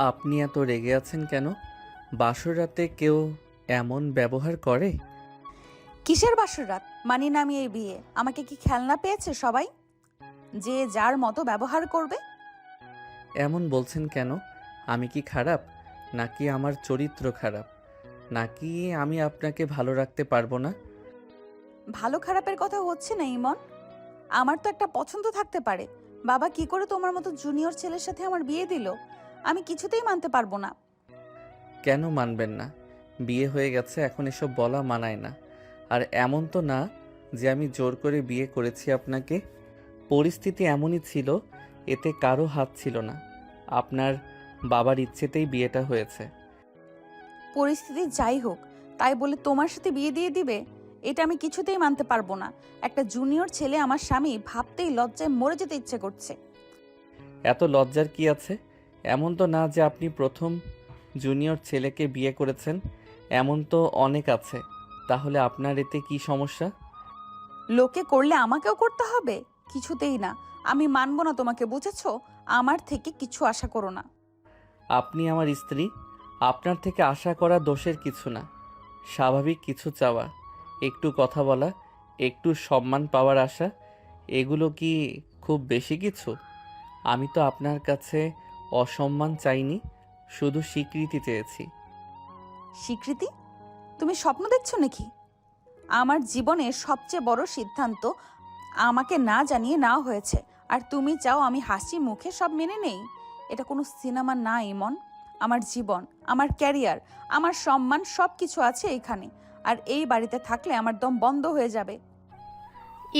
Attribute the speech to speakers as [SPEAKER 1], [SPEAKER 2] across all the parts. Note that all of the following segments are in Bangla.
[SPEAKER 1] আপনি এত রেগে আছেন কেন? বাসর রাতে কেউ এমন ব্যবহার করে?
[SPEAKER 2] কিসের বাসর রাত? মানি না আমি এই বিয়ে? আমাকে কি খেলনা পেয়েছে সবাই? যে যার মতো ব্যবহার করবে।
[SPEAKER 1] এমন বলছেন কেন? আমি কি খারাপ? নাকি আমার চরিত্র খারাপ? নাকি আমি আপনাকে ভালো রাখতে পারবো না?
[SPEAKER 2] ভালো খারাপের কথা হচ্ছে না ইমন। আমার তো একটা পছন্দ থাকতে পারে। বাবা কি করে তোমার মতো জুনিয়র ছেলের সাথে আমার বিয়ে দিল? আমি কিছুতেই মানতে পারবো না।
[SPEAKER 1] কেন মানবেন না? বিয়ে হয়ে গেছে, এখন এসব বলা মানায় না। আর এমন তো না যে আমি জোর করে বিয়ে করেছি আপনাকে। পরিস্থিতি এমনই ছিল, এতে কারো হাত ছিল না। আপনার বাবার ইচ্ছেতেই বিয়েটা হয়েছে।
[SPEAKER 2] পরিস্থিতি যাই হোক, তাই বলে তোমার সাথে বিয়ে দিয়ে দিবে? এটা আমি কিছুতেই মানতে পারবো না। একটা জুনিয়র ছেলে আমার স্বামী, ভাবতেই লজ্জায় মরে যেতে ইচ্ছে করছে।
[SPEAKER 1] এত লজ্জার কি আছে? এমন তো না যে আপনি প্রথম জুনিয়র ছেলেকে বিয়ে করেছেন। এমন তো অনেক আছে। তাহলে আপনার এতে কি সমস্যা?
[SPEAKER 2] লোকে করলে আমাকেও করতে হবে? কিছুতেই না। আমি মানবো না তোমাকে, বুঝেছো? আমার থেকে কিছু আশা করো না।
[SPEAKER 1] আপনি আমার স্ত্রী, আপনার থেকে আশা করা দোষের কিছু না। স্বাভাবিক কিছু চাওয়া, একটু কথা বলা, একটু সম্মান পাওয়ার আশা, এগুলো কি খুব বেশি কিছু? আমি তো আপনার কাছে অসম্মান চাইনি, শুধু স্বীকৃতি চেয়েছি।
[SPEAKER 2] স্বীকৃতি? তুমি স্বপ্ন দেখছো নাকি? আমার জীবনের সবচেয়ে বড় সিদ্ধান্ত আমাকে না জানিয়ে নেওয়া হয়েছে, আর তুমি চাও আমি হাসি মুখে সব মেনে নেই? এটা কোনো সিনেমা না ইমন। আমার জীবন, আমার ক্যারিয়ার, আমার সম্মান সব কিছু আছে এখানে। আর এই বাড়িতে থাকলে আমার দম বন্ধ হয়ে যাবে।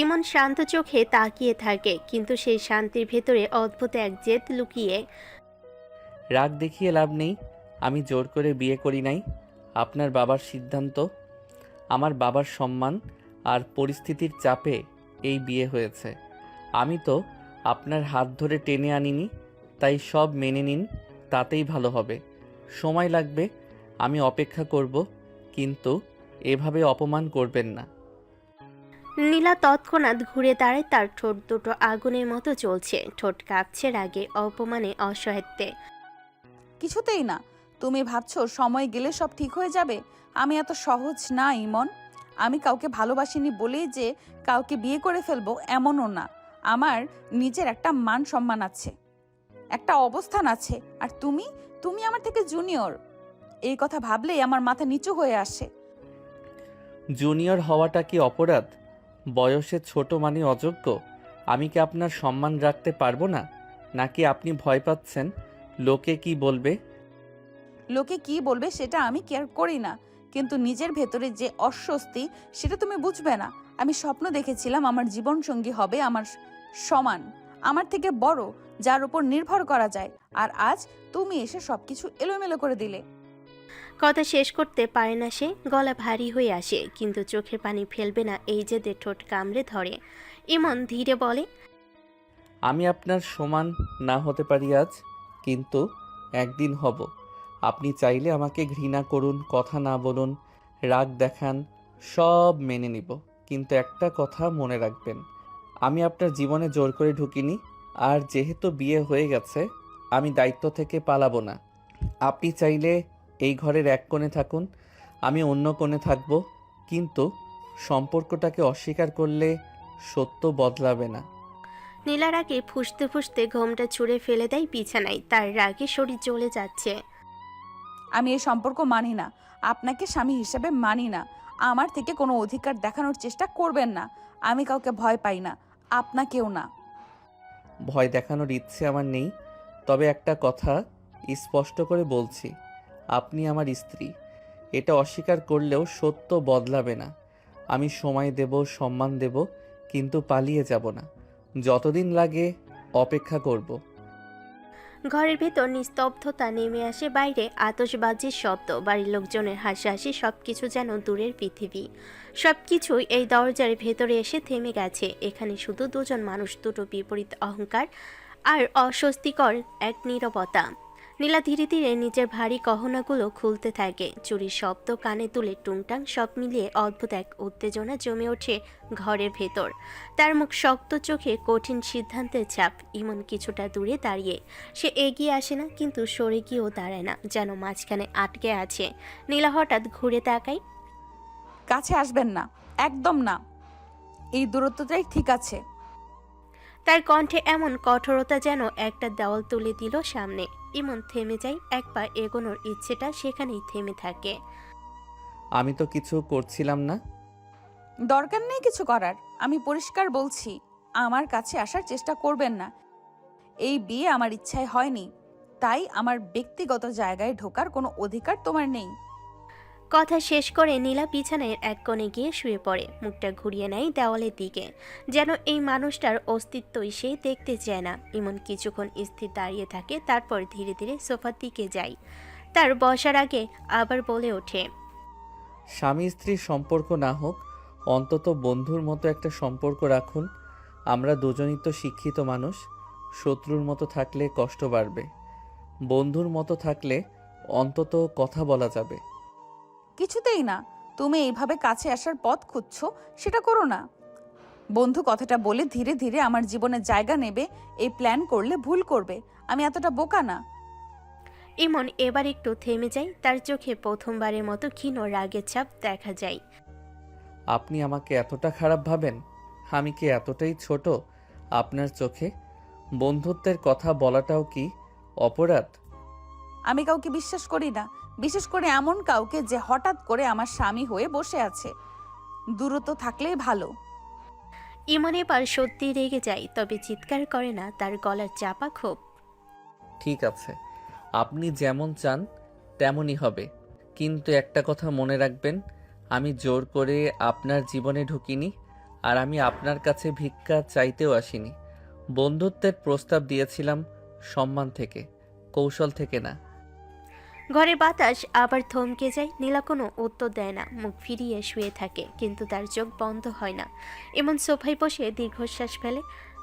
[SPEAKER 3] ইমন শান্ত চোখে তাকিয়ে থাকে, কিন্তু সেই শান্তির ভেতরে অদ্ভুত এক জেদ লুকিয়ে।
[SPEAKER 1] রাগ দেখিয়ে লাভ নেই। আমি জোর করে বিয়ে করি নাই। আপনার বাবার সিদ্ধান্ত, আমার বাবার সম্মান আর পরিস্থিতির চাপে এই বিয়ে হয়েছে। আমি তো আপনার হাত ধরে টেনে আনিনি। তাই সব মেনে নিন, তাতেই ভালো হবে। সময় লাগবে, আমি অপেক্ষা করব, কিন্তু এভাবে অপমান করবেন না।
[SPEAKER 3] নীলা তৎক্ষণাৎ ঘুরে দাঁড়ায়, তার ঠোঁট দুটো আগুনের মতো জ্বলছে, ঠোঁট কাঁপছে রাগে, অপমানে, অসহায়ত্বে।
[SPEAKER 2] কিছুতেই না। তুমি ভাবছো সময় গেলে সব ঠিক হয়ে যাবে? আমি এত সহজ না ইমন। আমি কাউকে ভালোবাসিনি বলেই যে কাউকে বিয়ে করে ফেলবো এমনও না। আমার নিজের একটা মান সম্মান আছে, একটা অবস্থান আছে। আর তুমি, তুমি আমার থেকে জুনিয়র। এই কথা ভাবলেই আমার মাথা নিচু হয়ে আসে।
[SPEAKER 1] জুনিয়র হওয়াটা কি অপরাধ? বয়সে ছোট মানে অযোগ্য? আমি কি আপনার সম্মান রাখতে পারবো না? নাকি আপনি ভয় পাচ্ছেন লোকে কি বলবে?
[SPEAKER 2] লোকে কি বলবে সেটা আমি কেয়ার করি না, কিন্তু নিজের ভেতরে যে অস্বস্তি সেটা তুমি বুঝবে না। আমি স্বপ্ন দেখেছিলাম আমার জীবন সঙ্গী হবে আমার সমান, আমার থেকে বড়, যার উপর নির্ভর করা যায়। আর আজ তুমি এসে সবকিছু এলোমেলো করে দিলে।
[SPEAKER 3] কথা শেষ করতে পারে না সে, গলা ভারী হয়ে আসে, কিন্তু চোখের পানি ফেলবে না, এই জেদে ঠোঁট কামড়ে ধরে। ইমন ধীরে বলে,
[SPEAKER 1] আমি আপনার সমান না হতে পারি আজ, কিন্তু একদিন হব। আপনি চাইলে আমাকে ঘৃণা করুন, কথা না বলুন, রাগ দেখান, সব মেনে নিব। কিন্তু একটা কথা মনে রাখবেন, আমি আপনার জীবনে জোর করে ঢুকিনি। আর যেহেতু বিয়ে হয়ে গেছে, আমি দায়িত্ব থেকে পালাবো না। আপনি চাইলে এই ঘরের এক কোণে থাকুন, আমি অন্য কোণে থাকব, কিন্তু সম্পর্কটাকে অস্বীকার করলে সত্য বদলাবে না।
[SPEAKER 3] নীলা রাগে ফুঁসতে ফুঁসতে ঘোমটা ছুঁড়ে ফেলে দেয় বিছানায়, তার রাগে শরীর জ্বলে যাচ্ছে।
[SPEAKER 2] আমি এই সম্পর্ক মানি না, আপনাকে স্বামী হিসেবে মানি না। আমার থেকে কোনো অধিকার দেখানোর চেষ্টা করবেন না। আমি কাউকে ভয় পাই না, আপনাকেও না।
[SPEAKER 1] ভয় দেখানোর ইচ্ছে আমার নেই, তবে একটা কথা স্পষ্ট করে বলছি, আপনি আমার স্ত্রী। এটা অস্বীকার করলেও সত্য বদলাবে না। আমি সময় দেব, সম্মান দেব, কিন্তু পালিয়ে যাব না। যতদিন লাগে অপেক্ষা করব।
[SPEAKER 3] ঘরের ভেতর নিস্তব্ধতা নেমে আসে, বাইরে আতশবাজির শব্দ, বাড়ির লোকজনের হাসাহাসি, সবকিছু যেন দূরের পৃথিবী। সবকিছুই এই দরজার ভেতরে এসে থেমে গেছে। এখানে শুধু দুজন মানুষ, দুটো বিপরীত অহংকার আর অস্বস্তিকর এক নীরবতা। নীলা ধীরে ধীরে নিজের ভারী গহনাগুলো খুলতে থাকে। চুরির শব্দ কানে তুলে টুংটাং সব মিলিয়ে অদ্ভুত এক উত্তেজনা জমে ওঠে ঘরের ভেতর। তার মুখ শক্ত, চোখে কঠিন সিদ্ধান্তের ছাপ। ইমন কিছুটা দূরে দাঁড়িয়ে, সে এগিয়ে আসে না কিন্তু সরে গিয়েও দাঁড়ায় না, যেন মাঝখানে আটকে আছে। নীলা হঠাৎ ঘুরে তাকায়।
[SPEAKER 2] কাছে আসবেন না, একদম না। এই দূরত্বটাই ঠিক আছে।
[SPEAKER 3] তার কণ্ঠে এমন কঠোরতা যেন একটা দেওয়াল তুলে দিল সামনে। ইমন থেমে যায়, এক পা এগোনোর ইচ্ছেটা সেখানেই থেমে থাকে।
[SPEAKER 1] আমি তো কিছু করছিলাম না।
[SPEAKER 2] দরকার নেই কিছু করার। আমি পরিষ্কার বলছি, আমার কাছে আসার চেষ্টা করবেন না। এই বিয়ে আমার ইচ্ছায় হয়নি, তাই আমার ব্যক্তিগত জায়গায় ঢোকার কোনো অধিকার তোমার নেই।
[SPEAKER 3] কথা শেষ করে নীলা বিছানায় এক কোণে গিয়ে শুয়ে পড়ে, মুখটা ঘুরিয়ে নেয় দেওয়ালের দিকে, যেন এই মানুষটার অস্তিত্বই সে দেখতে চায় না। ইমন কিছুক্ষণ স্থির দাঁড়িয়ে থাকে, তারপর ধীরে ধীরে সোফার দিকে যায়। তার বসার আগে আবার বলে ওঠে,
[SPEAKER 1] স্বামী স্ত্রীর সম্পর্ক না হোক, অন্তত বন্ধুর মতো একটা সম্পর্ক রাখুন। আমরা দুজনই তো শিক্ষিত মানুষ। শত্রুর মতো থাকলে কষ্ট বাড়বে, বন্ধুর মতো থাকলে অন্তত কথা বলা যাবে।
[SPEAKER 2] কিছুতেই না। তুমি এইভাবে কাছে আসার পথ খুঁজছো, সেটা করো না। বন্ধু কথাটা বলে ধীরে ধীরে আমার জীবনে জায়গা নেবে, এই প্ল্যান করলে ভুল করবে। আমি এতটা বোকা না।
[SPEAKER 3] ইমন এবার একটু থেমে যায়, তার চোখে প্রথমবারের মতো ক্ষীণ রাগের ছাপ দেখা যায়।
[SPEAKER 1] আপনি আমাকে এতটা খারাপ ভাবেন? আমি কি এতটাই ছোট আপনার চোখে? বন্ধুত্বের কথা বলাটাও কি অপরাধ?
[SPEAKER 2] আমি কাউকে বিশ্বাস করি না, বিশেষ করে এমন কাউকে যে হঠাৎ করে আমার স্বামী হয়ে বসে আছে। দূরত্ব থাকলেই ভালো।
[SPEAKER 3] ইমন এবার সত্যি রেগে যায়, তবে চিৎকার করে না, তার গলার চাপা ক্ষোভ।
[SPEAKER 1] ঠিক আছে, আপনি যেমন চান তেমনই হবে, কিন্তু একটা কথা মনে রাখবেন, আমি জোর করে আপনার জীবনে ঢুকিনি, আর আমি আপনার কাছে ভিক্ষা চাইতেও আসিনি। বন্ধুত্বের প্রস্তাব দিয়েছিলাম সম্মান থেকে, কৌশল থেকে না।
[SPEAKER 3] ঘরের বাতাস আবার থমকে যায়। নীলা কোনো উত্তর দেয় না, মুখ ফিরিয়ে শুয়ে থাকে, কিন্তু তার চোখ বন্ধ হয় না। এমন সোফায় বসে দীর্ঘশ্বাস ফেলে।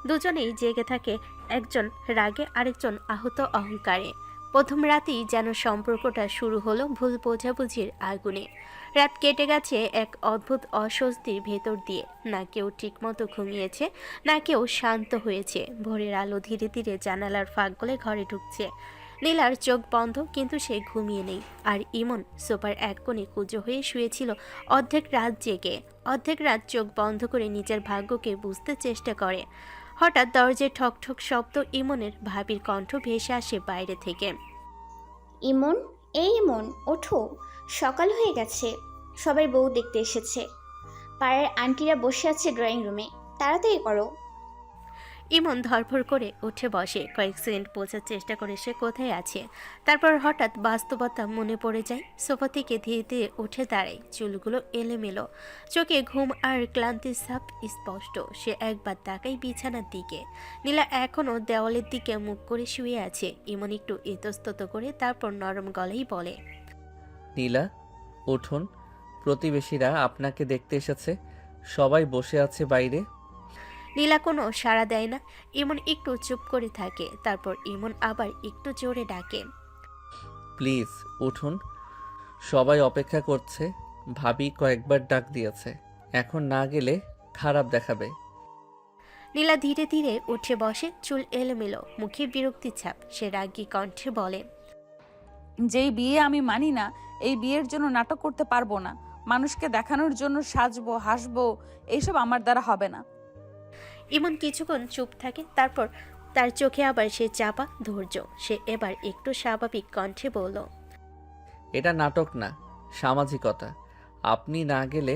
[SPEAKER 3] দুজনেই জেগে থাকে, একজন রাগে, আরেকজন আহত অহংকারে। প্রথম রাতেই যেন সম্পর্কটা শুরু হলো ভুল বোঝাবুঝির আগুনে। রাত কেটে গেছে এক অদ্ভুত অস্বস্তির ভেতর দিয়ে। না কেউ ঠিকমতো ঘুমিয়েছে, না কেউ শান্ত হয়েছে। ভোরের আলো ধীরে ধীরে জানালার ফাঁক গলে ঘরে ঢুকছে। নীলার চোখ বন্ধ, কিন্তু সে ঘুমিয়ে নেই। আর ইমন সোফার এক কোণে কুঁজো হয়ে শুয়েছিল, অর্ধেক রাত জেগে। অর্ধেক রাত চোখ বন্ধ করে নিজের ভাগ্যকে বুঝতে চেষ্টা করে। হঠাৎ দরজায় ঠক ঠক শব্দ, ইমনের ভাবির কণ্ঠ ভেসে আসে বাইরে থেকে।
[SPEAKER 4] ইমন, এই ইমন, ওঠো। সকাল হয়ে গেছে। সবাই বউ দেখতে এসেছে। পাড়ার আন্টিরা বসে আছে ড্রয়িং রুমে। তাড়াতাড়ি করো।
[SPEAKER 3] ইমন ধরফর করে উঠে বসে, কয়েক সেকেন্ড বোঝার চেষ্টা করে সে কোথায় আছে। তারপর হঠাৎ বাস্তবতা মনে পড়ে যায়। সোফা থেকে ধীরে ধীরে উঠে দাঁড়ায়, চুলগুলো এলোমেলো, চোখে ঘুম আর ক্লান্তির ছাপ স্পষ্ট। সে একবার তাকায় বিছানার দিকে। নীলা এখনও দেওয়ালের দিকে মুখ করে শুয়ে আছে। ইমন একটু ইতস্তত করে তারপর নরম গলায় বলে,
[SPEAKER 1] নীলা, উঠুন। প্রতিবেশীরা আপনাকে দেখতে এসেছে, সবাই বসে আছে বাইরে।
[SPEAKER 3] নীলা কোনো সাড়া দেয় না। ইমন একটু চুপ করে থাকে, তারপর ইমন আবার একটু জোরে ডাকে,
[SPEAKER 1] প্লিজ উঠুন, সবাই অপেক্ষা করছে। ভাবি কয়েকবার ডাক দিয়েছে, এখন না গেলে খারাপ দেখাবে।
[SPEAKER 3] নীলা ধীরে ধীরে উঠে বসে, চুল এলোমেলো, মুখে বিরক্তি ছাপ। সে রাগী কণ্ঠে বলে,
[SPEAKER 2] যেই বিয়ে আমি মানি না, এই বিয়ের জন্য নাটক করতে পারবো না। মানুষকে দেখানোর জন্য সাজবো, হাসবো, এইসব আমার দ্বারা হবে না।
[SPEAKER 3] ইমন কিছুক্ষণ চুপ থাকে, তারপর তার চোখে আবার সে চাপা ধৈর্য। সে এবার একটু স্বাভাবিক কণ্ঠে বলল,
[SPEAKER 1] এটা নাটক না, সামাজিকতা। আপনি না গেলে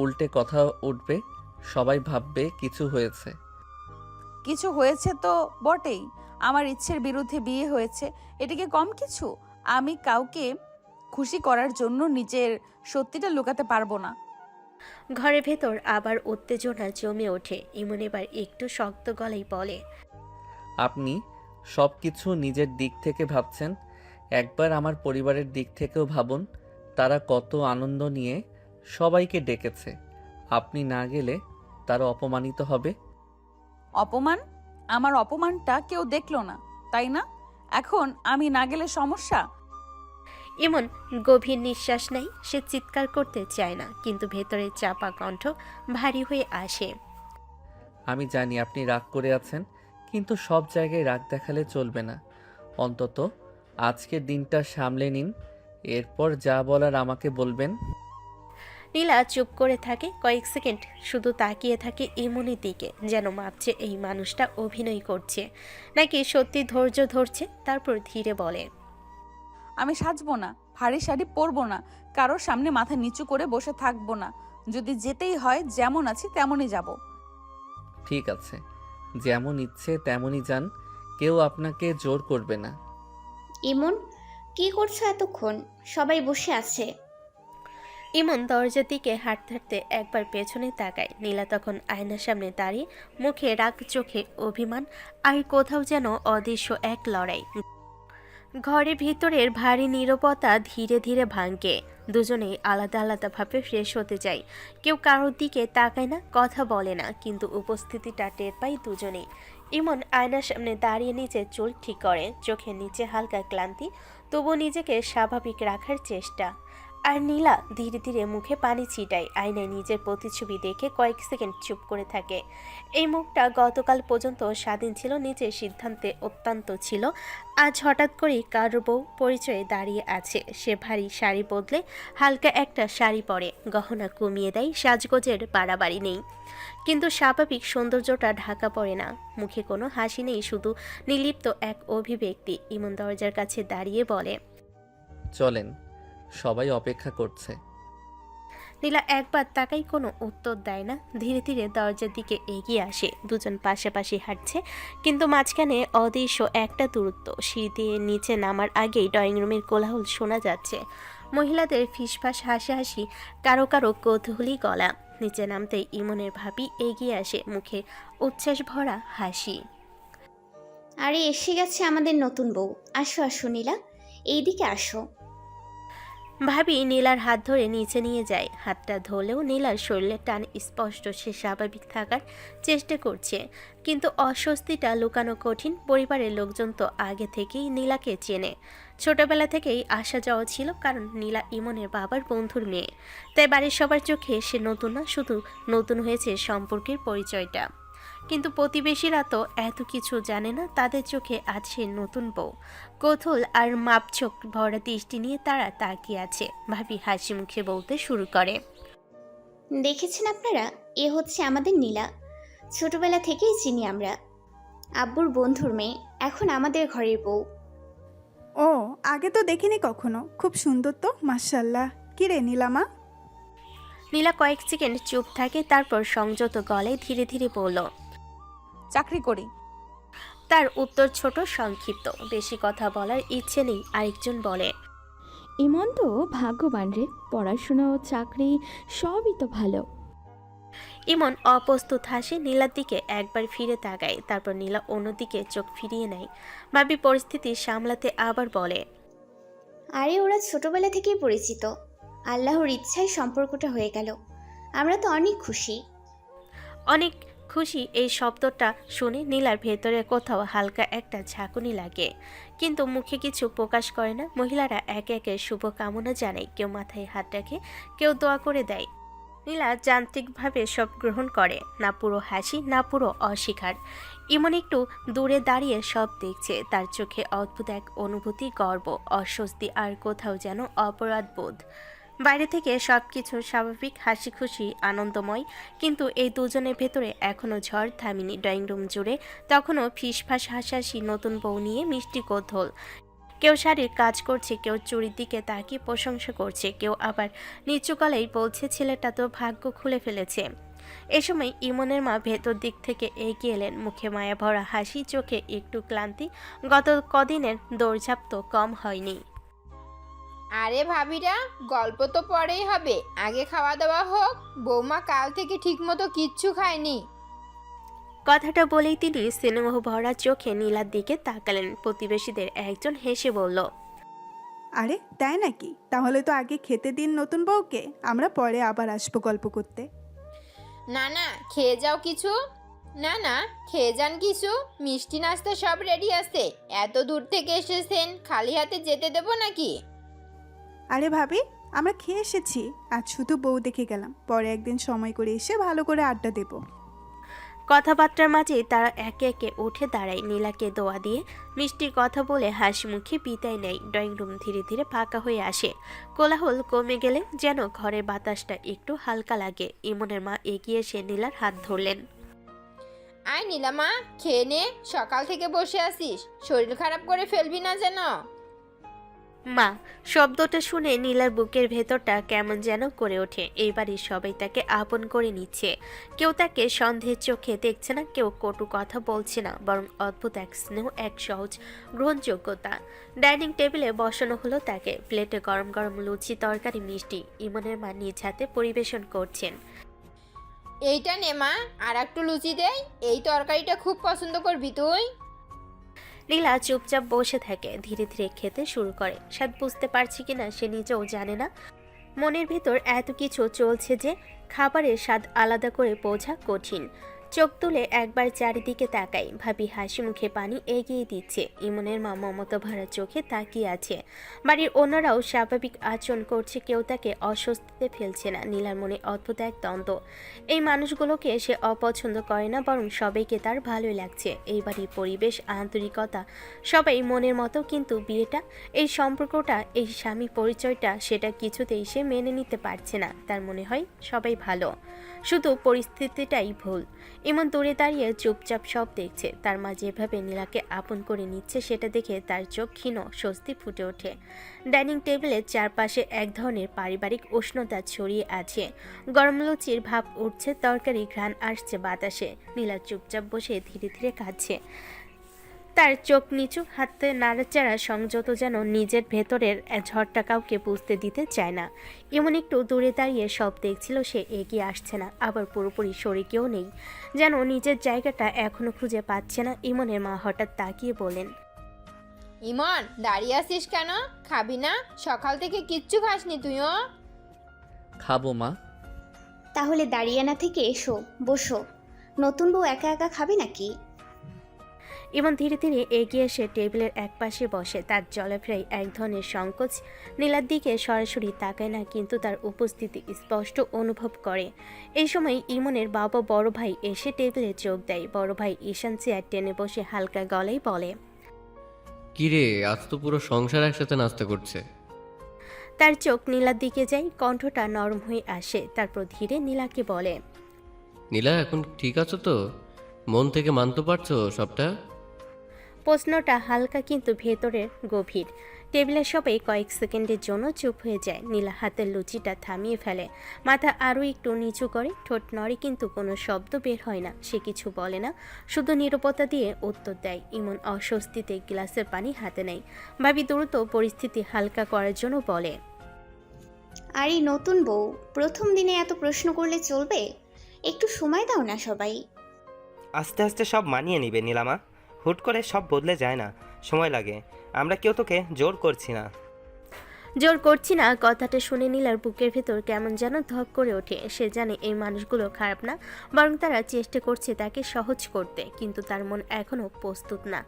[SPEAKER 1] উল্টে কথা উঠবে, সবাই ভাববে কিছু হয়েছে।
[SPEAKER 2] কিছু হয়েছে তো বটেই। আমার ইচ্ছের বিরুদ্ধে বিয়ে হয়েছে, এটা কি কম কিছু? আমি কাউকে খুশি করার জন্য নিজের সত্যিটা লুকাতে পারবো না।
[SPEAKER 3] ঘরের ভেতর আবার উত্তেজনা জমে ওঠে। ইমন এবার একটু শক্ত গলায় বলে,
[SPEAKER 1] আপনি সব কিছু নিজের দিক থেকে ভাবছেন, একবার আমার পরিবারের দিক থেকেও ভাবুন। তারা কত আনন্দ নিয়ে সবাইকে ডেকেছে, আপনি না গেলে তারা অপমানিত হবে।
[SPEAKER 2] অপমান? আমার অপমানটা কেউ দেখলো না, তাই না? এখন আমি না গেলে সমস্যা?
[SPEAKER 3] ইমন গভীর নিঃশ্বাস নেয়। সে চিৎকার করতে চায় না, কিন্তু ভেতরে চাপা কণ্ঠ ভারী হয়ে আসে।
[SPEAKER 1] আমি জানি আপনি রাগ করে আছেন, কিন্তু সব জায়গায় রাগ দেখালে চলবে না। অন্তত আজকের দিনটা সামলে নিন, এরপর যা বলার আমাকে বলবেন।
[SPEAKER 3] নীলা চুপ করে থাকে কয়েক সেকেন্ড, শুধু তাকিয়ে থাকে ইমনের দিকে, যেন ভাবছে এই মানুষটা অভিনয় করছে নাকি সত্যি ধৈর্য ধরছে। তারপর ধীরে বলে,
[SPEAKER 2] আমি সাজবো না, ভারী শাড়ি পরবো না, কারোর সামনে মাথা নিচু করে বসে থাকবো না। যদি যেতেই হয় যেমন আছি তেমনই যাব।
[SPEAKER 1] ঠিক আছে, যেমন ইচ্ছে তেমনই যান, কেউ আপনাকে জোর করবে না।
[SPEAKER 4] ইমন, কি করছো এতক্ষণ? সবাই বসে আছে।
[SPEAKER 3] ইমন দরজার দিকে হাঁটতে হাঁটতে একবার পেছনে তাকায়। নীলা তখন আয়নার সামনে দাঁড়িয়ে, মুখে রাগ, চোখে অভিমান, আর কোথাও যেন অদৃশ্য এক লড়াই। ঘরের ভিতরের ভারী নীরবতা ধীরে ধীরে ভাঙে। দুজনেই আলাদা আলাদাভাবে ফ্রেশ হতে যায়। কেউ কারোর দিকে তাকায় না, কথা বলে না, কিন্তু উপস্থিতিটা টের পায় দুজনেই। ইমন আয়নার সামনে দাঁড়িয়ে নিজের চুল ঠিক করে, চোখের নিচে হালকা ক্লান্তি, তবু নিজেকে স্বাভাবিক রাখার চেষ্টা। আর নীলা ধীরে ধীরে মুখে পানি ছিটায়। আয়নায় নিজের প্রতিছবি দেখে কয়েক সেকেন্ড চুপ করে থাকে। এই মুখটা গতকাল পর্যন্ত স্বাধীন ছিল, নিজের সিদ্ধান্তে অত্যন্ত ছিল। আজ হঠাৎ করেই কারোর বউ পরিচয়ে দাঁড়িয়ে আছে। সে ভারী শাড়ি বদলে হালকা একটা শাড়ি পরে, গহনা কমিয়ে দেয়, সাজগোজের বাড়াবাড়ি নেই, কিন্তু স্বাভাবিক সৌন্দর্যটা ঢাকা পড়ে না। মুখে কোনো হাসি নেই, শুধু নির্লিপ্ত এক অভিব্যক্তি। ইমন দরজার কাছে দাঁড়িয়ে বলে,
[SPEAKER 1] চলেন, সবাই অপেক্ষা করছে।
[SPEAKER 3] নীলা একবার তাকাই, কোনো উত্তর দেয় না। ধীরে ধীরে দরজার দিকে এগিয়ে আসে। দুজন পাশাপাশি হাঁটছে, কিন্তু মাঝখানে অদৃশ্য একটা দূরত্ব। সিঁড়ি দিয়ে নিচে নামার আগেই ড্রয়িং রুমের কোলাহল শোনা যাচ্ছে। মহিলাদের ফিসফাস হাসাহাসি, কারো কারো কৌতূহলী গলা। নিচে নামতেই ইমনের ভাবি এগিয়ে আসে, মুখে উচ্ছ্বাস ভরা হাসি।
[SPEAKER 4] আরে এসে গেছে আমাদের নতুন বউ। আসো আসো নীলা, এইদিকে আসো।
[SPEAKER 3] ভাবি নীলার হাত ধরে নিচে নিয়ে যায়। হাতটা ধরলেও নীলার শরীরের টান স্পষ্ট। সে স্বাভাবিক থাকার চেষ্টা করছে, কিন্তু অস্বস্তিটা লুকানো কঠিন। পরিবারের লোকজন তো আগে থেকেই নীলাকে চেনে, ছোটবেলা থেকেই আসা যাওয়া ছিল, কারণ নীলা ইমনের বাবার বন্ধুর মেয়ে। তাই বাড়ির সবার চোখে সে নতুন না, শুধু নতুন হয়েছে সম্পর্কের পরিচয়টা। কিন্তু প্রতিবেশীরা তো এত কিছু জানে না, তাদের চোখে আছে নতুন বউ। কৌতূহল আর মাপচোক ভরা দৃষ্টি নিয়ে তারা তাকিয়ে আছে। ভাবি হাসি মুখে বলতে শুরু করে,
[SPEAKER 4] দেখেছেন আপনারা, এ হচ্ছে আমাদের নীলা। ছোটবেলা থেকেই চিনি আমরা। আব্বুর বন্ধুর মেয়ে, এখন আমাদের ঘরের বউ।
[SPEAKER 5] ও, আগে তো দেখিনি কখনো। খুব সুন্দর তো, মাশাআল্লাহ। কি রে নীলামা?
[SPEAKER 3] নীলা কয়েক সেকেন্ড চুপ থাকে, তারপর সংযত গলায় ধীরে ধীরে বলল,
[SPEAKER 2] চাকরি করি।
[SPEAKER 3] তার উত্তর ছোট, সংক্ষিপ্ত, বেশি কথা বলার ইচ্ছে নেই। আরেকজন বলে,
[SPEAKER 6] ইমন তো ভাগ্যবান রে, পড়াশোনা ও চাকরি সবই তো ভালো।
[SPEAKER 3] ইমন অপ্রস্তুত হাসে, নীলার দিকে একবার ফিরে তাকায়, তারপর নীলা অন্যদিকে চোখ ফিরিয়ে নেয়। ভাবি পরিস্থিতি সামলাতে আবার বলে,
[SPEAKER 4] আরে ওরা ছোটবেলা থেকেই পরিচিত। আল্লাহর ইচ্ছায় সম্পর্কটা হয়ে গেল। আমরা তো অনেক খুশি।
[SPEAKER 3] অনেক খুশি এই শব্দটা শুনে নীলার ভেতরে কোথাও হালকা একটা ঝাঁকুনি লাগে, কিন্তু মুখে কিছু প্রকাশ করে না। মহিলারা একে একে শুভ কামনা জানায়, কেউ মাথায় হাত রাখে, কেউ দোয়া করে দেয়। নীলা যান্ত্রিকভাবে সব গ্রহণ করে, না পুরো হাসি, না পুরো অস্বীকার। ইমন একটু দূরে দাঁড়িয়ে সব দেখছে। তার চোখে অদ্ভুত এক অনুভূতি, গর্ব, অস্বস্তি, আর কোথাও যেন অপরাধ বোধ। বাইরে থেকে সবকিছু স্বাভাবিক, হাসি খুশি, আনন্দময়, কিন্তু এই দুজনের ভেতরে এখনো ঝড় থামিনি। ড্রয়িং রুম জুড়ে তখনও ফিসফাস হাসাহাসি, নতুন বউ নিয়ে মিষ্টি কৌতূহল। কেউ শাড়ির কাজ করছে, কেউ চুরির দিকে তাকিয়ে প্রশংসা করছে, কেউ আবার নিচু গলায় বলছে ছেলেটা তো ভাগ্য খুলে ফেলেছে। এ সময় ইমনের মা ভেতর দিক থেকে এগিয়ে এলেন, মুখে মায়া ভরা হাসি, চোখে একটু ক্লান্তি। গত কদিনের দৌড়ঝাঁপ তো কম হয়নি।
[SPEAKER 7] আরে ভাবিরা, গল্প তো পরেই হবে, আগে খাওয়া দাওয়া হোক। বৌমা কাল থেকে ঠিকমতো কিচ্ছু খায়নি।
[SPEAKER 3] কথাটা বলেই তিনি স্নেহ ভরা চোখে নীলার দিকে তাকালেন। প্রতিবেশীদের একজন হেসে বলল,
[SPEAKER 5] আরে তাই নাকি? তাহলে তো আগে খেতে দিন নতুন বউকে, আমরা পরে আবার আসবো গল্প করতে।
[SPEAKER 7] না না, খেয়ে যাও কিছু। না না, খেয়ে যান কিছু, মিষ্টি নাস্তা সব রেডি আছে। এত দূর থেকে এসেছেন, খালি হাতে যেতে দেবো নাকি?
[SPEAKER 5] আরে ভাবি, আমরা খেয়ে এসেছি, আজ শুধু বউ দেখে গেলাম, পরে একদিন সময় করে এসে ভালো করে আড্ডা দেবো।
[SPEAKER 3] কথাবার্তার মাঝে তারা একে একে উঠে দাঁড়ায়। নীলাকে দোয়া দিয়ে মিষ্টির কথা বলে হাসি মুখে বিদায় নেয়। ড্রয়িং রুম ধীরে ধীরে ফাঁকা হয়ে আসে। কোলাহল কমে গেলে যেন ঘরের বাতাসটা একটু হালকা লাগে। ইমনের মা এগিয়ে এসে নীলার হাত ধরলেন।
[SPEAKER 7] আয় নীলামা, খেয়ে নে, সকাল থেকে বসে আছিস, শরীর খারাপ করে ফেলবি না যেন।
[SPEAKER 3] মা শব্দটা শুনে নীলার বুকের ভেতরটা কেমন যেন করে ওঠে। এই বাড়ির সবাই তাকে আপন করে নিচ্ছে। কেউ তাকে সন্দেহের চোখে দেখছে না, কেউ কটু কথা বলছে না, বরং অদ্ভুত এক স্নেহ, এক সহজ গ্রহণযোগ্যতা। ডাইনিং টেবিলে বসানো হলো তাকে। প্লেটে গরম গরম লুচি, তরকারি, মিষ্টি। ইমনের মা নিজ হাতে পরিবেশন করছেন।
[SPEAKER 7] এইটা নে মা, আর একটু লুচি দেই, এই তরকারিটা খুব পছন্দ করবি তুই।
[SPEAKER 3] নীলা চুপচাপ বসে থাকে, ধীরে ধীরে খেতে শুরু করে। স্বাদ বুঝতে পারছে কিনা সে নিজেও জানে না। মনের ভেতর এত কিছু চলছে যে খাবারের স্বাদ আলাদা করে বোঝা কঠিন। চোখ তুলে একবার চারিদিকে তাকাই, ভাবি হাসি মুখে পানি এগিয়ে দিচ্ছে। ইমনের মা মমতা ভরা চোখে তাকিয়ে আছে। বাড়ির অন্যরাও স্বাভাবিক আচরণ করছে, কেউ তাকে অস্বস্তিতে ফেলছে না। নীলার মনে অদ্ভুত এক দ্বন্দ্ব। এই মানুষগুলোকে সে অপছন্দ করে না, বরং সবাইকে তার ভালোই লাগছে। এই বাড়ির পরিবেশ, আন্তরিকতা, সবাই মনের মতো। কিন্তু বিয়েটা, এই সম্পর্কটা, এই স্বামী পরিচয়টা, সেটা কিছুতেই সে মেনে নিতে পারছে না। তার মনে হয় সবাই ভালো, শুধু পরিস্থিতিটাই ভুল। ইমন দূরে দাঁড়িয়ে চুপচাপ সব দেখছে। তার মা যেভাবে নীলাকে আপন করে নিচ্ছে সেটা দেখে তার চোখ ক্ষীণ স্বস্তি ফুটে ওঠে। ডাইনিং টেবিলের চারপাশে এক ধরনের পারিবারিক উষ্ণতা ছড়িয়ে আছে। গরম লুচির ভাব উঠছে, তরকারি ঘ্রাণ আসছে বাতাসে। নীলা চুপচাপ বসে ধীরে ধীরে খাচ্ছে। তার চোখ নিচু, হাতে নাড়াচাড়া সংযত, যেন নিজের ভেতরের ঝড়টা কাউকে বুঝতে দিতে চায় না। এমন একটু দূরে দাঁড়িয়ে সব দেখছিল সে, এগিয়ে আসছে না, আবার পুরোপুরি সরিকেও নেই, যেন নিজের জায়গাটা এখনো খুঁজে পাচ্ছে না। ইমনের মা হঠাৎ তাকিয়ে বলেন,
[SPEAKER 7] ইমন, দাঁড়িয়ে আছিস কেন? খাবি না? সকাল থেকে কিচ্ছু খাসনি তুইও?
[SPEAKER 1] খাবো মা।
[SPEAKER 4] তাহলে দাঁড়িয়ে না থেকে এসো, বসো। নতুন বউ একা একা খাবে নাকি?
[SPEAKER 3] ইমন ধীরে ধীরে এগিয়ে এসে টেবিলের একপাশে বসে। তার চলাফেরায় এক ধরনের সংকোচ। নীলার দিকে সরাসরি তাকায় না, কিন্তু তার উপস্থিতি স্পষ্ট অনুভব করে। এই সময় ইমনের বাবা বড় ভাই এসে টেবিলে যোগ দেয়। বড় ভাই ঈশান চেয়ার টেনে বসে হালকা গলায় বলে,
[SPEAKER 8] কিরে, আজ তো পুরো সংসার একসাথে নাস্তা করছে।
[SPEAKER 3] তার চোখ নীলার দিকে যায়, কণ্ঠটা নরম হয়ে আসে। তারপর ধীরে নীলাকে বলে,
[SPEAKER 8] নীলা, এখন ঠিক আছো তো? মন থেকে মানতে পারছো সবটা?
[SPEAKER 3] প্রশ্নটা হালকা কিন্তু ভেতরের গভীর। টেবিলের সবাই কয়েক সেকেন্ডের জন্য চুপ হয়ে যায়। নীলা হাতের লুচিটা থামিয়ে ফেলে, মাথা আরও একটু নিচু করে, ঠোঁট নড়ে কিন্তু কোনো শব্দ বের হয় না। সে কিছু বলে না, শুধু নীরবতা দিয়ে উত্তর দেয়। ইমন অস্বস্তিতে গ্লাসের পানি হাতে নেয়। ভাবি দ্রুত পরিস্থিতি হালকা করার জন্য বলে,
[SPEAKER 4] আর এই নতুন বউ প্রথম দিনে এত প্রশ্ন করলে চলবে? একটু সময় দাও না সবাই।
[SPEAKER 9] আস্তে আস্তে সব মানিয়ে নিবে নীলামা, হুট করে সব বদলে যায় না, সময় লাগে। আমরা কেউ তোকে জোর করছি না।
[SPEAKER 3] জোর করছি না কথাটা শুনে নীলার বুকের ভেতর কেমন যেন ধক করে ওঠে। সে জানে এই মানুষগুলো খারাপ না, বরং তারা চেষ্টা করছে তাকে সহজ করতে, কিন্তু তার মন এখনও প্রস্তুত না।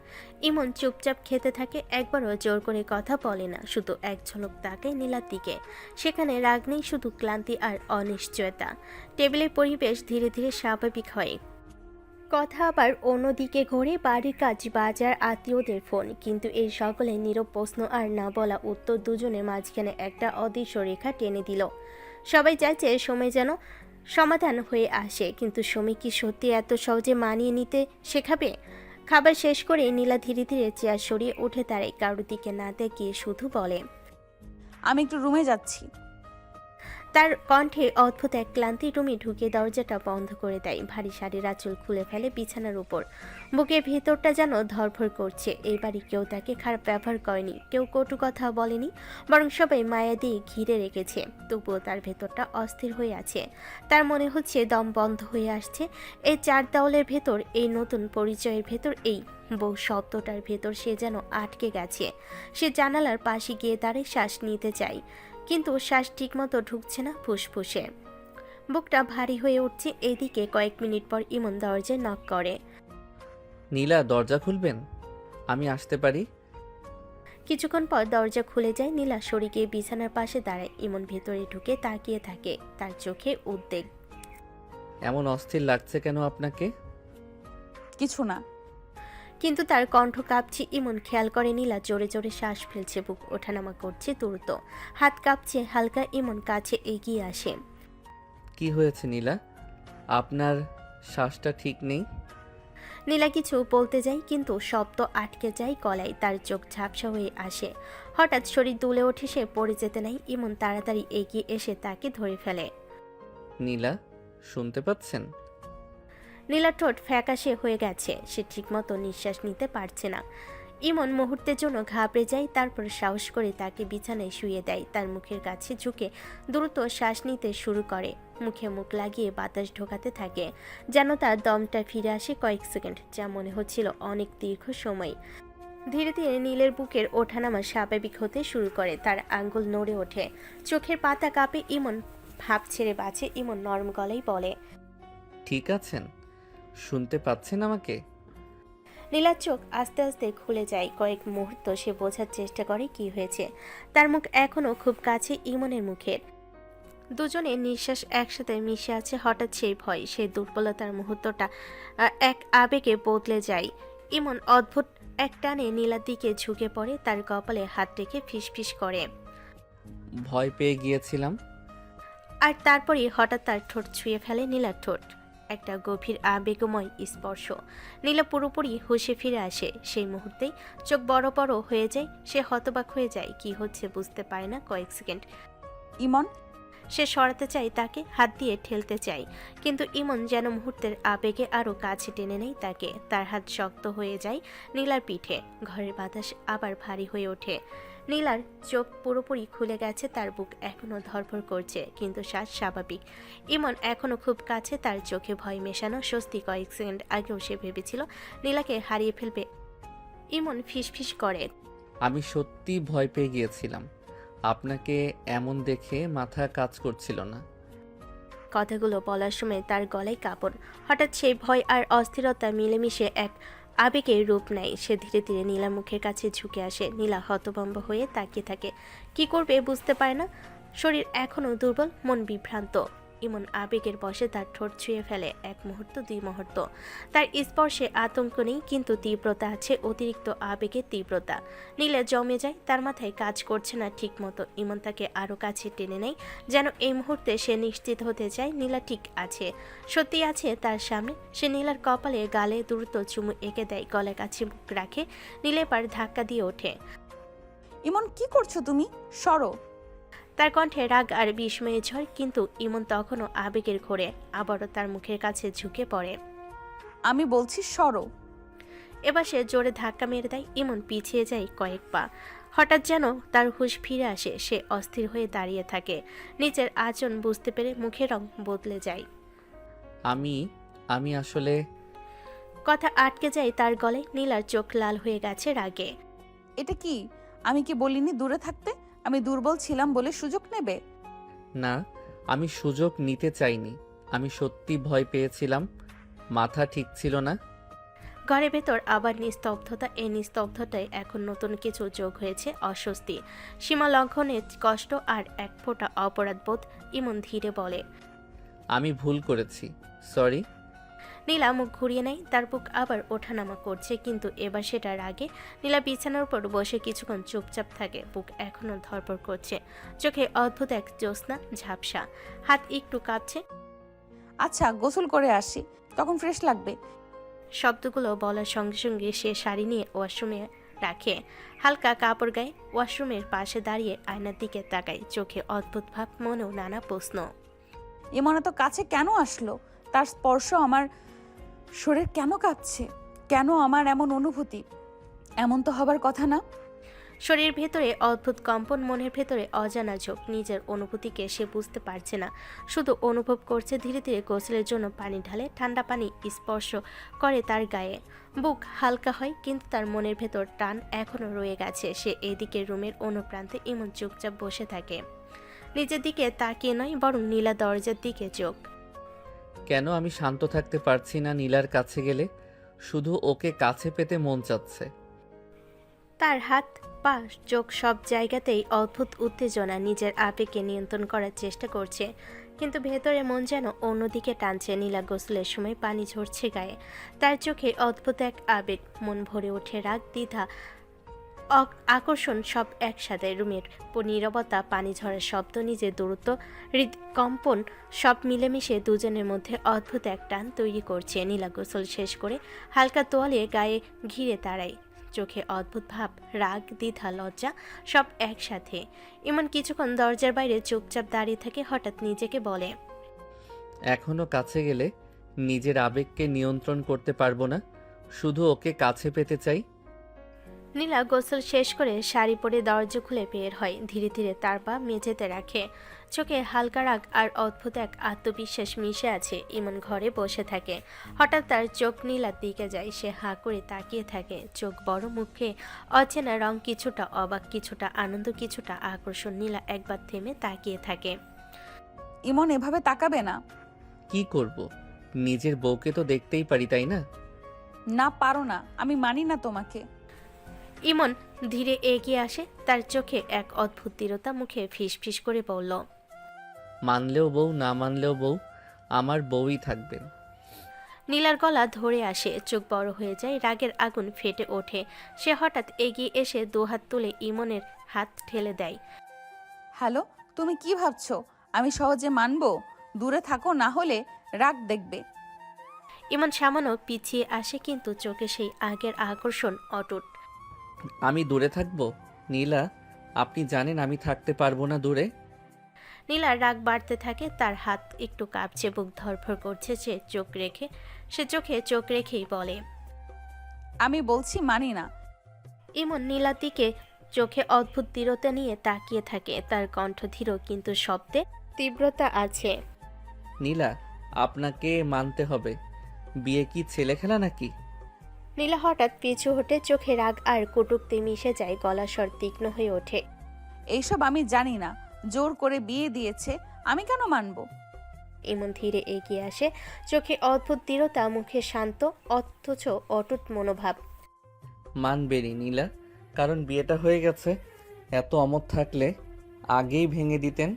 [SPEAKER 3] ইমন চুপচাপ খেতে থাকে, একবারও জোর করে কথা বলে না, শুধু এক ঝলক তাকায় নীলার দিকে। সেখানে রাগ নেই, শুধু ক্লান্তি আর অনিশ্চয়তা। টেবিলের পরিবেশ ধীরে ধীরে স্বাভাবিক হয়। কথা আবার অন্যদিকে ঘুরে, বাড়ির কাজ, বাজার, আত্মীয়দের ফোন। কিন্তু এই সকলে নীরব প্রশ্ন আর না বলা উত্তর দুজনের মাঝখানে একটা অদৃশ্য রেখা টেনে দিল। সবাই চাইছে সময় যেন সমাধান হয়ে আসে, কিন্তু সময় কি সত্যি এত সহজে মানিয়ে নিতে শেখাবে? খাবার শেষ করে নীলা ধীরে ধীরে চেয়ার সরিয়ে উঠে দাঁড়ায়, কারোর দিকে না তাকিয়ে শুধু বলে,
[SPEAKER 2] আমি একটু রুমে যাচ্ছি।
[SPEAKER 3] তার কণ্ঠে অদ্ভুত এক ক্লান্তি। রুমে ঢুকে দরজাটা বন্ধ করে দেয়, ভারী শাড়ির আঁচল খুলে ফেলে বিছানার উপর। বুকের ভেতরটা যেন ধরফর করছে। এই বাড়ি কেউ তাকে খারাপ ব্যবহার করেনি, কেউ কটু কথা বলেনি, বরং সবাই মায়া দিয়ে ঘিরে রেখেছে। তবুও তার ভেতরটা অস্থির হয়ে আছে। তার মনে হচ্ছে দম বন্ধ হয়ে আসছে। এই চার দেওয়ালের ভেতর, এই নতুন পরিচয়ের ভেতর, এই বউ শব্দটার ভেতর সে যেন আটকে গেছে। সে জানালার পাশে গিয়ে দাঁড়িয়ে শ্বাস নিতে চায়, কিন্তু শ্বাস ঠিকমতো ঢুকছে না ফুসফুসে। বুকটা ভারী হয়ে উঠছে। এইদিকে কয়েক মিনিট পর ইমন দরজায় নক করে।
[SPEAKER 1] নীলা, দরজা খুলবেন? আমি আসতে পারি?
[SPEAKER 3] কিছুক্ষণ পর দরজা খুলে যায়। নীলা সরে গিয়ে বিছানার পাশে দাঁড়ায়। ইমন ভেতরে ঢুকে তাকিয়ে থাকে, তার চোখে উদ্বেগ।
[SPEAKER 1] এমন অস্থির লাগছে কেন আপনাকে?
[SPEAKER 2] কিছু না।
[SPEAKER 3] কিন্তু তার কণ্ঠ কাঁপছে। ইমন খেয়াল করে নীলা জোরে জোরে শ্বাস ফেলছে, বুক ওঠানামা করছে দ্রুত, হাত কাঁপছে হালকা। ইমন কাছে এগিয়ে আসে।
[SPEAKER 1] কি হয়েছে নীলা? আপনার শ্বাসটা ঠিক নেই?
[SPEAKER 3] নীলা কিছু বলতে যায় কিন্তু শব্দ আটকে যায় গলায়। তার চোখ ঝাপসা হয়ে আসে। হঠাৎ শরীর দুলে ওঠে, সে পড়ে যেতে নাই। ইমন তাড়াতাড়ি এগিয়ে এসে তাকে ধরে ফেলে।
[SPEAKER 1] নীলা, শুনতে পাচ্ছেন?
[SPEAKER 3] নীলার ঠোঁট ফ্যাকাশে হয়ে গেছে, সে ঠিকমতো নিঃশ্বাস নিতে পারছে না। ইমন মুহূর্তের জন্য ঘাবড়ে যায়, তারপর সাহস করে তাকে বিছানায় শুয়ে দেয়। তার মুখের কাছে ঝুঁকে দ্রুত শ্বাস নিতে শুরু করে, মুখে মুখ লাগিয়ে বাতাস ঢোকাতে থাকে, যেন তার দমটা ফিরে আসে কয়েক সেকেন্ড, যা মনে হচ্ছিল অনেক দীর্ঘ সময়। ধীরে ধীরে নীলের বুকের ওঠানামা স্বাভাবিক হতে শুরু করে, তার আঙ্গুল নড়ে ওঠে, চোখের পাতা কাঁপে। ইমন ভাব ছেড়ে বাঁচে। ইমন নরম গলায় বলে,
[SPEAKER 1] ঠিক আছেন? শুনতে পাচ্ছেন আমাকে?
[SPEAKER 3] নীলার চোখ আস্তে আস্তে খুলে যায়। কয়েক মুহূর্ত সে বোঝার চেষ্টা করে কি হয়েছে। তার মুখ এখনো খুব কাছে ইমনের মুখের। দুজনে নিঃশ্বাস একসাথে মিশে আছে। হঠাৎ সেই ভয়, সেই দুর্বলতার মুহূর্তটা এক আবেগে বদলে যায়। ইমন অদ্ভুত এক টানে নীলার দিকে ঝুঁকে পড়ে, তার কপালে হাত রেখে ফিসফিস করে।
[SPEAKER 1] ভয় পেয়ে গিয়েছিলাম।
[SPEAKER 3] আর তারপরেই হঠাৎ তার ঠোঁট ছুঁয়ে ফেলে নীলার ঠোঁট। একটা গভীর আবেগময় স্পর্শ। নীলা পুরোপুরি হুঁশে ফিরে আসে। সেই মুহূর্তেই চোখ বড় বড় হয়ে যায়। সে হতবাক হয়ে যায়, কি হচ্ছে বুঝতে পারে না কয়েক সেকেন্ড।
[SPEAKER 2] ইমন,
[SPEAKER 3] সে সরাতে চায় তাকে, হাত দিয়ে ঠেলতে চায়, কিন্তু ইমন যেন মুহূর্তের আবেগে আরো কাছে টেনে নেয় তাকে। তার হাত শক্ত হয়ে যায় নীলার পিঠে। ঘরের বাতাস আবার ভারী হয়ে ওঠে। নীলার চোখ পুরোপুরি খুলে গেছে, তার বুক এখনো ধরফর করছে, কিন্তু শ্বাস স্বাভাবিক। ইমন এখনো খুব কাছে, তার চোখে ভয় মেশানো স্বস্তি। কয়েক সেকেন্ড আগেও সে ভেবেছিল নীলাকে হারিয়ে ফেলবে। ইমন ফিসফিস করে,
[SPEAKER 1] আমি সত্যি ভয় পেয়ে গিয়েছিলাম। আপনাকে এমন দেখে মাথা কাজ করছিল না।
[SPEAKER 3] কথাগুলো বলার সময় তার গলায় কাঁপন। হঠাৎ সেই ভয় আর অস্থিরতা মিলেমিশে এক আবেগের রূপ নেয়। সে ধীরে ধীরে নীলা মুখের কাছে ঝুঁকে আসে। নীলা হতভম্ব হয়ে তাকিয়ে থাকে, কি করবে বুঝতে পারে না। শরীর এখনো দুর্বল, মন বিভ্রান্ত। ইমন আবেগের বশে তার ঠোঁট ছুঁয়ে ফেলে। এক মুহূর্ত, দুই মুহূর্ত। তার স্পর্শে আতঙ্ক নেই, কিন্তু তীব্রতা আছে, অতিরিক্ত আবেগের তীব্রতা। নীলা জমে যায়, তার মাথায় কাজ করছে না ঠিক মতো। ইমন তাকে আরো কাছে টেনে নেয়, যেন এই মুহূর্তে সে নিশ্চিত হতে চায় নীলা ঠিক আছে, সত্যি আছে তার সামনে। সে নীলার কপালে গালে দ্রুত চুমু এঁকে দেয়, গলার কাছে মুখ রাখে। নীলা এবার ধাক্কা দিয়ে ওঠে।
[SPEAKER 2] ইমন, কি করছো তুমি? সরো।
[SPEAKER 3] তার কণ্ঠে রাগ আর বিস্ময়ের ঝড়, কিন্তু ইমন তখনও আবেগের ঘোরে আবারও তার মুখের কাছে ঝুঁকে পড়ে।
[SPEAKER 2] আমি বলছি সরো।
[SPEAKER 3] এবার সে জোরে ধাক্কা মেরে দেয়। ইমন পিছিয়ে যায় কয়েক পা। হঠাৎ যেন তার হুঁশ ফিরে আসে। সে অস্থির হয়ে দাঁড়িয়ে থাকে, নিজের আচরণ বুঝতে পেরে মুখের রং বদলে যায়।
[SPEAKER 1] আমি আসলে...
[SPEAKER 3] কথা আটকে যায় তার গলায়। নীলার চোখ লাল হয়ে গেছে রাগে।
[SPEAKER 2] এটা কি? আমি কি বলিনি দূরে থাকতে? আমি দুর্বল ছিলাম বলে সুযোগ নেবে?
[SPEAKER 1] না, আমি সুযোগ নিতে চাইনি। আমি সত্যি ভয় পেয়েছিলাম, মাথা ঠিক ছিল না।
[SPEAKER 3] ঘরের ভেতর আবার নিস্তব্ধতা। এই নিস্তব্ধতায় এখন নতুন কিছু যোগ হয়েছে, অস্বস্তি, সীমা লঙ্ঘনের কষ্ট আর এক ফোঁটা অপরাধবোধ। ইমন ধীরে বলে,
[SPEAKER 1] আমি ভুল করেছি, সরি।
[SPEAKER 3] নীলা মুখ ঘুরিয়ে নেয়। তার বুক আবার ওঠানামা করছে, কিন্তু এবার সেটা রাগে। নীলা বিছানার উপর বসে কিছুক্ষণ চুপচাপ থাকে, বুক এখনো ধরপড় করছে, চোখে অদ্ভুত এক জ্যোৎস্না ঝাপসা, হাত একটু কাঁপছে।
[SPEAKER 2] আচ্ছা, গোসল করে আসি, তখন ফ্রেশ লাগবে।
[SPEAKER 3] শব্দগুলো বলার সঙ্গে সঙ্গে সে শাড়ি নিয়ে ওয়াশরুমে রাখে, হালকা কাপড় গায়ে ওয়াশরুমের পাশে দাঁড়িয়ে আয়নার দিকে তাকায়, চোখে অদ্ভুত ভাব, মনেও নানা প্রশ্ন।
[SPEAKER 2] ইমন এত কাছে কেন আসলো? তার স্পর্শ আমার শরীর কেন কাঁপছে? কেন আমার এমন অনুভূতি? এমন তো হবার কথা না।
[SPEAKER 3] শরীরের ভেতরে অদ্ভুত কম্পন, মনের ভেতরে অজানা ঝোঁক। নিজের অনুভূতিকে সে বুঝতে পারছে না, শুধু অনুভব করছে। ধীরে ধীরে গোসলের জন্য পানি ঢালে, ঠান্ডা পানি স্পর্শ করে তার গায়ে। বুক হালকা হয়, কিন্তু তার মনের ভেতর টান এখনো রয়ে গেছে। সে এদিকে রুমের অন্য প্রান্তে ইমন চুপচাপ বসে থাকে, নিজের দিকে তাকিয়ে নয়, বরং নীলা দরজার দিকে চোখ।
[SPEAKER 1] কেন আমি শান্ত থাকতে পারছি না নীলার কাছে গেলে? শুধু ওকে কাছে পেতে মন চাচ্ছে।
[SPEAKER 3] তার হাত, পা, চোখ সব জায়গাতেই অদ্ভুত উত্তেজনা, নিজের আবেগকে নিয়ন্ত্রণ করার চেষ্টা করছে, কিন্তু ভেতরে মন যেন অন্যদিকে টানছে। নীলা গোসলের সময় পানি ঝরছে গায়ে, তার চোখে অদ্ভুত এক আবেগ, মন ভরে ওঠে রাগ, দ্বিধা, আকর্ষণ সব একসাথে। রুমের নীরবতা, পানি ঝরার শব্দ, নিজের দূরত্ব, হৃদকম্পন সব মিলেমিশে দুজনের মধ্যে অদ্ভুত এক টান তৈরি করছে। নীলা গোসল শেষ করে হালকা তোয়ালে গায়ে ঘিরে দাঁড়ায়, চোখে অদ্ভুত ভাব, রাগ, দ্বিধা, লজ্জা সব একসাথে। ইমন কিছুক্ষণ দরজার বাইরে চুপচাপ দাঁড়িয়ে থাকে, হঠাৎ নিজেকে বলে,
[SPEAKER 1] এখনো কাছে গেলে নিজের আবেগকে নিয়ন্ত্রণ করতে পারবো না, শুধু ওকে কাছে পেতে চাই।
[SPEAKER 3] নীলা গোসল শেষ করে শাড়ি পরে দরজা খুলে বের হয়, ধীরে ধীরে তার পা মেঝেতে রাখে, চোখে হালকা রাগ আর অদ্ভুত এক আত্মবিশ্বাস মিশে আছে। ইমন ঘরে বসে থাকে, হঠাৎ তার চোখ নীলার দিকে যায়, সে হাঁ করে তাকিয়ে থাকে, চোখ বড়, মুখে অচেনা রং, কিছুটা অবাক, কিছুটা আনন্দ, কিছুটা আকর্ষণ। নীলা একবার থেমে তাকিয়ে থাকে।
[SPEAKER 2] ইমন এভাবে তাকাবে না।
[SPEAKER 1] কি করব? নিজের বউকে তো দেখতেই পারি, তাই না?
[SPEAKER 2] না, পারো না, আমি মানি না তোমাকে।
[SPEAKER 3] ইমন ধীরে এগিয়ে আসে, তার চোখে এক অদ্ভুত দৃঢ়তা, মুখে ফিস ফিস করে বলল,
[SPEAKER 1] মানলেও বউ, না মানলেও বউ, আমার বউই থাকবেন।
[SPEAKER 3] নীলার গলা ধরে আসে, চোখ বড় হয়ে যায়, রাগের আগুন ফেটে ওঠে। সে হঠাৎ এগিয়ে এসে দুহাত তুলে ইমনের হাত ঠেলে দেয়।
[SPEAKER 2] হ্যালো, তুমি কি ভাবছো আমি সহজে মানবো? দূরে থাকো, না হলে রাগ দেখবে।
[SPEAKER 3] ইমন সামান্য পিছিয়ে আসে, কিন্তু চোখে সেই আগের আকর্ষণ অটুট।
[SPEAKER 1] আমি দূরে থাকবো? নীলা, আপনি জানেন আমি থাকতে পারবো না দূরে।
[SPEAKER 3] নীলার রাগ বাড়তে থাকে, তার হাত একটু কাঁপছে, বুক ধরফর করছে। সে চোখে চোখ রেখেই বলে,
[SPEAKER 2] আমি বলছি মানি না।
[SPEAKER 3] ইমন নীলার দিকে চোখে অদ্ভুত দৃঢ়তা নিয়ে তাকিয়ে থাকে, তার কণ্ঠ ধীর, কিন্তু শব্দে তীব্রতা আছে।
[SPEAKER 1] নীলা, আপনাকে মানতে হবে। বিয়ে কি ছেলে খেলা নাকি?
[SPEAKER 3] নীলা হঠাৎ পিছু হটে, চোখে রাগ আর কটূক্তি মিশে যায়, গলা স্বর তীক্ষ্ণ হয়ে ওঠে।
[SPEAKER 2] এইসব আমি জানি না, জোর করে বিয়ে দিয়েছে, আমি কেন মানবো?
[SPEAKER 3] ইমন ধীরে এগিয়ে আসে, চোখে অদ্ভুত দৃঢ়তা, মুখে শান্ত অথচ অটুট মনোভাব।
[SPEAKER 1] মানবেনি নীলা, কারণ বিয়েটা হয়ে গেছে। এত অমত থাকলে আগেই ভেঙে দিতেন।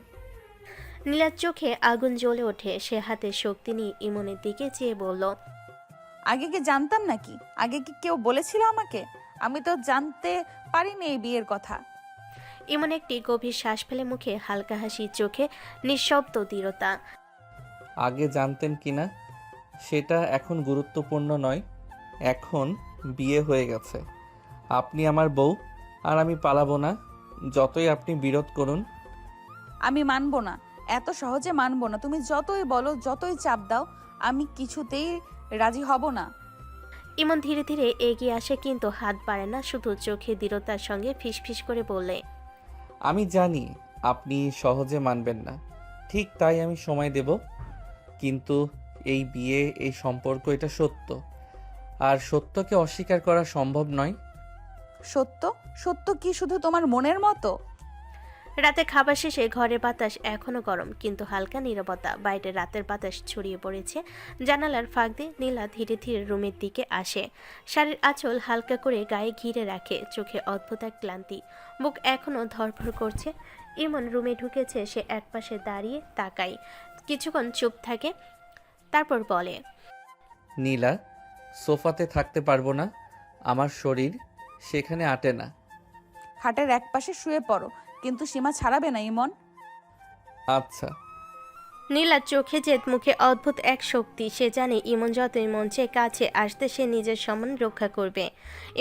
[SPEAKER 3] নীলার চোখে আগুন জ্বলে ওঠে, সে হাতে শক্তি নিয়ে ইমনের দিকে চেয়ে বলল,
[SPEAKER 2] আগে কি জানতাম নাকি? আগে কি কেউ বলেছিল আমাকে? আমি তো জানতে পারিনি এই বিয়ের কথা।
[SPEAKER 3] ইমন একটি গভীর শ্বাস ফেলে, মুখে হালকা হাসি, চোখে নিঃশব্দ দৃঢ়তা।
[SPEAKER 1] আগে জানতেন কিনা সেটা এখন গুরুত্বপূর্ণ নয়, এখন বিয়ে হয়ে গেছে। আপনি আমার বউ, আর আমি পালাবো না, যতই আপনি বিরোধ করুন।
[SPEAKER 2] আমি মানবো না, এত সহজে মানবো না। তুমি যতই বলো, যতই চাপ দাও, আমি কিছুতেই রাজি হব না।
[SPEAKER 3] ইমন ধীরে ধীরে এগিয়ে আসে, কিন্তু হাত বাড়ে না, শুধু চোখে দৃঢ়তার সঙ্গে ফিসফিস করে বললে,
[SPEAKER 1] আমি জানি আপনি সহজে মানবেন না, ঠিক তাই আমি সময় দেব। কিন্তু এই বিয়ে, এই সম্পর্ক, এটা সত্য, আর সত্যকে অস্বীকার করা সম্ভব নয়।
[SPEAKER 2] সত্য? সত্য কি শুধু তোমার মনের মতো?
[SPEAKER 3] রাতে খাবার শেষে ঘরের বাতাস এখনো গরম, কিন্তু হালকা নীরবতা। বাইরে রাতের বাতাস ছড়িয়ে পড়েছে জানালার ফাঁক দিয়ে। নীলা ধীরে ধীরে রুমের দিকে আসে, শাড়ির আঁচল হালকা করে গায়ে ঘিরে রাখে, চোখে অদ্ভুত এক ক্লান্তি, বুক এখনো ধরফর করছে। ইমন রুমে ঢুকেছে, সে একপাশে দাঁড়িয়ে তাকায়, কিছুক্ষণ চুপ থাকে, তারপর বলে,
[SPEAKER 1] নীলা, সোফাতে থাকতে পারবো না, আমার শরীর সেখানে আটে না।
[SPEAKER 2] খাটের এক পাশে শুয়ে পড়ো, কিন্তু সীমা ছাড়াবে না ইমন।
[SPEAKER 1] আচ্ছা।
[SPEAKER 3] নীলার চোখে জেদ, মুখে অদ্ভুত এক শক্তি। সে জানে ইমন যতই মঞ্চে কাছে আসতে, সে নিজের সম্মান রক্ষা করবে।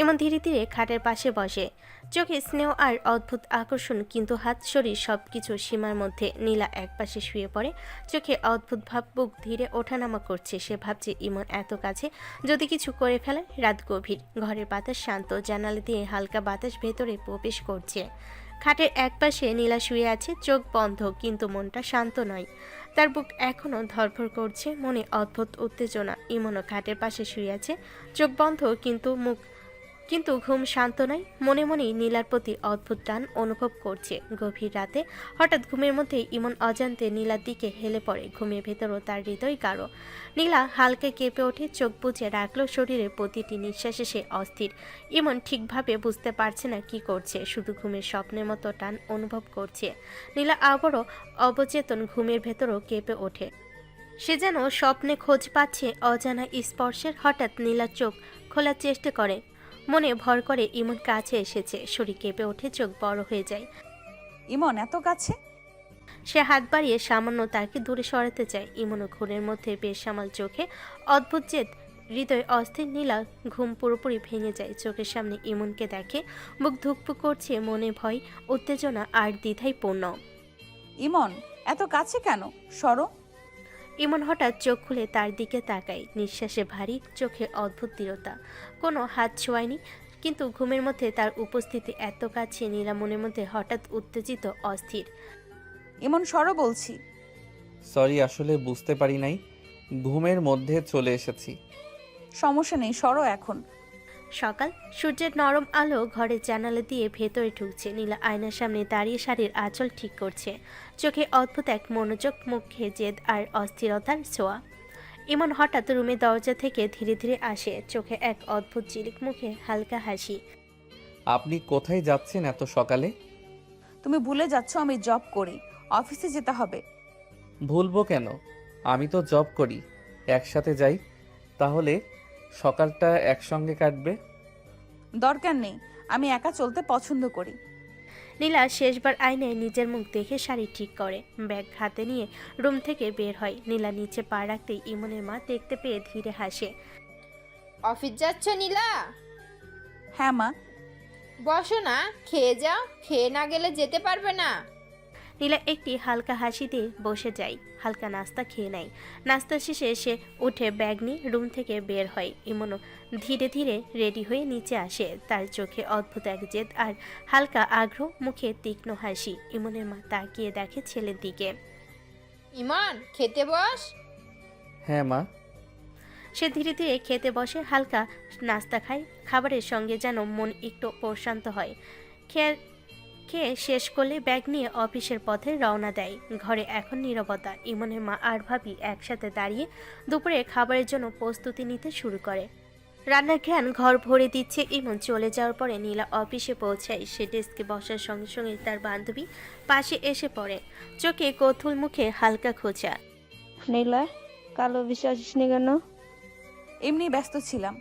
[SPEAKER 3] ইমন ধীরে ধীরে খাটের পাশে বসে, চোখে স্নেহ আর অদ্ভুত আকর্ষণ, কিন্তু হাত, শরীর সবকিছু সীমার মধ্যে। নীলা একপাশে শুয়ে পড়ে, চোখে অদ্ভুত ভাব, বুক ধীরে ওঠানামা করছে। সে ভাবছে ইমন এত কাছে, যদি কিছু করে ফেলে। রাত গভীর, ঘরের বাতাস শান্ত, জানালা দিয়ে হালকা বাতাস ভেতরে প্রবেশ করছে। খাটের একপাশে নীলা শুয়ে আছে, চোখ বন্ধ, কিন্তু মনটা শান্ত নয়। তার বুক এখনো ধরফর করছে, মনে অদ্ভুত উত্তেজনা। ইমনও খাটের পাশে শুয়ে আছে, চোখ বন্ধ, কিন্তু মুখ কিন্তু ঘুম শান্ত নয়। মনে মনেই নীলার প্রতি অদ্ভুত টান অনুভব করছে। গভীর রাতে হঠাৎ ঘুমের মধ্যে ইমন অজান্তে নীলার দিকে হেলে পড়ে। ঘুমের ভেতরও তার হৃদয় গাঢ়। নীলা হালকা কেঁপে ওঠে, চোখ বুজে রাখলো। শরীরের প্রতিটি নিঃশ্বাসে সে অস্থির। ইমন ঠিকভাবে বুঝতে পারছে না কি করছে, শুধু ঘুমের স্বপ্নের মতো টান অনুভব করছে। নীলা আবারও অবচেতন ঘুমের ভেতরও কেঁপে ওঠে। সে যেন স্বপ্নে খোঁজ পাচ্ছে অজানা স্পর্শের। হঠাৎ নীলার চোখ খোলার চেষ্টা করে, মনে ভর করে ইমন কাছে এসেছে। শরীর কেঁপে ওঠে, চোখ বড় হয়ে যায়।
[SPEAKER 2] ইমন এত কাছে?
[SPEAKER 3] সে হাত বাড়িয়ে সামান্য তাকে দূরে সরাতে চায়। ইমনও ঘুরের মধ্যে বেসামাল চোখে অদ্ভুত জেদ, হৃদয় অস্থির। নীলা ঘুম পুরোপুরি ভেঙে যায়। চোখের সামনে ইমনকে দেখে, বুক ধুকপুক করছে, মনে ভয়, উত্তেজনা আর দ্বিধায় পূর্ণ।
[SPEAKER 2] ইমন এত কাছে কেন? সরো।
[SPEAKER 3] ইমন হঠাৎ চোখ খুলে তার দিকে তাকায়, নিঃশ্বাসে ভারী, চোখে অদ্ভুত দৃঢ়তা। কোনো হাত ছোঁয়ায়নি, কিন্তু ঘুমের মধ্যে তার উপস্থিতি এত কাছে। নীলা মনের মধ্যে হঠাৎ উত্তেজিত, অস্থির।
[SPEAKER 2] ইমন সরো বলছি।
[SPEAKER 1] সরি, আসলে বুঝতে পারি নাই, ঘুমের মধ্যে চলে এসেছি।
[SPEAKER 2] সমস্যা নেই, সরো এখন।
[SPEAKER 3] সকাল, সূর্যের নরম আলো ঘরের জানালা দিয়ে ভেতরে ঢুকছে। নীলা আয়নার সামনে দাঁড়িয়ে শাড়ির আঁচল ঠিক করছে। চোখে অদ্ভুত এক মনোযোগ, মুখে জেদ আর অস্থিরতার ছোঁয়া। ইমন হঠাৎ রুমের দরজা থেকে ধীরে ধীরে আসে, চোখে এক অদ্ভুত ঝিলিক, মুখে হালকা হাসি।
[SPEAKER 1] আপনি কোথায় যাচ্ছেন এত সকালে?
[SPEAKER 2] তুমি ভুলে যাচ্ছ আমি জব করি, অফিসে যেতে হবে।
[SPEAKER 1] ভুলবো কেন, আমি তো জব করি। একসাথে যাই, তাহলে সকালটা একসঙ্গে কাটবে।
[SPEAKER 2] দরকার নেই, আমি একা চলতে পছন্দ করি।
[SPEAKER 3] নীলা শেষবার আয়নায় নিজের মুখ দেখে শাড়ি ঠিক করে, ব্যাগ হাতে নিয়ে রুম থেকে বের হয়। নীলা নিচে পা রাখতেই ইমনের মা দেখতে পেয়ে ধীরে হাসে।
[SPEAKER 7] অফিস যাচ্ছ নীলা?
[SPEAKER 2] হ্যাঁ মা।
[SPEAKER 7] বসো না, খেয়ে যাও, খেয়ে না গেলে যেতে পারবে না।
[SPEAKER 3] নীলা একটি হালকা হাসি দিয়ে বসে যায়, হালকা নাস্তা খেয়ে নেয়। নাস্তা শেষে সে উঠে ব্যাগ নিয়ে রুম থেকে বের হয়। ইমনও ধীরে ধীরে রেডি হয়ে নিচে আসে, তার চোখে অদ্ভুত এক জেদ আর হালকা আগ্রহ, মুখে তীক্ষ্ণ হাসি। ইমনের মা তাকিয়ে দেখে ছেলের দিকে।
[SPEAKER 7] ইমন, খেতে বস।
[SPEAKER 1] হ্যাঁ মা।
[SPEAKER 3] সে ধীরে ধীরে খেতে বসে, হালকা নাস্তা খায়। খাবারের সঙ্গে যেন মন একটু প্রশান্ত হয়। খেয়ে শেষ করলে ব্যাগ নিয়ে অফিসের পথে রওনা দেয়। ঘরে এখন নীরবতা। ইমনের মা আর ভাবি একসাথে দাঁড়িয়ে দুপুরে খাবারের জন্য প্রস্তুতি নিতে শুরু করে। রান্নার ঘ্রাণ ঘর ভরে দিচ্ছে। ইমন চলে যাওয়ার পরে নীলা অফিসে পৌঁছায়। সে ডেস্কে বসার সঙ্গে সঙ্গে তার বান্ধবী পাশে এসে পড়ে, চোখে কৌতূহল, মুখে হালকা খোঁচা।
[SPEAKER 10] নীলা, কাল অফিসে আসিসনি কেন?
[SPEAKER 2] এমনি ব্যস্ত ছিলাম।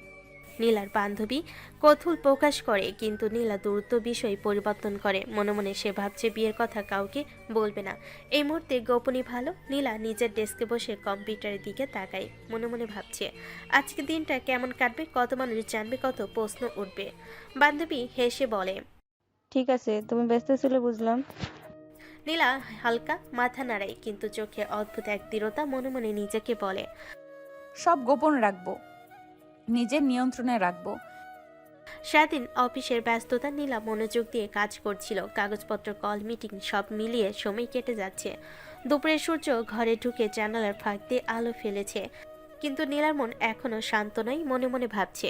[SPEAKER 3] নীলার বান্ধবী কৌতূহল প্রকাশ করে, কিন্তু নীলা দ্রুত বিষয় পরিবর্তন করে। মনে মনে সে ভাবছে বিয়ের কথা কাউকে বলবে না, এই মুহূর্তে গোপনই ভালো। নীলা নিজের ডেস্কে বসে কম্পিউটারের দিকে তাকায়, মনে মনে ভাবছে আজকের দিনটা কেমন কাটবে, কত মানুষ জানবে, কত প্রশ্ন উঠবে। বান্ধবী হেসে বলে,
[SPEAKER 10] ঠিক আছে, তুমি ব্যস্ত ছিলে বুঝলাম।
[SPEAKER 3] নীলা হালকা মাথা নাড়ায়, কিন্তু চোখে অদ্ভুত এক দৃঢ়তা। মনে মনে নিজেকে বলে,
[SPEAKER 2] সব গোপন রাখবো, নিজের নিয়ন্ত্রণে রাখবো।
[SPEAKER 3] সারাদিন অফিসের ব্যস্ততা। নীলা মনোযোগ দিয়ে কাজ করছিল, কাগজপত্র, কল, মিটিং সব মিলিয়ে সময় কেটে যাচ্ছে। দুপুরের সূর্য ঘরে ঢুকে জানালার ফাঁক দিয়ে আলো ফেলেছে, কিন্তু নীলার মন এখনো শান্ত নয়। মনে মনে ভাবছে,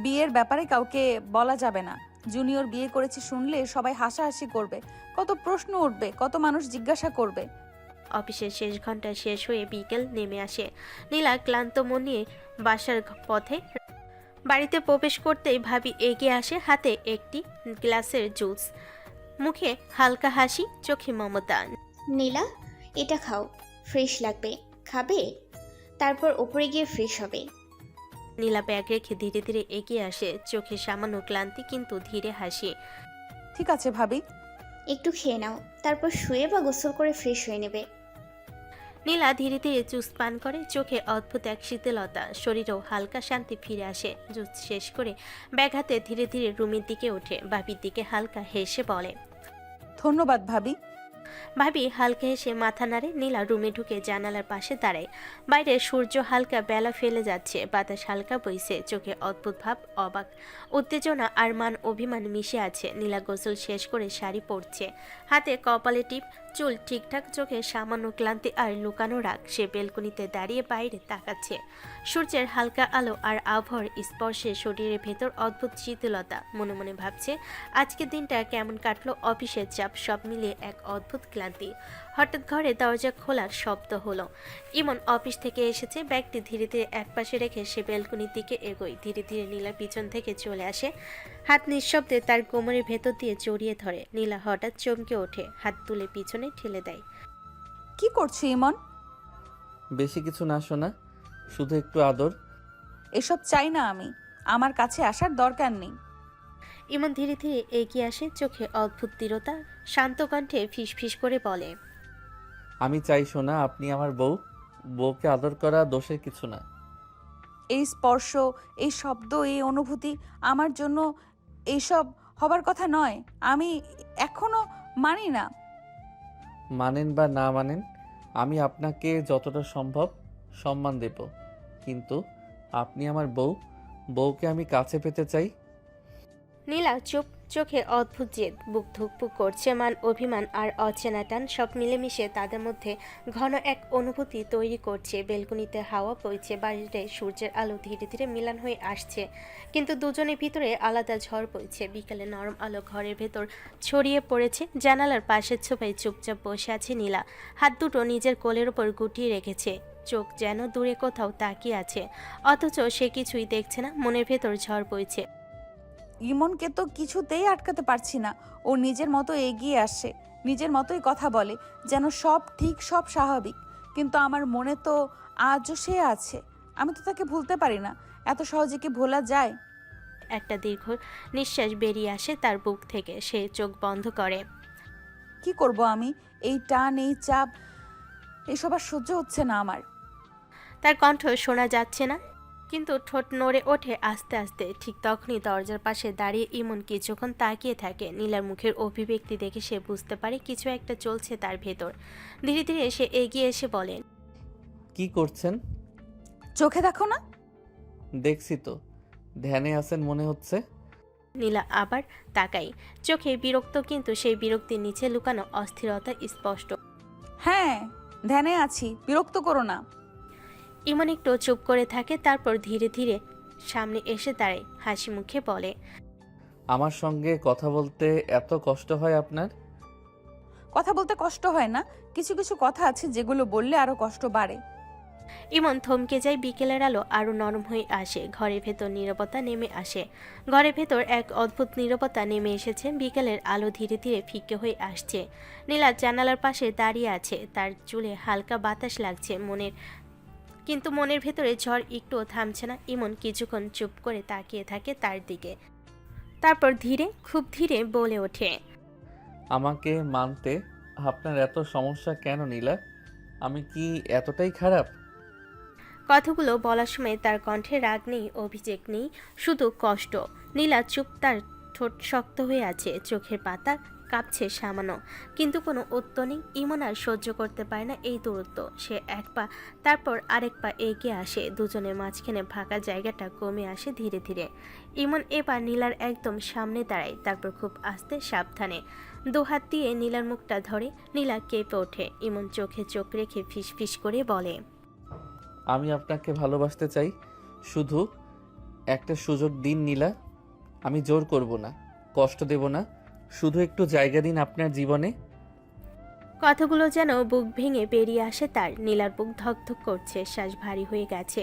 [SPEAKER 2] বিয়ের ব্যাপারে কাউকে বলা যাবে না। জুনিয়র বিয়ে করেছে শুনলে সবাই হাসাহাসি করবে, কত প্রশ্ন উঠবে, কত মানুষ জিজ্ঞাসা করবে।
[SPEAKER 3] অফিসের শেষ ঘন্টা শেষ হয়ে বিকেল নেমে আসে। নীলা ক্লান্ত মন নিয়ে বাসার পথে বাড়িতে প্রবেশ করতেই ভাবি এগিয়ে আসে, হাতে একটি গ্লাসের জুস, মুখে হালকা হাসি, চোখে মমতা।
[SPEAKER 4] নীলা, এটা খাও, ফ্রেশ লাগবে, খাবে? তারপর ওপরে গিয়ে ফ্রেশ হবে।
[SPEAKER 3] নীলা ব্যাগ রেখে ধীরে ধীরে এগিয়ে আসে, চোখে সামান্য ক্লান্তি, কিন্তু ধীরে হাসি।
[SPEAKER 2] ঠিক আছে ভাবি।
[SPEAKER 4] একটু খেয়ে নাও, তারপর শুয়ে বা গোসল করে ফ্রেশ হয়ে নেবে।
[SPEAKER 3] নীলা ধীরে ধীরে জুস পান করে, চোখে অদ্ভুত এক শীতলতা, শরীরেও হালকা শান্তি ফিরে আসে। জুস শেষ করে ব্যাগ হাতে ধীরে ধীরে রুমের দিকে ওঠে। ভাবির দিকে হালকা হেসে বলে,
[SPEAKER 2] ধন্যবাদ ভাবি।
[SPEAKER 3] ভাবি হালকা হেসে মাথা নাড়ে। নীলা রুমে ঢুকে জানালার পাশে দাঁড়ায়। বাইরে সূর্য হালকা বেলা ফেলে যাচ্ছে, বাতাস হালকা বইছে। চোখে অদ্ভুত ভাব, অবাক, উত্তেজনা আর মান অভিমান মিশে আছে। নীলা গোসল শেষ করে শাড়ি পরছে, হাতে কপালে টিপ, চুল ঠিকঠাক, চোখে সামান্য ক্লান্তি আর লুকানো রাগ। সে বেলকনিতে দাঁড়িয়ে বাইরে তাকাচ্ছে। সূর্যের হালকা আলো আর আবহাওয়ার স্পর্শে শরীরের ভেতর অদ্ভুত শীতলতা। মনে মনে ভাবছে আজকের দিনটা কেমন কাটলো। অফিসের চাপ, সব মিলিয়ে এক অদ্ভুত ক্লান্তি। হঠাৎ ঘরে দরজা খোলার শব্দ হলো। ইমন অফিস থেকে এসেছে। ব্যাগটি ধীরে ধীরে একপাশে রেখে সে বেলকনির দিকে এগোয়। ধীরে ধীরে নীলা পিছন থেকে চলে আসে। হাত নিঃশব্দে তার কোমরের ভেতর দিয়ে জড়িয়ে ধরে। নীলা হঠাৎ চমকে ওঠে, হাত তুলে পিছনে ঠেলে দেয়।
[SPEAKER 2] কি করছো ইমন?
[SPEAKER 1] বেশি কিছু না শোনা, শুধু একটু আদর।
[SPEAKER 2] এসব চাই না আমি, আমার কাছে আসার দরকার নেই।
[SPEAKER 3] ইমন ধীরে ধীরে এগিয়ে আসে, চোখে অদ্ভুত দৃঢ়তা। শান্ত কণ্ঠে ফিসফিস করে বলে,
[SPEAKER 1] আমি চাই শোনা, আপনি আমার বউ। বউকে আদর করা দোষের কিছু না।
[SPEAKER 2] এই স্পর্শ, এই শব্দ, এই অনুভূতি আমার জন্য এইসব হবার কথা নয়। আমি এখনো মানি না।
[SPEAKER 1] মানেন বা না মানেন, আমি আপনাকে যতটা সম্ভব সম্মান দেব, কিন্তু আপনি আমার বউ। বউকে আমি কাছে পেতে চাই।
[SPEAKER 3] নীলা চুপ, চোখে অদ্ভুত জেদ। বুক ধুকপুক করছে। মান, অভিমান আর অচেনা টান সব মিলেমিশে তাদের মধ্যে ঘন এক অনুভূতি তৈরি করছে। বেলকনিতে হাওয়া বইছে, বাইরে সূর্যের আলো ধীরে ধীরে মিলান হয়ে আসছে, কিন্তু দুজনের ভিতরে আলাদা ঝড় বইছে। বিকালে নরম আলো ঘরের ভেতর ছড়িয়ে পড়েছে। জানালার পাশের ছোপায় চুপচাপ বসে আছে নীলা। হাত দুটো নিজের কোলের ওপর গুটিয়ে রেখেছে, চোখ যেন দূরে কোথাও তাকিয়ে আছে, অথচ সে কিছুই দেখছে না। মনের ভেতর ঝড় বইছে।
[SPEAKER 2] ইমনকে তো কিছুতেই আটকাতে পারছি না। ও নিজের মতো এগিয়ে আসে, নিজের মতোই কথা বলে, যেন সব ঠিক, সব স্বাভাবিক। কিন্তু আমার মনে তো আজও সে আছে। আমি তো তাকে ভুলতে পারি না। এত সহজে কি ভোলা যায়?
[SPEAKER 3] একটা দীর্ঘ নিঃশ্বাস বেরিয়ে আসে তার বুক থেকে। সে চোখ বন্ধ করে।
[SPEAKER 2] কি করব আমি? এই টান, এই চাপ, এসব আর সহ্য হচ্ছে না আমার।
[SPEAKER 3] তার কণ্ঠ শোনা যাচ্ছে না, কিন্তু ঠোঁট নড়ে ওঠে আস্তে আস্তে। ঠিক তখনই দরজার পাশে দাঁড়িয়ে ইমন কিছুক্ষণ তাকিয়ে থাকে। নীলার মুখের অভিব্যক্তি দেখে সে বুঝতে পারে কিছু একটা চলছে তার ভেতর। ধীরে ধীরে সে এগিয়ে এসে বলেন,
[SPEAKER 1] কি করছেন?
[SPEAKER 2] চোখে দেখো না?
[SPEAKER 1] দেখছি তো, ধ্যানে আছেন মনে হচ্ছে।
[SPEAKER 3] নীলা আবার তাকাই, চোখে বিরক্ত, কিন্তু সেই বিরক্তির নিচে লুকানো অস্থিরতা স্পষ্ট।
[SPEAKER 2] হ্যাঁ, ধ্যানে আছি, বিরক্ত করো না।
[SPEAKER 3] ইমন একটু চুপ করে থাকে, তারপর ধীরে ধীরে সামনে এসে দাঁড়ায়, হাসি মুখে বলে,
[SPEAKER 1] আমার সঙ্গে কথা বলতে এত কষ্ট হয় আপনার?
[SPEAKER 2] কথা বলতে কষ্ট হয় না, কিছু কিছু কথা আছে যেগুলো বললে আরো কষ্ট বাড়ে।
[SPEAKER 3] ইমন থমকে যায়। বিকেলের আলো আরো নরম হয়ে আসে। ঘরের ভেতর নীরবতা নেমে আসে। ঘরের ভেতর এক অদ্ভুত নীরবতা নেমে এসেছে। বিকেলের আলো ধীরে ধীরে ফিকে হয়ে আসছে। নীলা জানালার পাশে দাঁড়িয়ে আছে। তার চুলে হালকা বাতাস লাগছে। কিন্তু মনের ভেতরে ঝড় একটুও থামছে না। ইমন কিছুক্ষণ চুপ করে তাকিয়ে থাকে তার দিকে, তারপর খুব ধীরে বলে ওঠে,
[SPEAKER 1] আমাকে মানতে আপনার এত সমস্যা কেন নীলা? আমি কি এতটাই খারাপ?
[SPEAKER 3] কথাগুলো বলার সময় তার কণ্ঠে রাগ নেই, অভিযোগ নেই, শুধু কষ্ট। নীলা চুপ, তার ঠোঁট শক্ত হয়ে আছে, চোখের পাতা কাঁপছে সামান্য, কিন্তু কোনো উত্তর নেই। ইমন আর সহ্য করতে পারে না এই দূরত্ব। সে এক পা, তারপর আরেক পা এগিয়ে আসে। দুজনের মাঝখানে ফাঁকা জায়গাটা কমে আসে ধীরে ধীরে। ইমন এবার নীলার একদম সামনে দাঁড়ায়, তারপর খুব আস্তে সাবধানে দুহাত দিয়ে নীলার মুখটা ধরে। নীলা কেঁপে ওঠে। ইমন চোখে চোখ রেখে ফিসফিস করে বলে,
[SPEAKER 1] আমি আপনাকে ভালোবাসতে চাই, শুধু একটা সুযোগ দিন নীলা। আমি জোর করব না, কষ্ট দেব না, শুধু একটু জায়গা দিন আপনার জীবনে।
[SPEAKER 3] কথাগুলো যেন বুক ভেঙে বেরিয়ে আসে তার। নীলার বুক ধকধক করছে, শ্বাস ভারী হয়ে গেছে।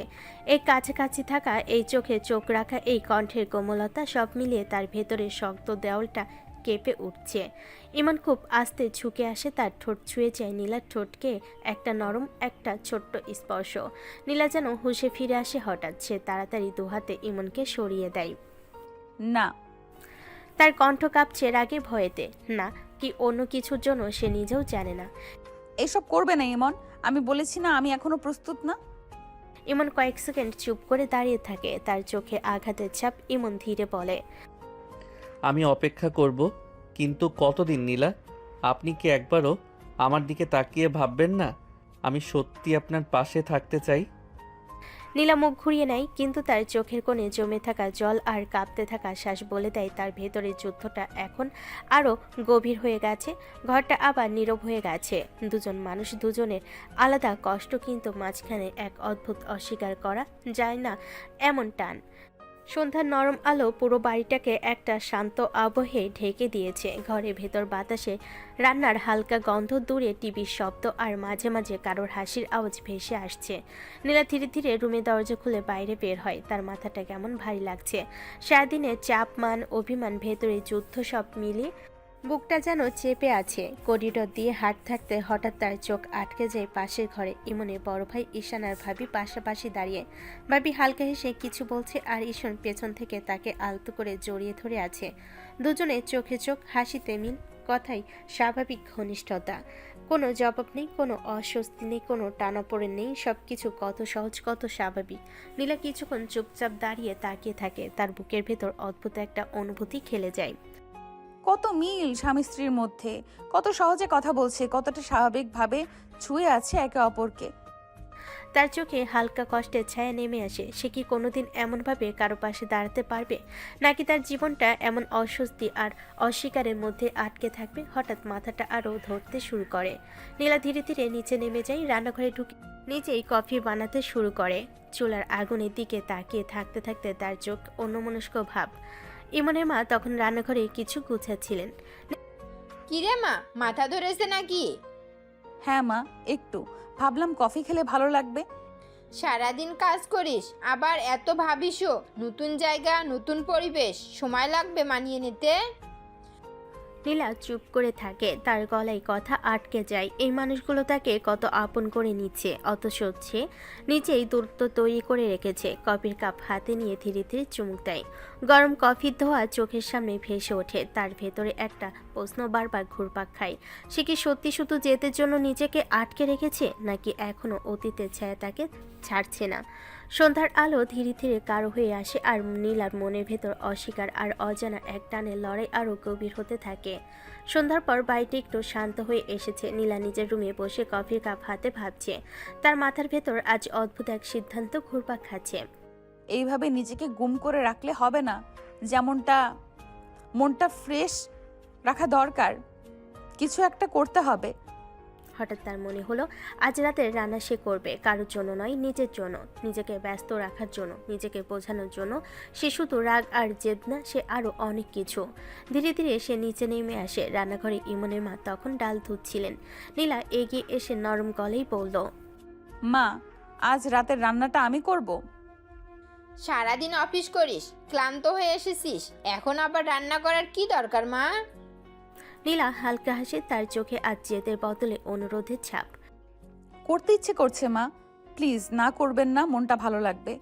[SPEAKER 3] এই কাছাকাছি থাকা, এই চোখে চোখ রাখা, এই কণ্ঠের কোমলতা, সব মিলিয়ে তার ভেতরের শক্ত দেওয়ালটা কেঁপে উঠছে। ইমন খুব আস্তে ঝুঁকে আসে, তার ঠোঁট ছুঁয়ে যায় নীলার ঠোঁটকে। একটা নরম, একটা ছোট্ট স্পর্শ। নীলা যেন হুঁশে ফিরে আসে হঠাৎ। সে তাড়াতাড়ি দুহাতে ইমনকে সরিয়ে দেয়।
[SPEAKER 2] না।
[SPEAKER 3] তার কণ্ঠ কাঁপছে রাগে, ভয়েতে, না কি অন্য কিছুর জন্য সে নিজেও জানে না।
[SPEAKER 2] এসব করবে না ইমন, আমি বলেছি না আমি এখনো প্রস্তুত না।
[SPEAKER 3] ইমন কয়েক সেকেন্ড চুপ করে দাঁড়িয়ে থাকে, তার চোখে আঘাতের ছাপ। ইমন ধীরে বলে,
[SPEAKER 1] আমি অপেক্ষা করব, কিন্তু কতদিন নীলা? আপনি কি একবারও আমার দিকে তাকিয়ে ভাববেন না আমি সত্যি আপনার পাশে থাকতে চাই?
[SPEAKER 3] নীলা মুখ ঘুরিয়ে নেয়, কিন্তু তার চোখের কোণে জমে থাকা জল আর কাঁপতে থাকা শ্বাস বলে দেয় তার ভেতরের যুদ্ধটা এখন আরও গভীর হয়ে গেছে। ঘরটা আবার নীরব হয়ে গেছে। দুজন মানুষ, দুজনের আলাদা কষ্ট, কিন্তু মাঝখানে এক অদ্ভুত অস্বীকার করা যায় না এমন টান। সন্ধ্যার নরম আলো পুরো বাড়িটাকে একটা শান্ত আবহে ঢেকে দিয়েছে। ঘরের ভেতর বাতাসে রান্নার হালকা গন্ধ, দূরে টিভির শব্দ, আর মাঝে মাঝে কারোর হাসির আওয়াজ ভেসে আসছে। নীলা ধীরে ধীরে রুমে দরজা খুলে বাইরে বের হয়। তার মাথাটা কেমন ভারী লাগছে। সারাদিনের চাপ, মান, অভিমান, ভেতরে যুদ্ধ সব মিলিয়ে বুকটা যেন চেপে আছে। করিডোর দিয়ে হাঁটতে হাঁটতে হঠাৎ তার চোখ আটকে যায় পাশের ঘরে ইমনের বড় ভাই ঈশান আর ভাবি পাশাপাশি দাঁড়িয়ে। ভাবি হালকা হেসে কিছু বলছে, আর ঈশান পেছন থেকে তাকে আলতো করে জড়িয়ে ধরে আছে। দুজনে চোখে চোখ, হাসিতে মিল, কথাই স্বাভাবিক ঘনিষ্ঠতা। কোনো জবাব নেই, কোনো অস্বস্তি নেই, কোনো টানাপোড়ে নেই। সব কিছু কত সহজ, কত স্বাভাবিক। নীলা কিছুক্ষণ চুপচাপ দাঁড়িয়ে তাকিয়ে থাকে। তার বুকের ভেতর অদ্ভুত একটা অনুভূতি খেলে যায়।
[SPEAKER 2] কত মিল স্বামী স্ত্রীর মধ্যে, কত সহজে কথা বলছে, কতটা স্বাভাবিকভাবে ছুঁয়ে আছে একে অপরকে।
[SPEAKER 3] তার চোখে হালকা কষ্টের ছায়া নেমে আসে। সে কি কোনোদিন এমনভাবে কারো পাশে দাঁড়াতে পারবে, নাকি তার জীবনটা এমন অস্বস্তি আর অস্বীকারের মধ্যে আটকে থাকবে? হঠাৎ মাথাটা আরও ধরতে শুরু করে। নীলা ধীরে ধীরে নিচে নেমে যায়। রান্নাঘরে ঢুকে নিজেই কফি বানাতে শুরু করে। চুলার আগুনের দিকে তাকিয়ে থাকতে থাকতে তার চোখ অন্যমনস্ক ভাব। ইমনের মা তখন রান্নাঘরে কিছু গুছাচ্ছিলেন।
[SPEAKER 7] কিরে মা, মাথা ধরেছে নাকি?
[SPEAKER 2] হ্যাঁ মা, একটু ভাবলাম কফি খেলে ভালো লাগবে।
[SPEAKER 7] সারাদিন কাজ করিস, আবার এত ভাবিসও। নতুন জায়গা, নতুন পরিবেশ, সময় লাগবে মানিয়ে নিতে।
[SPEAKER 3] নীলা চুপ করে থাকে। তার গলায় কথা আটকে যায়। এই মানুষগুলো তাকে কত আপন করে নিচ্ছে, অথচ সে নিজেই দূরত্ব তৈরি করে রেখেছে। কফির কাপ হাতে নিয়ে ধীরে ধীরে চুমুক দেয়। গরম কফির ধোয়া চোখের সামনে ভেসে ওঠে। তার ভেতরে একটা প্রশ্ন বারবার ঘুরপাক খায়। সে কি সত্যি শুধু জেদের জন্য নিজেকে আটকে রেখেছে, নাকি এখনো অতীতের ছায়া তাকে ছাড়ছে না? সন্ধ্যার আলো ধীরে ধীরে কারো হয়ে আসে, আর নীলার মনের ভেতর অস্বীকার আর অজানা এক টানের লড়াই আরও গভীর হতে থাকে। সন্ধ্যার পর বাড়িটি একটু শান্ত হয়ে এসেছে। নীলা নিজের রুমে বসে কফির কাপ হাতে ভাবছে। তার মাথার ভেতর আজ অদ্ভুত এক সিদ্ধান্ত ঘুরপাক খাচ্ছে।
[SPEAKER 2] এইভাবে নিজেকে গুম করে রাখলে হবে না। যেমনটা মনটা ফ্রেশ রাখা দরকার, কিছু একটা করতে হবে।
[SPEAKER 3] হঠাৎ তার মনে হলো আজ রাতের রান্না সে করবে, কারোর জন্য নয়, নিজের জন্য। নিজেকে ব্যস্ত রাখার জন্য, নিজেকে বোঝানোর জন্য। সে শুধু রাগ আর জেদ না, সে আরও অনেক কিছু। ধীরে ধীরে সে নিচে নেমে আসে। রান্নাঘরে ইমনের মা তখন ডাল ধুচ্ছিলেন। নীলা এগিয়ে এসে নরম গলেই বলল,
[SPEAKER 2] মা, আজ রাতের রান্নাটা আমি করব।
[SPEAKER 7] সারাদিন অফিস করিস, ক্লান্ত হয়ে এসেছিস, এখন আবার রান্না করার কি দরকার মা?
[SPEAKER 3] নীলা হালকা হাসে। তার চোখে আজ জেদের বদলে অনুরোধের ছাপ।
[SPEAKER 2] করতে ইচ্ছে করছে মা, প্লিজ না করবেন না, মনটা ভালো লাগবে।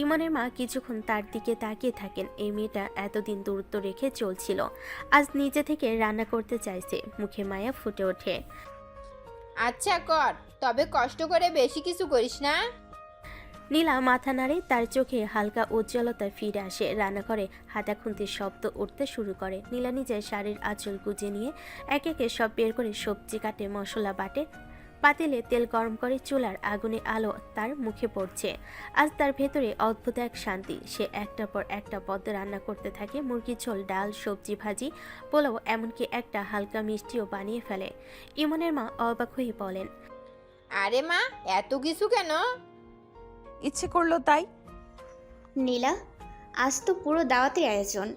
[SPEAKER 3] ইমনের মা কিছুক্ষণ তার দিকে তাকিয়ে থাকেন। এই মেয়েটা এতদিন দূরত্ব রেখে চলছিল, আজ নিজে থেকে রান্না করতে চাইছে। মুখে মায়া ফুটে ওঠে।
[SPEAKER 7] আচ্ছা কর, তবে কষ্ট করে বেশি কিছু করিস না।
[SPEAKER 3] নীলা মাথা নাড়ে। তার চোখে হালকা উজ্জ্বলতা ফিরে আসে। রান্নাঘরে হাঁটাখুন্তির শব্দ উঠতে শুরু করে। নীলা নিজের শাড়ির আঁচল গুজে নিয়ে এক একে সব বের করে সবজি কাটে, মশলা বাটে, পাতিলে তেল গরম করে। চুলার আগুনে আলো তার মুখে পড়ছে। আজ তার ভেতরে অদ্ভুত এক শান্তি। সে একটার পর একটা পদ রান্না করতে থাকে। মুরগির ঝোল, ডাল, সবজি ভাজি, পোলাও, এমনকি একটা হালকা মিষ্টিও বানিয়ে ফেলে। ইমনের মা অবাক হয়ে বলেন,
[SPEAKER 7] আরে মা, এত কিছু কেন?
[SPEAKER 2] ইচ্ছে করলো তাই।
[SPEAKER 4] নীলা, আজ তো পুরো দাওয়াতের আয়োজন।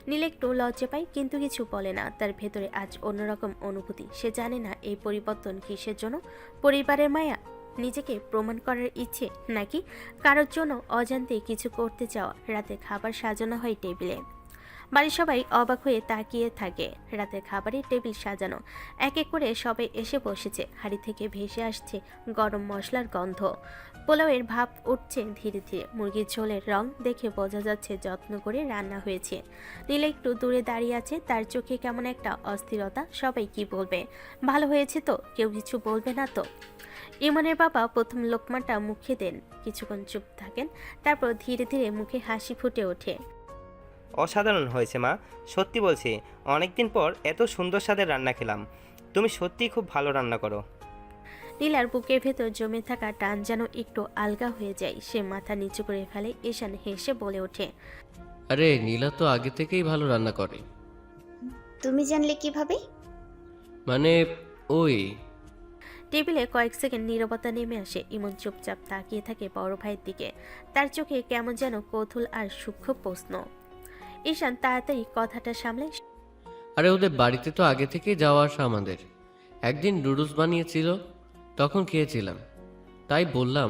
[SPEAKER 3] নীল একটু লজ্জা পায়, কিন্তু কিছু বলে না। তার ভেতরে আজ অন্যরকম অনুভূতি। সে জানে না এই পরিবর্তন কিসের জন্য। পরিবারের মায়া, নিজেকে প্রমাণ করার ইচ্ছে, নাকি কারোর জন্য অজান্তে কিছু করতে চাওয়া। রাতে খাবার সাজানো হয় টেবিলে। বাড়ির সবাই অবাক হয়ে তাকিয়ে থাকে। রাতের খাবারের টেবিল সাজানো। এক এক করে সবাই এসে বসেছে। হাঁড়ি থেকে ভেসে আসছে গরম মশলার গন্ধ। পোলাওয়ের ভাপ উঠছে ধীরে ধীরে। মুরগির ঝোলের রং দেখে বোঝা যাচ্ছে যত্ন করে রান্না হয়েছে। নীলা একটু দূরে দাঁড়িয়ে আছে। তার চোখে কেমন একটা অস্থিরতা। সবাই কি বলবে? ভালো হয়েছে তো? কেউ কিছু বলবে না তো? ইমনের বাবা প্রথম লোকমাটা মুখে দেন। কিছুক্ষণ চুপ থাকেন, তারপর ধীরে ধীরে মুখে হাসি ফুটে ওঠে।
[SPEAKER 9] অসাধারণ হয়েছে মা, সত্যি বলছি, অনেকদিন পর এত সুন্দর স্বাদের রান্না খেলাম। তুমি সত্যিই খুব ভালো রান্না করো।
[SPEAKER 3] নীলার বুকের ভেতর জমে থাকা টান যেন একটু আলগা হয়ে যায়। সে মাথা নিচু করে ফেলে। ঈশান হেসে বলে ওঠে,
[SPEAKER 8] আরে নীলা তো আগে থেকেই ভালো রান্না করে।
[SPEAKER 4] তুমি জানলে কিভাবে?
[SPEAKER 8] মানে ওই
[SPEAKER 3] টেবিলে কয়েক সেকেন্ড নীরবতা নেমে আসে। ইমন চুপচাপ তাকিয়ে থাকে বড় ভাইয়ের দিকে। তার চোখে কেমন যেন কৌতূহল আর সূক্ষ্ম প্রশ্ন। ঈশান তাড়াতাড়ি কথাটা সামলে,
[SPEAKER 8] আরে ওদের বাড়িতে তো আগে থেকেই যাওয়া আসা আমাদের। একদিন নুডলস বানিয়েছিল, তখন খেয়েছিলাম, তাই বললাম।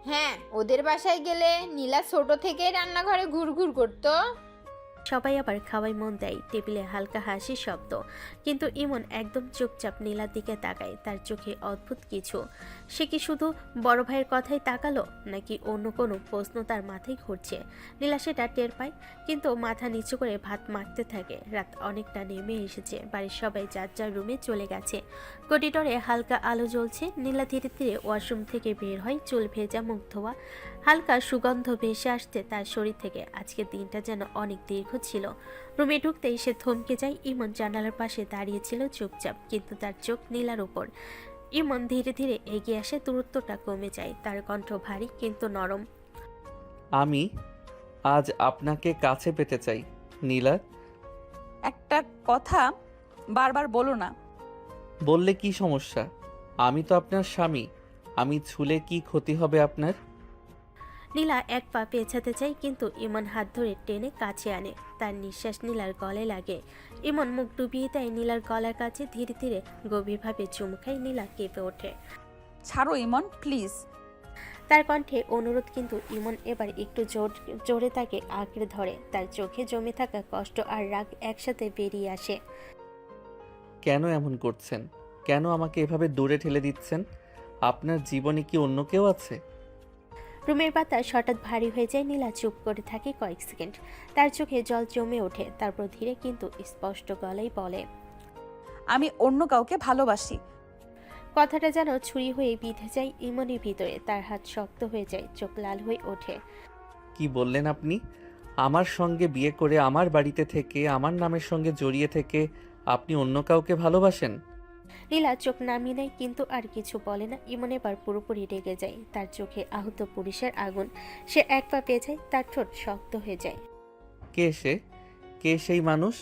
[SPEAKER 7] হ্যাঁ, ওদের বাসায় গেলে নীলা ছোট থেকেই রান্নাঘরে ঘুরঘুর করতো।
[SPEAKER 3] সবাই আবার খাওয়াই মন দেয়। টেবিলে হালকা হাসির শব্দ, কিন্তু ইমন একদম চুপচাপ নীলার দিকে তাকায়। তার চোখে অদ্ভুত কিছু। সে কি শুধু বড় ভাইয়ের কথাই তাকালো, নাকি অন্য কোনো প্রশ্ন তার মাথায় ঘুরছে? নীলা সেটা টের পায়, কিন্তু মাথা নিচু করে ভাত মাখতে থাকে। রাত অনেকটা নেমে এসেছে। বাড়ির সবাই যার যার রুমে চলে গেছে। করিডোরে হালকা আলো জ্বলছে। নীলা ধীরে ধীরে ওয়াশরুম থেকে বের হয়। চুল ভেজা, মুখ ধোয়া, হালকা সুগন্ধ ভেসে আসতে তার শরীর থেকে। আজকের দিনটা যেন অনেক দীর্ঘ ছিল। রুমে ঢুকতেই সে থমকে যায়। ইমন জানালার পাশে দাঁড়িয়েছিল চুপচাপ, কিন্তু তার চোখ নীলার উপর। ইমন ধীরে ধীরে এগিয়ে আসে। দূরত্বটা কমে যায়। তার কণ্ঠ ভারী কিন্তু নরম।
[SPEAKER 1] আমি আজ আপনাকে কাছে পেতে চাই নীলা।
[SPEAKER 2] একটা কথা বারবার বলো না।
[SPEAKER 1] বললে কি সমস্যা? আমি তো আপনার স্বামী। আমি ছুলে কি ক্ষতি হবে আপনার?
[SPEAKER 3] নীলা এক পা পেছাতে চায়, কিন্তু ইমন হাত ধরে টেনে কাছে আনে। তার নিঃশ্বাস নীলার গলায় লাগে। ইমন মুখ ডুবিয়ে দেয় নীলার গলার কাছে। ধীরে ধীরে গভীরভাবে চুমু খায়। নীলা কেঁপে ওঠে।
[SPEAKER 2] ছাড়ো ইমন, প্লিজ।
[SPEAKER 3] তার কণ্ঠে অনুরোধ, কিন্তু ইমন এবার একটু জোরে তাকে আঁকড়ে ধরে। তার চোখে জমে থাকা কষ্ট আর রাগ একসাথে বেরিয়ে আসে।
[SPEAKER 1] কেন এমন করছেন? কেন আমাকে এভাবে দূরে ঠেলে দিচ্ছেন? আপনার জীবনে কি অন্য কেউ আছে?
[SPEAKER 3] রুমের বাতাস হঠাৎ ভারী হয়ে যায়। নীলা চুপ করে থাকে কয়েক সেকেন্ড। তার চোখে জল জমে ওঠে। তারপর ধীরে কিন্তু স্পষ্ট গলায় বলে,
[SPEAKER 2] আমি অন্য কাউকে ভালোবাসি।
[SPEAKER 3] কথাটা যেন ছুরি হয়ে বিঁধে যায় ইমনের ভিতরে। তার হাত শক্ত হয়ে যায়, চোখ লাল হয়ে ওঠে।
[SPEAKER 1] কি বললেন আপনি? আমার সঙ্গে বিয়ে করে আমার বাড়িতে থেকে আমার নামের সঙ্গে জড়িয়ে থেকে আপনি অন্য কাউকে ভালোবাসেন?
[SPEAKER 3] নীলা চোখ নামিয়ে নেয়, কিন্তু আর কিছু বলে না। ইমন এবার পুরোপুরি রেগে যায়। তার চোখে আহত পুরুষের আগুন। সে এক পা পেয়ে যায়। তার ঠোঁট শক্ত হয়ে যায়।
[SPEAKER 1] কে সে? কে সেই মানুষ?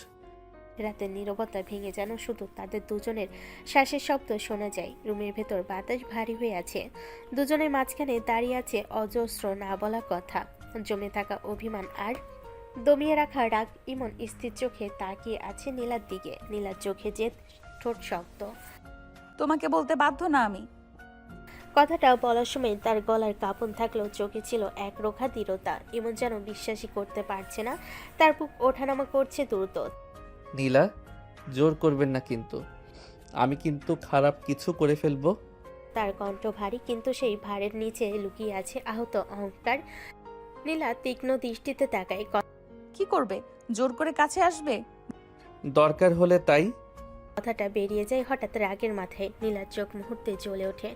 [SPEAKER 3] রাতের নীরবতা ভেঙে যেন শুধু তাদের দুজনের শ্বাসের শব্দ শোনা যায়। রুমের ভেতর বাতাস ভারী হয়ে আছে। দুজনের মাঝখানে দাঁড়িয়ে আছে অজস্র না বলা কথা, জমে থাকা অভিমান আর দমিয়ে রাখা রাগ। ইমন স্থির চোখে তাকিয়ে আছে নীলার দিকে। নীলার চোখে জেদ, ঠোঁট শক্ত।
[SPEAKER 2] তোমাকে বলতে বাধ্য না আমি।
[SPEAKER 3] কথাটা বলার সময় তার গলার কাঁপন থাকলেও চোখে ছিল এক রোখা দৃঢ়তা। ইমন যেন বিশ্বাসই করতে পারছে না। তার বুক ওঠানামা করছে দ্রুত।
[SPEAKER 1] নীলা, জোর করবেন না কিন্তু। আমি কিন্তু খারাপ কিছু করে ফেলবো।
[SPEAKER 3] তার কণ্ঠ ভারী, কিন্তু সেই ভারের নিচে লুকিয়ে আছে আহত অহংকার। নীলা তীক্ষ্ণ দৃষ্টিতে তাকায়।
[SPEAKER 2] কি করবে? জোর করে কাছে আসবে?
[SPEAKER 1] দরকার হলে তাই।
[SPEAKER 3] কথাটা বেরিয়ে যায় হঠাৎ রাগের মাথায়। নীলার চোখ মুহূর্তে জ্বলে ওঠে।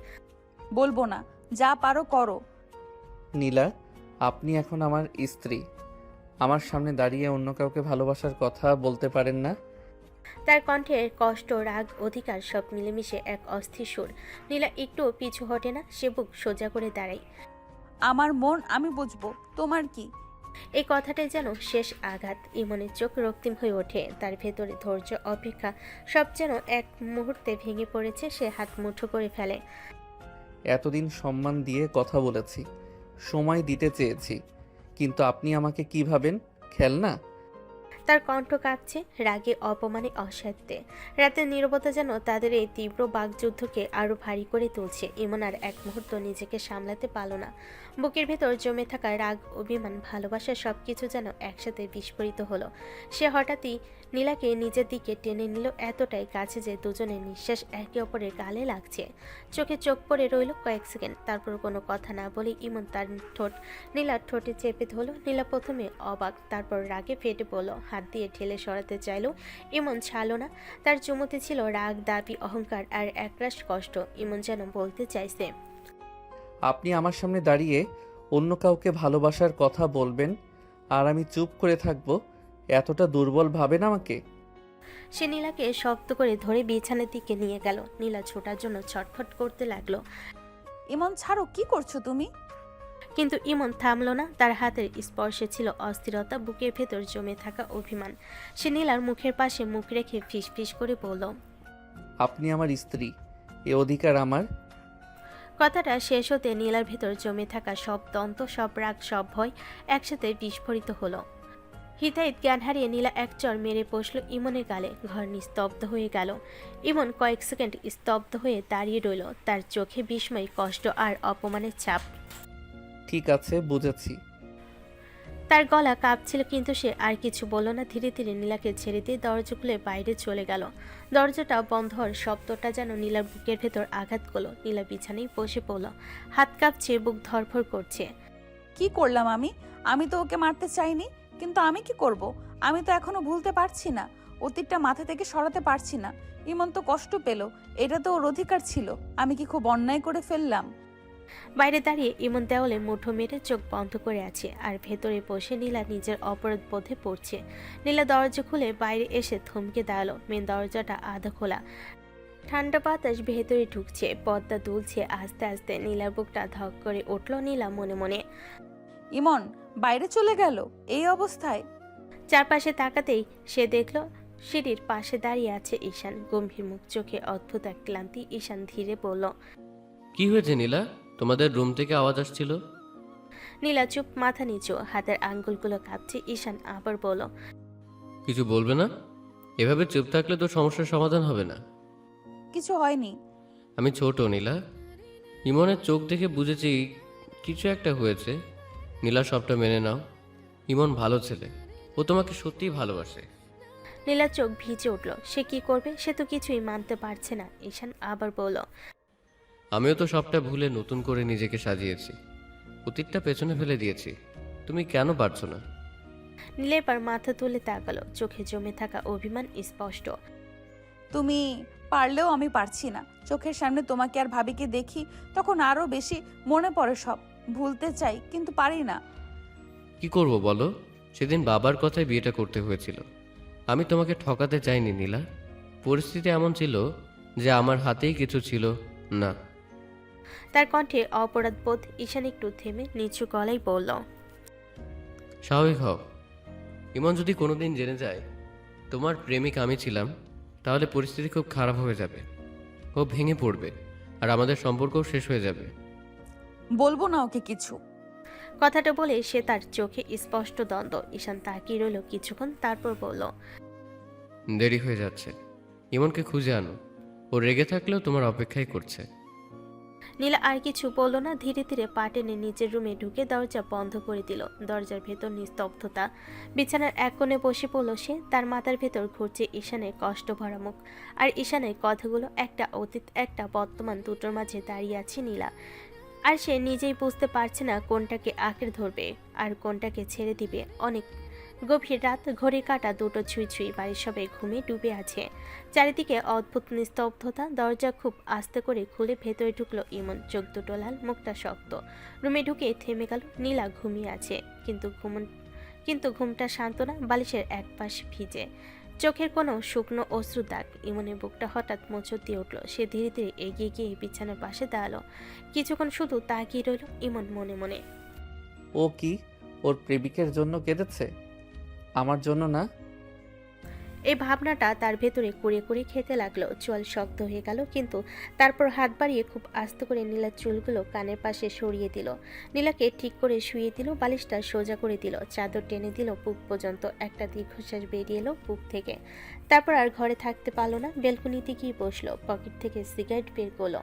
[SPEAKER 2] বলবো না, যা পারো করো।
[SPEAKER 1] নীলা, আপনি এখন আমার স্ত্রী। আমার সামনে দাঁড়িয়ে অন্য কাউকে ভালোবাসার কথা বলতে পারেন না।
[SPEAKER 3] তার কণ্ঠে কষ্ট, রাগ, অধিকার সব মিলেমিশে এক অস্থির সুর। নীলা একটু পিছু হটে না। সে বুক সোজা করে দাঁড়ায়।
[SPEAKER 2] আমার মন আমি বুঝবো, তোমার কি?
[SPEAKER 3] এই কথাটাই যেন শেষ আঘাত। ইমনের চোখ রক্তিম হয়ে ওঠে। তার ভেতরে ধৈর্য, অপেক্ষা সব যেন এক মুহূর্তে ভেঙে পড়েছে। সে হাত মুঠো করে ফেলে।
[SPEAKER 1] এতদিন সম্মান দিয়ে কথা বলেছি, সময় দিতে চেয়েছি, কিন্তু আপনি আমাকে কি ভাবেন? খেলনা?
[SPEAKER 3] তার কণ্ঠ কাঁপছে রাগে, অপমানে, অসাধ্যে। রাতের নীরবতা যেন তাদের এই তীব্র বাকযুদ্ধকে আরো ভারী করে তুলছে। ইমন আর এক মুহূর্ত নিজেকে সামলাতে পারল না। বুকের ভেতর জমে থাকা রাগ, অভিমান, ভালোবাসা সবকিছু যেন একসাথে বিস্ফোরিত হলো। সে হঠাৎই নীলাকে নিজের দিকে টেনে নিল, এতটাই কাছে যে দুজনের নিঃশ্বাস একে অপরের গালে লাগছে। চোখে চোখ পড়ে রইল কয়েক সেকেন্ড। তারপর কোনো কথা না বলে ইমন তার ঠোঁট নীলার ঠোঁটে চেপে ধরল। নীলা প্রথমে অবাক, তারপর রাগে ফেটে পড়ল। হাত দিয়ে ঠেলে সরাতে চাইল, ইমন ছাড়ল না। তার চুমুতে ছিল রাগ, দাবি, অহংকার আর একরাশ কষ্ট। ইমন যেন বলতে চাইছে,
[SPEAKER 1] আপনি আমার সামনে দাঁড়িয়ে অন্য কাউকে ভালোবাসার কথা বলবেন আর আমি চুপ করে থাকবো? এতটা দুর্বল ভাবেন আমাকে?
[SPEAKER 3] সে নীলাকে শক্ত করে ধরে বিছানার দিকে নিয়ে গেল। নীলা ছোটার জন্য ছটফট করতে লাগলো,
[SPEAKER 2] ইমন ছাড়ো, কি করছো তুমি?
[SPEAKER 3] কিন্তু ইমন থামলো না। তার হাতের স্পর্শে ছিল অস্থিরতা, বুকের ভেতর জমে থাকা অভিমান। সে নীলার মুখের পাশে মুখ রেখে ফিসফিস করে বলল,
[SPEAKER 1] আপনি আমার স্ত্রী, এ অধিকার আমার।
[SPEAKER 3] কথাটা শেষ হতে নীলার ভেতর জমে থাকা সব দ্বন্দ্ব, সব রাগ, সব ভয় একসাথে বিস্ফোরিত হলো। হিতাহিত জ্ঞান হারিয়ে নীলা এক চর মেরে বসল ইমনের গালে। ঘর নিস্তব্ধ হয়ে গেল। ইমন কয়েক সেকেন্ড স্তব্ধ হয়ে দাঁড়িয়ে রইল, তার চোখে বিস্ময়, কষ্ট আর অপমানের ছাপ।
[SPEAKER 1] ঠিক আছে, বুঝেছি।
[SPEAKER 3] তার গলা কাঁপছিল, কিন্তু সে আর কিছু বলল না। ধীরে ধীরে নীলাকে ছেড়ে দিয়ে দরজা খুলে বাইরে চলে গেল। দরজাটা বন্ধ হওয়ার শব্দটা যেন নীলার বুকের ভেতর আঘাত করলো। নীলা বিছানায় বসে পড়ল, হাত কাঁপছে, বুক ধরফর করছে।
[SPEAKER 2] কি করলাম আমি? আমি তো ওকে মারতে চাইনি, কিন্তু আমি কি করব? আমি তো এখনো ভুলতে পারছি না, অতীতটা মাথা থেকে সরাতে পারছি না। ইমন তো কষ্ট পেল, এটা তো ওর অধিকার ছিল। আমি কি খুব অন্যায় করে ফেললাম?
[SPEAKER 3] বাইরে দাঁড়িয়ে ইমন দেওয়ালে মুঠো মেরে চোখ বন্ধ করে আছে, আর ভেতরে বসে নীলা নিজের অপরাধ বোধে পড়ছে। নীলা দরজা খুলে বাইরে এসে থমকে দাঁড়ালো। মেন দরজাটা আধা খোলা, ঠান্ডা বাতাস ভেতরে ঢুকছে, পর্দা দুলছে আস্তে আস্তে। নীলার বুকটা ধক করে উঠল। নীলা মনে মনে,
[SPEAKER 2] ইমন বাইরে চলে গেল এই অবস্থায়?
[SPEAKER 3] চারপাশে তাকাতেই সে দেখল সিঁড়ির পাশে দাঁড়িয়ে আছে ঈশান, গম্ভীর মুখ, চোখে অদ্ভুত এক ক্লান্তি। ঈশান ধীরে বলল,
[SPEAKER 8] কি হয়েছে নীলা? তোমাদের রুম থেকে আওয়াজ আসছিল।
[SPEAKER 3] নীলা চুপ, মাথা নিচু, হাতের আঙ্গুলগুলো কাঁপছে। ঈশান আবার বলল,
[SPEAKER 8] কিছু বলবে না? এভাবে চুপ থাকলে তো সমস্যার সমাধান হবে না।
[SPEAKER 2] কিছু হয়নি।
[SPEAKER 8] আমি ছোট নীলা, ইমনের চোখ দেখে বুঝেছি কিছু একটা হয়েছে। নীলা, সবটা মেনে নাও। ইমন ভালো ছেলে, ও তোমাকে সত্যিই ভালোবাসে।
[SPEAKER 3] নীলার চোখ ভিজে উঠল। সে কি করবে? সে তো কিছুই মানতে পারছে না। ঈশান আবার বলল,
[SPEAKER 8] আমিও তো সবটা ভুলে নতুন করে নিজেকে সাজিয়েছি, অতীতটা পেছনে ফেলে দিয়েছি। তুমি কেন পারছো না?
[SPEAKER 3] নীলা এবার মাথা তুলে তাকালো, চোখে জমে থাকা অভিমান স্পষ্ট।
[SPEAKER 2] তুমি পারলেও আমি পারছি না। চোখের সামনে তোমাকে আর ভাবিকে দেখি, তখন আরো বেশি মনে পড়ে সব। ভুলতে চাই, কিন্তু পারি না।
[SPEAKER 8] কি করব বলো? সেদিন বাবার কথায় বিয়েটা করতে হয়েছিল। আমি তোমাকে ঠকাতে চাইনি নীলা, পরিস্থিতি এমন ছিল যে আমার হাতেই কিছু ছিল না।
[SPEAKER 3] তার কণ্ঠে অপরাধ বোধ। ঈশান একটু থেমে নিচু গলায় বলল,
[SPEAKER 8] স্বাভাবিক হও। ইমন যদি কোনোদিন জেনে যায় তোমার প্রেমিক আমি ছিলাম, তাহলে পরিস্থিতি খুব খারাপ হয়ে যাবে। ও ভেঙে পড়বে, আর আমাদের সম্পর্কও শেষ হয়ে যাবে।
[SPEAKER 2] বলবো না ওকে কিছু।
[SPEAKER 3] কথাটা বলে সে তার চোখে স্পষ্ট দ্বন্দ্ব। ঈশান তাকিয়ে রইল কিছুক্ষণ, তারপর বলল,
[SPEAKER 8] দেরি হয়ে যাচ্ছে, ইমনকে খুঁজে আনো। ও রেগে থাকলেও তোমার অপেক্ষাই করছে।
[SPEAKER 3] নীলা আর কিছু বলল না। ধীরে ধীরে পা টেনে নিজের রুমে ঢুকে দরজা বন্ধ করে দিল। দরজার ভেতর নিস্তব্ধতা। বিছানার এক কোণে বসে পড়ল সে। তার মাথার ভেতর ঘুরছে ঈশানের কষ্ট ভরা মুখ, আর ঈশানের কথাগুলো। একটা অতীত, একটা বর্তমান, দুটোর মাঝে দাঁড়িয়ে আছে নীলা। আর সে নিজেই বুঝতে পারছে না কোনটাকে আঁকড়ে ধরবে আর কোনটাকে ছেড়ে দিবে। অনেক গভীর রাত, ঘড়ি কাটা দুটো ছুঁই ছুঁই। বাড়ির সবাই ঘুমে ডুবে আছে। চারিদিকে অদ্ভুত নিস্তব্ধতা। দরজা খুব আস্তে করে খুলে ভেতরে ঢুকলো ইমন। চোখ দুটো লাল, মুখটা শক্ত। রুমে ঢুকে থেমে গেল। নীলা ঘুমিয়ে আছে, কিন্তু ঘুমটা শান্ত না। বালিশের এক পাশ ভিজে, চোখের কোনো শুকনো অশ্রু দাগ। ইমনের বুকটা হঠাৎ মোচড় দিয়ে উঠল। সে ধীরে ধীরে এগিয়ে গিয়ে বিছানার পাশে দাঁড়ালো। কিছুক্ষণ শুধু তাকিয়ে রইল ইমন মনে মনে।
[SPEAKER 1] ও কি ওর প্রেমিকের জন্য কেঁদেছে, আমার জন্য না?
[SPEAKER 3] এই ভাবনাটা তার ভেতরে কুড়ে কুড়ে খেতে লাগলো। চোয়াল শক্ত হয়ে গেল, কিন্তু তারপর হাত বাড়িয়ে খুব আস্তে করে নীলার চুলগুলো কানের পাশে সরিয়ে দিল। নীলাকে ঠিক করে শুয়ে দিল, বালিশটা সোজা করে দিল, চাদর টেনে দিল বুক পর্যন্ত। একটা দীর্ঘশ্বাস বেরিয়ে এলো বুক থেকে। তারপর আর ঘরে থাকতে পারলো না, বেলকনিতে গিয়ে বসলো। পকেট থেকে সিগারেট বের করলো।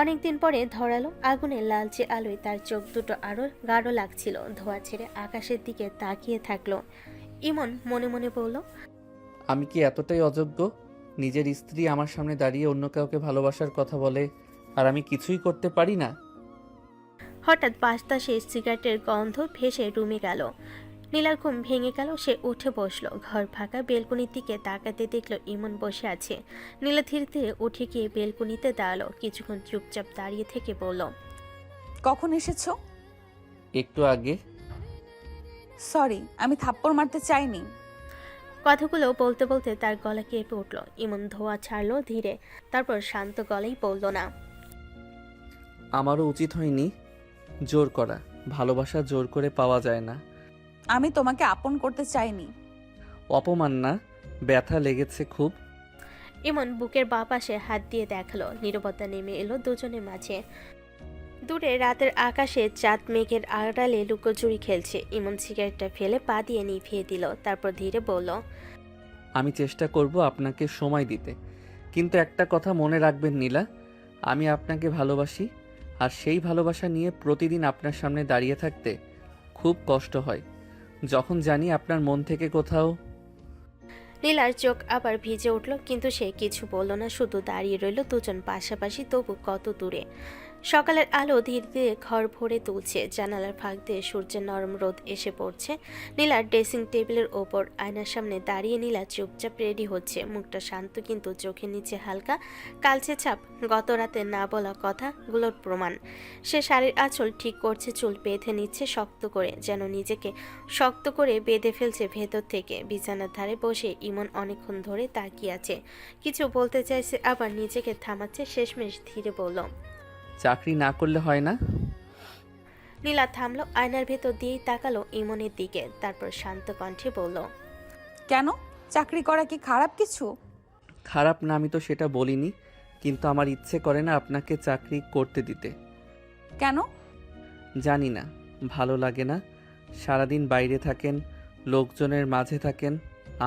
[SPEAKER 3] অনেকদিন পরে ধরালো আগুনের লালচে আলোয় তার চোখ দুটো আরো গাঢ় লাগছিল। ধোয়া ছেড়ে আকাশের দিকে তাকিয়ে থাকলো। ইমন মনে মনে বলল,
[SPEAKER 1] আমি কি এতটাই অযোগ্য? নিজের স্ত্রী আমার সামনে দাঁড়িয়ে অন্য কাউকে ভালোবাসার কথা বলে, আর আমি কিছুই করতে পারি না।
[SPEAKER 3] হঠাৎ বাতাসে সিগারেটের গন্ধ ভেসে রুমে গেল। নীলার ঘুম ভেঙে গেল। সে উঠে বসলো। ঘর ফাঁকা। বেলকনির দিকে তাকাতে দেখলো ইমন বসে আছে। নীলা ধীরে ধীরে উঠে গিয়ে বেলকনিতে দাঁড়ালো। কিছুক্ষণ চুপচাপ দাঁড়িয়ে থেকে বলল,
[SPEAKER 2] কখন এসেছো?
[SPEAKER 1] একটু আগে।
[SPEAKER 2] সরি, আমি থাপ্পড় মারতে চাইনি।
[SPEAKER 3] কথাগুলো বলতে বলতে তার গলা কেঁপে উঠল। ইমন ধোয়া ছাড়লো ধীরে, তারপর শান্ত গলায় বলল না।
[SPEAKER 1] আমারও উচিত হয়নি জোর করা। ভালোবাসা জোর করে পাওয়া যায় না।
[SPEAKER 2] আমি তোমাকে আপন করতে চাইনি।
[SPEAKER 1] অপমান না, ব্যথা লেগেছে খুব।
[SPEAKER 3] ইমন বুকের বাঁ পাশে হাত দিয়ে দেখলো। নীরবতা নেমে এলো দুজনের মাঝে। দূরে রাতের আকাশে চাঁদ মেঘের আড়ালে লুকোচুরি খেলছে। ইমন সিগারেটটা ফেলে পা দিয়ে নিভিয়ে দিল, তারপর ধীরে বলল,
[SPEAKER 1] আমি চেষ্টা করব আপনাকে সময় দিতে, কিন্তু একটা কথা মনে রাখবেন নীলা, আমি আপনাকে ভালোবাসি। আর সেই ভালোবাসা নিয়ে প্রতিদিন আপনার সামনে দাঁড়িয়ে থাকতে খুব কষ্ট হয়, যখন জানি আপনার মন থেকে কোথাও।
[SPEAKER 3] নীলার চোখ আবার ভিজে উঠল, কিন্তু সে কিছু বলল না, শুধু দাঁড়িয়ে রইল দুজন পাশাপাশি, তবু কত দূরে। সকালের আলো ধীরে ধীরে ঘর ভরে তুলছে। জানালার ফাঁক দিয়ে সূর্যের নরম রোদ এসে পড়ছে। নীলার ড্রেসিং টেবিলের ওপর আয়নার সামনে দাঁড়িয়ে নীলা চুপচাপ রেডি হচ্ছে। মুখটা শান্ত, কিন্তু চোখের নিচে হালকা কালচে ছাপ, গত রাতে না বলা কথাগুলোর প্রমাণ। সে শাড়ির আঁচল ঠিক করছে, চুল বেঁধে নিচ্ছে শক্ত করে, যেন নিজেকে শক্ত করে বেঁধে ফেলছে ভেতর থেকে। বিছানার ধারে বসে ইমন অনেকক্ষণ ধরে তাকিয়ে আছে। কিছু বলতে চাইছে, আবার নিজেকে থামাচ্ছে। শেষমেশ ধীরে বলল,
[SPEAKER 1] চাকরি না করলে হয় না?
[SPEAKER 3] নীলা থামলো, আয়নার ভেতর দিয়েই তাকালো ইমনের দিকে, তারপর শান্ত কণ্ঠে বলল,
[SPEAKER 2] কেন? চাকরি করা কি খারাপ কিছু?
[SPEAKER 1] খারাপ না, আমি তো সেটা বলিনি, কিন্তু আমার ইচ্ছে করে না আপনাকে চাকরি করতে দিতে।
[SPEAKER 2] কেন?
[SPEAKER 1] জানি না, ভালো লাগে না। সারাদিন বাইরে থাকেন, লোকজনের মাঝে থাকেন,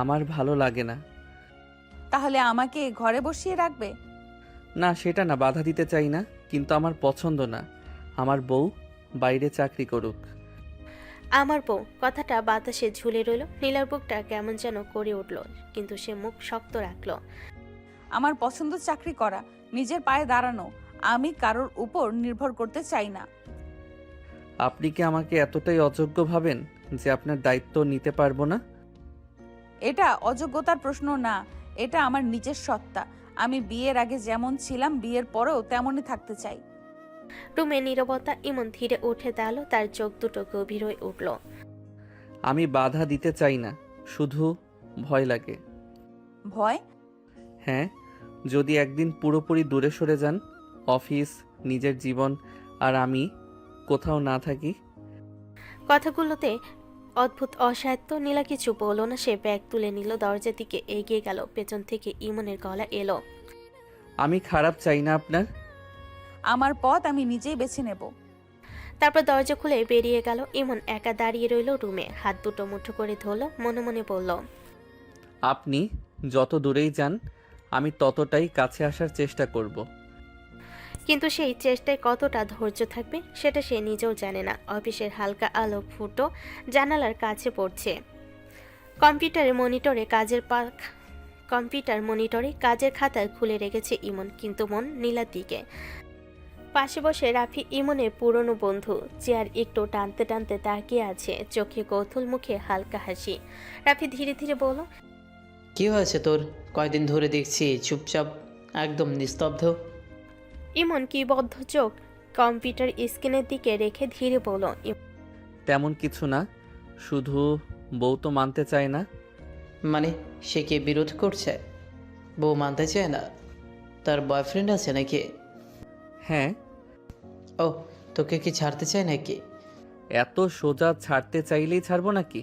[SPEAKER 1] আমার ভালো লাগে না।
[SPEAKER 2] তাহলে আমাকে ঘরে বসিয়ে রাখবে?
[SPEAKER 1] না, সেটা না, বাধা দিতে চাই না, কিন্তু আমার পছন্দ না আমার বউ বাইরে চাকরি করুক।
[SPEAKER 3] আমার বউ কথাটা বাতাসে ঝুলে রইল। নীলার বুকটা কেমন যেন করে উঠল, কিন্তু সে মুখ শক্ত রাখলো।
[SPEAKER 2] আমার পছন্দ চাকরি করা, নিজের পায়ে দাঁড়ানো। আমি কারোর উপর নির্ভর করতে চাই না।
[SPEAKER 1] আপনি কি আমাকে এতটাই অযোগ্য ভাবেন যে আপনার দায়িত্ব নিতে পারবো না?
[SPEAKER 2] এটা অযোগ্যতার প্রশ্ন না, এটা আমার নিজের সত্তা। আমি বিয়ের আগে যেমন ছিলাম, বিয়ের পরেও তেমনই থাকতে চাই।
[SPEAKER 3] রুমে নীরবতা। ইমন ধীরে উঠে দাঁড়ালো, তার চোখ দুটো গভীর হয়ে উঠল।
[SPEAKER 1] আমি বাধা দিতে চাই না, শুধু ভয় লাগে।
[SPEAKER 2] ভয়?
[SPEAKER 1] হ্যাঁ, যদি একদিন পুরোপুরি দূরে সরে যান, অফিস, নিজের জীবন, আর আমি কোথাও না থাকি।
[SPEAKER 3] কথাগুলোতে অদ্ভুত অসাধ্য। নীলা কিছু বলল না, সে ব্যাগ তুলে নিল, দরজার দিকে এগিয়ে গেল। পেছন থেকে ইমনের গলা এলো,
[SPEAKER 1] আমি খারাপ চাই না আপনার।
[SPEAKER 2] আমার পথ আমি নিজেই বেছে নেব।
[SPEAKER 3] তারপর দরজা খুলে বেরিয়ে গেল। ইমন একা দাঁড়িয়ে রইল রুমে, হাত দুটো মুঠো করে ধরল, মনে মনে বলল,
[SPEAKER 1] আপনি যত দূরেই যান, আমি ততটাই কাছে আসার চেষ্টা করব।
[SPEAKER 3] কিন্তু সেই চেষ্টায় কতটা ধৈর্য থাকবে সেটা সে নিজেও জানে না। অফিসের হালকা আলো ফুটো জানালার কাছে পড়ছে। কম্পিউটার মনিটরে কাজের খাতা খুলে রেখেছে ইমন, কিন্তু মন নীলার দিকে। পাশে বসে রাফি ইমনের পুরনো বন্ধু। চেয়ার একটু টানতে টানতে তাকিয়ে আছে, চোখে কৌতূহল, মুখে হালকা হাসি। রাফি ধীরে ধীরে বলল,
[SPEAKER 11] কি হয়েছে তোর? কয়দিন ধরে দেখছি চুপচাপ, একদম নিস্তব্ধ।
[SPEAKER 3] ইমন কি বদ্ধ চোখ কম্পিউটার স্ক্রিনের দিকে রেখে ধীরে বলল,
[SPEAKER 1] তেমন কিছু না, শুধু বউ তো মানতে চায় না।
[SPEAKER 11] মানে সে কি বিরোধ করছে? বউ মানতে চায় না? তার বয়ফ্রেন্ড আছে নাকি?
[SPEAKER 1] হ্যাঁ।
[SPEAKER 11] ও, তোকে কি ছাড়তে চায় নাকি?
[SPEAKER 1] এত সোজা ছাড়তে চাইলেই ছাড়বো নাকি?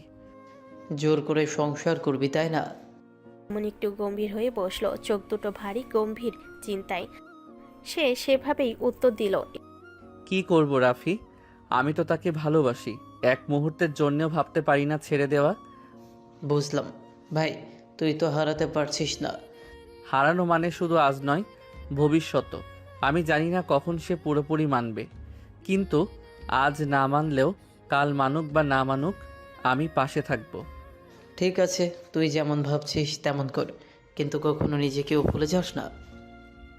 [SPEAKER 11] জোর করে সংসার করবি তাই না?
[SPEAKER 3] ইমন একটু গম্ভীর হয়ে বসলো, চোখ দুটো ভারী গম্ভীর চিন্তায়। সে সেভাবেই উত্তর দিল,
[SPEAKER 1] কি করব রাফি, আমি তো তাকে ভালোবাসি, এক মুহূর্তের জন্যও ভাবতে পারি না ছেড়ে দেওয়া।
[SPEAKER 11] বুঝলাম ভাই, তুই তো হারাতে পারছিস না।
[SPEAKER 1] হারানো মানে শুধু আজ নয়, ভবিষ্যৎ। আমি জানি না কখন সে পুরোপুরি মানবে, কিন্তু আজ না মানলেও কাল মানুক বা না মানুক, আমি পাশে থাকব।
[SPEAKER 11] ঠিক আছে, তুই যেমন ভাবছিস তেমন কর, কিন্তু কখনো নিজেকেও ভুলে যাস না।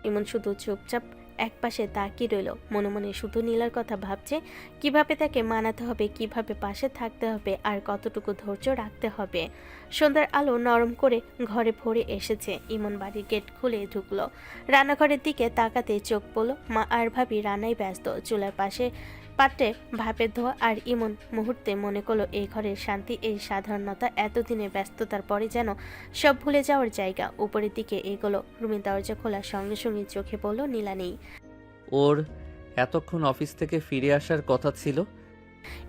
[SPEAKER 3] ইমন শুধু চুপচাপ একপাশে তাকিয়ে রইল, মনে মনে শুধু নীলার কথা ভাবছে, কিভাবে তাকে মানাতে হবে, কিভাবে পাশে থাকতে হবে, আর কতটুকু ধৈর্য রাখতে হবে। সন্ধ্যার আলো নরম করে ঘরে ভরে এসেছে। ইমন বাড়ির গেট খুলে ঢুকলো। রান্নাঘরের দিকে তাকাতে চোখ পড়ল, মা আর ভাবি রান্নায় ব্যস্ত। চুলার পাত্রে ভাপের ধোয়া আর ইমন মুহূর্তে মনে করলো এই ঘরের শান্তি, এই সাধারণতা এতদিনে ব্যস্ততার পরে যেন সব ভুলে যাওয়ার জায়গা। উপরের দিকে এগোলো, রুমের দরজা খোলার সঙ্গে সঙ্গে চোখে পড়লো নীলা নেই।
[SPEAKER 1] ওর এতক্ষণ অফিস থেকে ফিরে আসার কথা ছিল।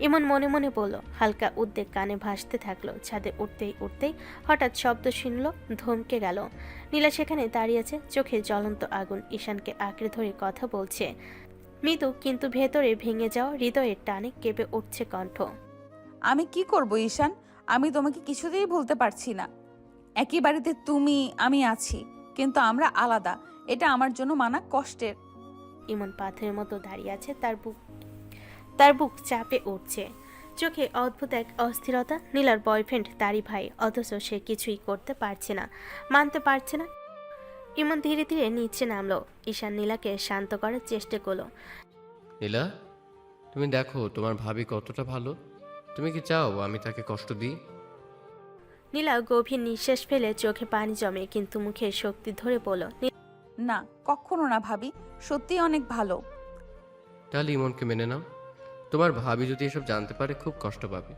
[SPEAKER 3] ইমন মনে মনে বলল। হালকা উদ্বেগ কানে ভাসতে থাকলো। ছাদে উঠতেই উঠতেই হঠাৎ শব্দ শুনল, ধমকে গেল। নীলা সেখানে দাঁড়িয়ে আছে, চোখে জ্বলন্ত আগুন, ঈশানকে আঁকড়ে ধরে কথা বলছে। মৃদু কিন্তু ভেতরে ভেঙে যাওয়া হৃদয়ের টানে কেঁপে উঠছে কণ্ঠ।
[SPEAKER 2] আমি কি করব ঈশান? আমি তোমাকে কিছুতেই ভুলতে পারছি না। একই বাড়িতে তুমি আমি আছি, কিন্তু আমরা আলাদা। এটা আমার জন্য মানা কষ্টের।
[SPEAKER 3] ইমন পাথরের মতো দাঁড়িয়ে আছে, তার বুক চাপে উঠছে, চোখে অদ্ভুত এক অস্থিরতা। নীলার বয়ফ্রেন্ড তারই ভাই, অথচ সে কিছুই করতে পারছে না, মানতে পারছে না। ইমন ধীরে ধীরে নিচে নামলো। ঈশান নীলাকে শান্ত করার চেষ্টা করলো।
[SPEAKER 8] নীলা, তুমি দেখো তোমার ভাবি কতটা ভালো। তুমি কি চাও আমি তাকে কষ্ট দিই?
[SPEAKER 3] নীলা গভীর নিঃশ্বাস ফেলে চোখে পানি জমে, কিন্তু মুখে শক্তি ধরে বলল,
[SPEAKER 2] না, কখনো না ভাবি, সত্যি অনেক ভালো।
[SPEAKER 8] তাহলে ইমনকে মেনে নাও। তোমার ভাবি যদি এসব জানতে পারে খুব কষ্ট পাবে।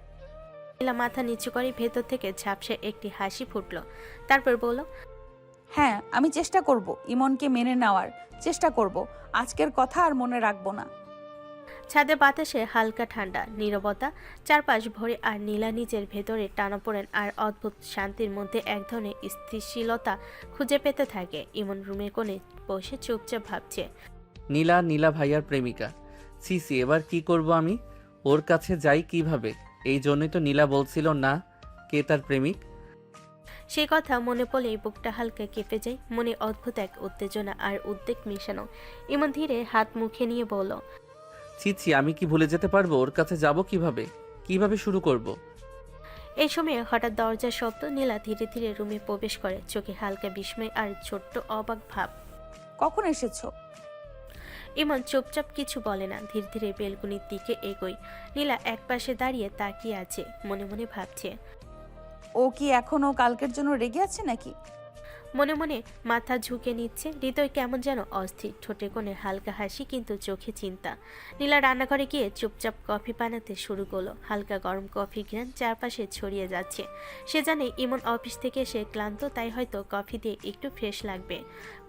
[SPEAKER 3] নীলা মাথা নিচু করে ভেতর থেকে ঝাপসে একটি হাসি ফুটলো। তারপর বলল,
[SPEAKER 2] হ্যাঁ, আমি চেষ্টা করব, ইমনকে মেনে নেওয়ার চেষ্টা করব। আজকের কথা আর মনে রাখবো না।
[SPEAKER 3] ছাদে বাতাসে হালকা ঠান্ডা, নীরবতা চারপাশ ভরে, আর নীলা নিজের ভেতরে টানাপোড়েন আর অদ্ভুত শান্তির মধ্যে এক ধরনের স্থিতিশীলতা খুঁজে পেতে থাকে। ইমন রুমের কোণে বসে চুপচাপ ভাবছে।
[SPEAKER 1] নীলা ভাইয়ার প্রেমিকা। সিসি, এবার কি করব আমি? ওর কাছে যাই কিভাবে? এই জন্যই তো নীলা বলছিল না কে তার প্রেমিক।
[SPEAKER 3] সেই কথা মনে পড়লেই বুকটা হালকা কেঁপে যায়। মনে অদ্ভুত এক উত্তেজনা আর উদ্বেগ মেশানো। ইমন ধীরে হাত মুখে নিয়ে বলল,
[SPEAKER 1] ছি, আমি কি ভুলে যেতে পারবো? ওর কাছে যাব কিভাবে শুরু করব?
[SPEAKER 3] এই সময় হঠাৎ দরজার শব্দ। নীলা ধীরে ধীরে রুমে প্রবেশ করে, চোখে হালকা বিস্ময় আর ছোট্ট অবাক ভাব।
[SPEAKER 2] কখন এসেছো?
[SPEAKER 3] ইমন চুপচাপ কিছু বলে না, ধীরে ধীরে বেলকুনির দিকে এগোয়। নীলা একপাশে দাঁড়িয়ে তাকিয়ে আছে, মনে মনে ভাবছে।
[SPEAKER 2] ও কি এখনো কালকের জন্য রেগে আছে নাকি?
[SPEAKER 3] মনে মনে মাথা ঝুঁকে নিচ্ছে, হৃদয় কেমন যেন অস্থির, ঠোঁটে কোণে হালকা হাসি, কিন্তু চোখে চিন্তা। নীলা রান্নাঘরে গিয়ে চুপচাপ কফি বানাতে শুরু করলো। হালকা গরম কফি ঘ্রাণ চারপাশে ছড়িয়ে যাচ্ছে। সে জানে ইমন অফিস থেকে এসে ক্লান্ত, তাই হয়তো কফি দিয়ে একটু ফ্রেশ লাগবে।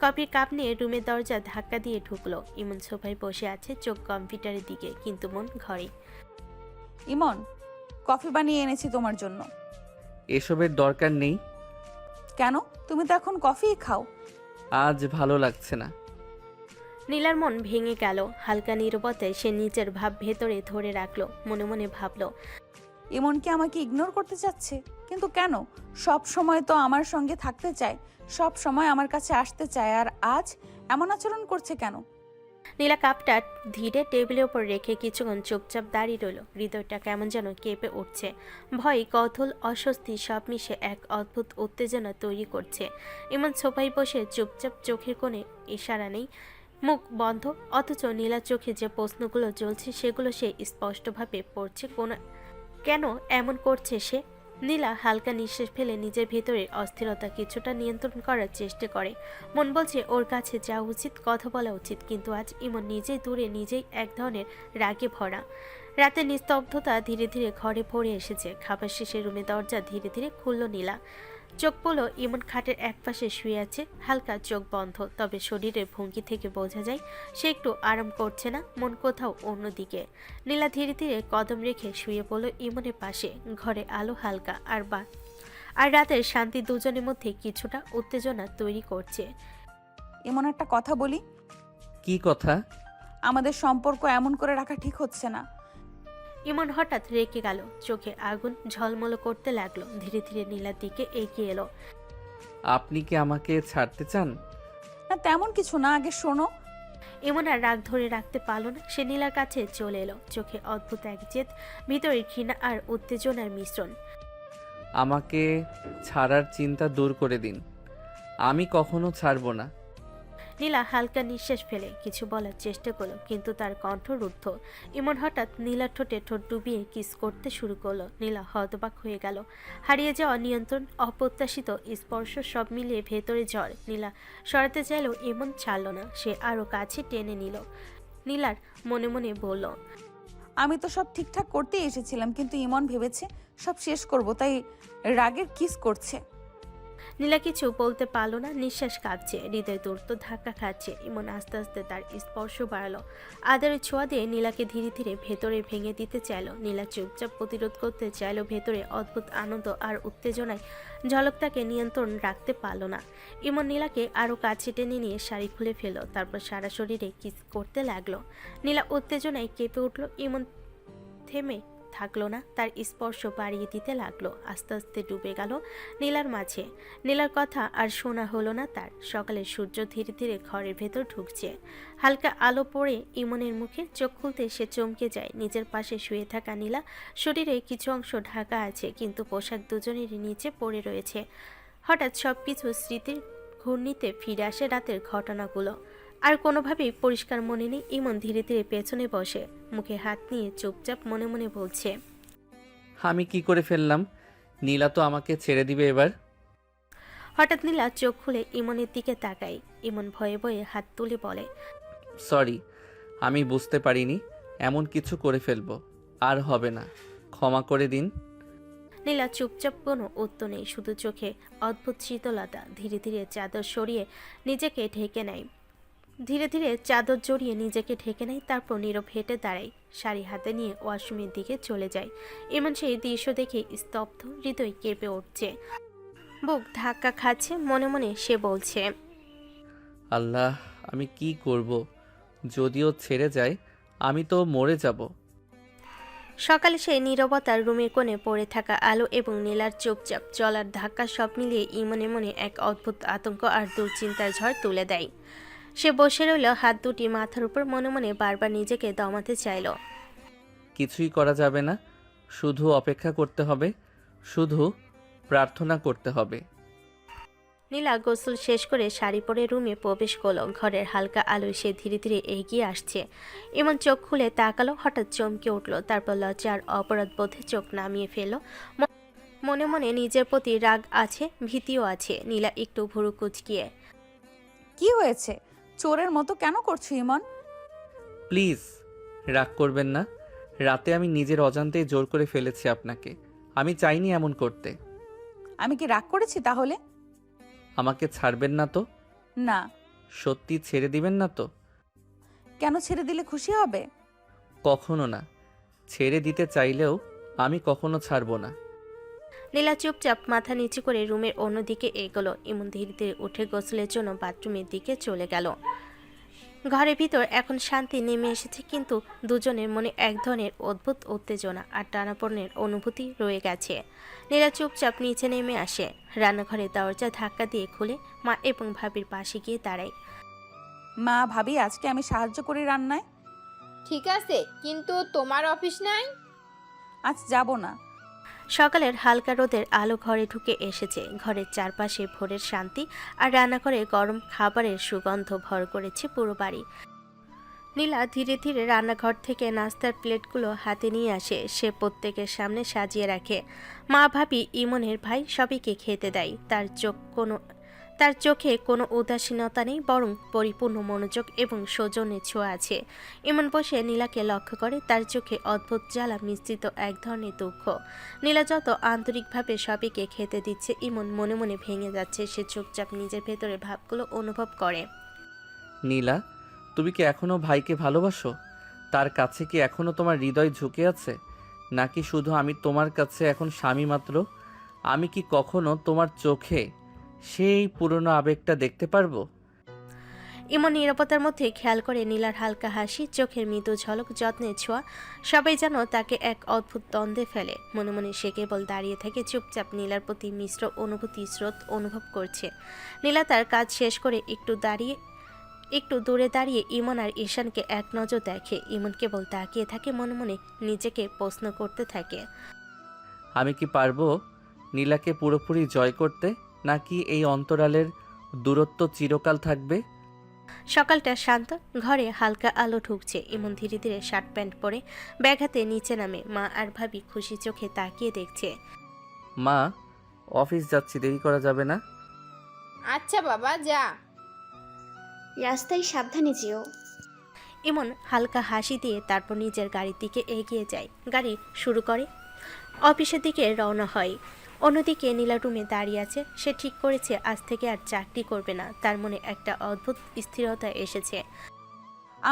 [SPEAKER 3] কফির কাপ নিয়ে রুমের দরজা ধাক্কা দিয়ে ঢুকলো। ইমন সোফায় বসে আছে, চোখ কম্পিউটারের দিকে, কিন্তু মন ঘরে।
[SPEAKER 2] ইমন, কফি বানিয়ে এনেছি তোমার জন্য।
[SPEAKER 1] এসবের দরকার নেই।
[SPEAKER 2] কেন? তুমি তো এখন কফিই খাও।
[SPEAKER 1] আজ ভালো লাগছে না।
[SPEAKER 3] নীলার মন ভেঙে গেল। হালকা নীরবতায় সে নিজের ভাব ভেতরে ধরে রাখলো। মনে মনে ভাবলো,
[SPEAKER 2] ইমন কি আমাকে ইগনোর করতে চাচ্ছে? কিন্তু কেন? সব সময় তো আমার সঙ্গে থাকতে চায়, সব সময় আমার কাছে আসতে চায়, আর আজ এমন আচরণ করছে কেন?
[SPEAKER 3] নীলা কাপটা ধীরে টেবিলের উপর রেখে কিছুক্ষণ চুপচাপ দাঁড়িয়ে রইল। হৃদয়টা কেমন যেন কেঁপে উঠছে। ভয়, কৌতূহল, অস্বস্তি সব মিশে এক অদ্ভুত উত্তেজনা তৈরি করছে। ইমন সোফায় বসে চুপচাপ, চোখের কোণে ইশারা নেই, মুখ বন্ধ, অথচ নীলার চোখে যে প্রশ্নগুলো জ্বলছে সেগুলো সে স্পষ্টভাবে পড়ছে। কেন এমন করছে সে? নীলা হালকা নিঃশ্বাস ফেলে নিজের ভেতরে অস্থিরতা কিছুটা নিয়ন্ত্রণ করার চেষ্টা করে। মন বলছে ওর কাছে যাওয়া উচিত, কথা বলা উচিত, কিন্তু আজ ইমন নিজেই দূরে, নিজেই এক ধরনের রাগে ভরা। রাতের নিস্তব্ধতা ধীরে ধীরে ঘরে ভরে এসেছে। খাবার শেষে রুমে দরজা ধীরে ধীরে খুলল নীলা। চোখ পড়ল ইমন খাটের একপাশে শুয়ে আছে, হালকা চোখ বন্ধ, তবে শরীরের ভঙ্গি থেকে বোঝা যায় সে একটু আরাম করছে না, মন কোথাও অন্যদিকে। নীলা ধীরে ধীরে কদম রেখে শুয়ে পড়ল ইমনের পাশে। ঘরে আলো হালকা, আর রাতের শান্তি দুজনের মধ্যে কিছুটা উত্তেজনা তৈরি করছে।
[SPEAKER 2] ইমন, একটা কথা বলি।
[SPEAKER 1] কি কথা?
[SPEAKER 2] আমাদের সম্পর্ক এমন করে রাখা ঠিক হচ্ছে না।
[SPEAKER 3] ইমন হঠাৎ রেগে গেল, চোখে আগুন ঝলমলো করতে লাগলো। ধীরে ধীরে নীলার দিকে এগিয়ে এলো।
[SPEAKER 1] আপনি কি আমাকে ছাড়তে চান?
[SPEAKER 2] না, তেমন কিছু না, আগে শোনো।
[SPEAKER 3] ইমন আর রাগ ধরে রাখতে পারল না, সে নীলার কাছে চলে এলো। চোখে অদ্ভুত এক জেদ, ভিতরে ঘৃণা আর উত্তেজনার মিশ্রণ।
[SPEAKER 1] আমাকে ছাড়ার চিন্তা দূর করে দিন, আমি কখনো ছাড়বো না।
[SPEAKER 3] নীলা হালকা নিঃশ্বাস ফেলে কিছু বলার চেষ্টা করলো, কিন্তু তার কণ্ঠ রুদ্ধ। ইমন হঠাৎ নীলার ঠোঁটে ঠোঁট ডুবিয়ে কিস করতে শুরু করলো। নীলা হতবাক হয়ে গেল। হারিয়ে যাওয়া নিয়ন্ত্রণ, অপ্রত্যাশিত স্পর্শ সব মিলিয়ে ভেতরে ঝড়। নীলা সরাতে চাইলেও ইমন ছাড়ল না, সে আরও কাছে টেনে নিল। নীলার মনে মনে বলল,
[SPEAKER 2] আমি তো সব ঠিকঠাক করতেই এসেছিলাম, কিন্তু ইমন ভেবেছে সব শেষ করব, তাই রাগের কিস করছে।
[SPEAKER 3] নীলা কিছু বলতে পারলো না, নিঃশ্বাস কাঁপছে, হৃদয় দ্রুত ধাক্কা খাচ্ছে। ইমন আস্তে আস্তে তার স্পর্শ বাড়ালো, আদরের ছোঁয়া দিয়ে নীলাকে ধীরে ধীরে ভেতরে ভেঙে দিতে চাইলো। নীলা চুপচাপ প্রতিরোধ করতে চাইলো, ভেতরে অদ্ভুত আনন্দ আর উত্তেজনায় ঝলকটাকে নিয়ন্ত্রণ রাখতে পারলো না। ইমন নীলাকে আরও কাছে টেনে নিয়ে শাড়ি খুলে ফেললো, তারপর সারা শরীরে কিস করতে লাগলো। নীলা উত্তেজনায় কেঁপে উঠলো। ইমন থেমে থাকলো না, তার স্পর্শ বাড়িয়ে দিতে লাগলো। আস্তে আস্তে ডুবে গেল নীলার মাঝে। নীলার কথা আর শোনা হলো না তার। সকালের সূর্য ধীরে ধীরে ঘরের ভেতর ঢুকছে, হালকা আলো পড়ে ইমনের মুখে। চোখ খুলতে সে চমকে যায়। নিজের পাশে শুয়ে থাকা নীলা, শরীরে কিছু অংশ ঢাকা আছে, কিন্তু পোশাক দুজনেরই নিচে পড়ে রয়েছে। হঠাৎ সবকিছু স্মৃতির ঘূর্ণিতে ফিরে আসে রাতের ঘটনাগুলো। আর কোনোভাবেই পরিষ্কার মনে নেই। ইমন ধীরে ধীরে পেছনে বসে, মুখে হাত নিয়ে চুপচাপ মনে মনে বলছে,
[SPEAKER 1] আমি কি করে ফেললাম? নীলা তো আমাকে ছেড়ে দিবে এবার।
[SPEAKER 3] হঠাৎ নীলা চোখ খুলে ইমনের দিকে তাকায়। ইমন ভয়ে ভয়ে হাত তুলে বলে,
[SPEAKER 1] সরি, আমি বুঝতে পারিনি এমন কিছু করে ফেলবো। আর হবে না, ক্ষমা করে দিন।
[SPEAKER 3] নীলা চুপচাপ, কোনো উত্তর নেই, শুধু চোখে অদ্ভুত শীতলতা। ধীরে ধীরে চাদর সরিয়ে নিজেকে ঢেকে নেয়। তারপর নীরব হেঁটে দাঁড়ায়, শাড়ি হাতে নিয়ে ওয়াশরুমের দিকে চলে যায়। এমন সেই দৃশ্য দেখে স্তব্ধ, হৃদয় কেঁপে উঠছে, বুক ধাক্কা খাচ্ছে। মনে মনে সে বলছে,
[SPEAKER 1] আল্লাহ, আমি কি করব? যদিও ছেড়ে যায় আমি তো মরে যাব।
[SPEAKER 3] সকালে সেই নীরবতার রুমের কোণে পড়ে থাকা আলো এবং নীলার চুপচাপ চলার ধাক্কা সব মিলিয়ে ইমনে মনে এক অদ্ভুত আতঙ্ক আর দুশ্চিন্তার ঝড় তুলে দেয়। সে বসে রইল, হাত দুটি মাথার উপর, মনে মনে বারবার নিজেকে দমাতে চাইল।
[SPEAKER 1] কিছুই করা যাবে না, শুধু অপেক্ষা করতে হবে, শুধু প্রার্থনা করতে হবে।
[SPEAKER 3] নীলা গোসল শেষ করে শাড়ি পরে রুমে প্রবেশ করল। ঘরের হালকা আলোয় সে ধীরে ধীরে এগিয়ে আসছে। এমন চোখ খুলে তাকালো, হঠাৎ চমকে উঠল, তারপর লজ্জার অপরাধ বোধে চোখ নামিয়ে ফেলল। মনে মনে নিজের প্রতি রাগ আছে, ভীতিও আছে। নীলা একটু ভুরু কুচকিয়ে,
[SPEAKER 2] কি হয়েছে? চোরের মতো কেন করছো ইমন?
[SPEAKER 1] প্লিজ রাগ করবেন না, রাতে আমি নিজের অজান্তেই জোর করে ফেলেছি আপনাকে। আমি চাইনি এমন করতে।
[SPEAKER 2] আমি কি রাগ করেছি তাহলে?
[SPEAKER 1] আমাকে ছাড়বেন না তো?
[SPEAKER 2] না।
[SPEAKER 1] সত্যি ছেড়ে দিবেন না তো?
[SPEAKER 2] কেন ছেড়ে দিলে খুশি হবে?
[SPEAKER 1] কখনো না, ছেড়ে দিতে চাইলেও আমি কখনো ছাড়বো না।
[SPEAKER 3] নীলা চুপচাপ মাথা নিচু করে রুমের অন্যদিকে এগোলো। ইমন ধীরে ধীরে উঠে গোসলের জন্য বাথরুমের দিকে চলে গেল। ঘরের ভিতর এখন শান্তি নেমে এসেছে, কিন্তু দুজনের মনে এক ধরনের অদ্ভুত উত্তেজনা আর টানাপোড়েনের অনুভূতি রয়ে গেছে। নীলা চুপচাপ নিচে নেমে আসে, রান্নাঘরের দরজা ধাক্কা দিয়ে খুলে মা এবং ভাবির পাশে গিয়ে দাঁড়ায়।
[SPEAKER 2] মা, ভাবি, আজকে আমি সাহায্য করি রান্নায়।
[SPEAKER 7] ঠিক আছে, কিন্তু তোমার অফিস নাই?
[SPEAKER 2] আজ যাব না।
[SPEAKER 3] সকালের হালকা রোদের আলো ঘরে ঢুকে এসেছে। ঘরের চারপাশে ভোরের শান্তি আর রান্নাঘরে গরম খাবারের সুগন্ধ ভর করেছে পুরো বাড়ি। নীলা ধীরে ধীরে রান্নাঘর থেকে নাস্তার প্লেটগুলো হাতে নিয়ে আসে। সে প্রত্যেকের সামনে সাজিয়ে রাখে। মা, ভাবি, ইমনের ভাই সবাইকে খেতে দেয়। তার চোখে কোনো উদাসীনতা নেই, বরং পরিপূর্ণ মনোযোগ এবং সৌজন্যের ছোঁয়া আছে। ইমন বসে নীলাকে লক্ষ্য করে, তার চোখে অদ্ভুত জ্বালা মিশ্রিত এক ধরনের দুঃখ। নীলা যত আন্তরিকভাবে সবাইকে খেতে দিচ্ছে, ইমন মনে মনে ভেঙে যাচ্ছে। সে চুপচাপ নিজের ভেতরে ভাবগুলো অনুভব করে।
[SPEAKER 1] নীলা, তুমি কি এখনো ভাইকে ভালোবাসো? তার কাছে কি এখনো তোমার হৃদয় ঝুঁকে আছে, নাকি শুধু আমি তোমার কাছে এখন স্বামী মাত্র? আমি কি কখনো তোমার চোখে সেই পুরনো আবেগটা দেখতে পারবো?
[SPEAKER 3] ইমন নীরবতার মধ্যে খেয়াল করে নীলার হালকা হাসি, চোখের মৃদু ঝলক, যত্নের ছোঁয়া। সবাই যেন তাকে এক অদ্ভুত দ্বন্দ্বে ফেলে। মনে মনে সে কেবল দাঁড়িয়ে থেকে চুপচাপ নীলার প্রতি মিশ্র অনুভূতি স্রোত অনুভব করছে। নীলা তার কাজ শেষ করে একটু দূরে দাঁড়িয়ে ইমন আর ঈশানকে এক নজর দেখে। ইমন কেবল তাকিয়ে থাকে, মনে মনে নিজেকে প্রশ্ন করতে থাকে,
[SPEAKER 1] আমি কি পারবো নীলাকে পুরোপুরি জয় করতে, নাকি এই অন্তরালের দূরত্ব চিরকাল থাকবে?
[SPEAKER 3] সকালটা শান্ত, ঘরে হালকা আলো ঢুকছে। ইমন ধীরে ধীরে শার্ট প্যান্ট পরে ব্যাগ হাতে নিচে নামে। মা আর ভাবি খুশি চোখে তাকিয়ে দেখছে।
[SPEAKER 1] মা, অফিস যাচ্ছি, দেরি করা যাবে না?
[SPEAKER 7] আচ্ছা বাবা, যা।
[SPEAKER 4] রাস্তায় সাবধানে যেও।
[SPEAKER 3] ইমন হালকা হাসি দিয়ে তারপর নিজের গাড়ির দিকে এগিয়ে যায়। গাড়ি শুরু করে অফিসের দিকে রওনা হয়। অন্যদিকে নীলা রুমে দাঁড়িয়ে আছে। সে ঠিক করেছে আজ থেকে আর চাকরি করবে না। তার মনে একটা অদ্ভুত স্থিরতা এসেছে।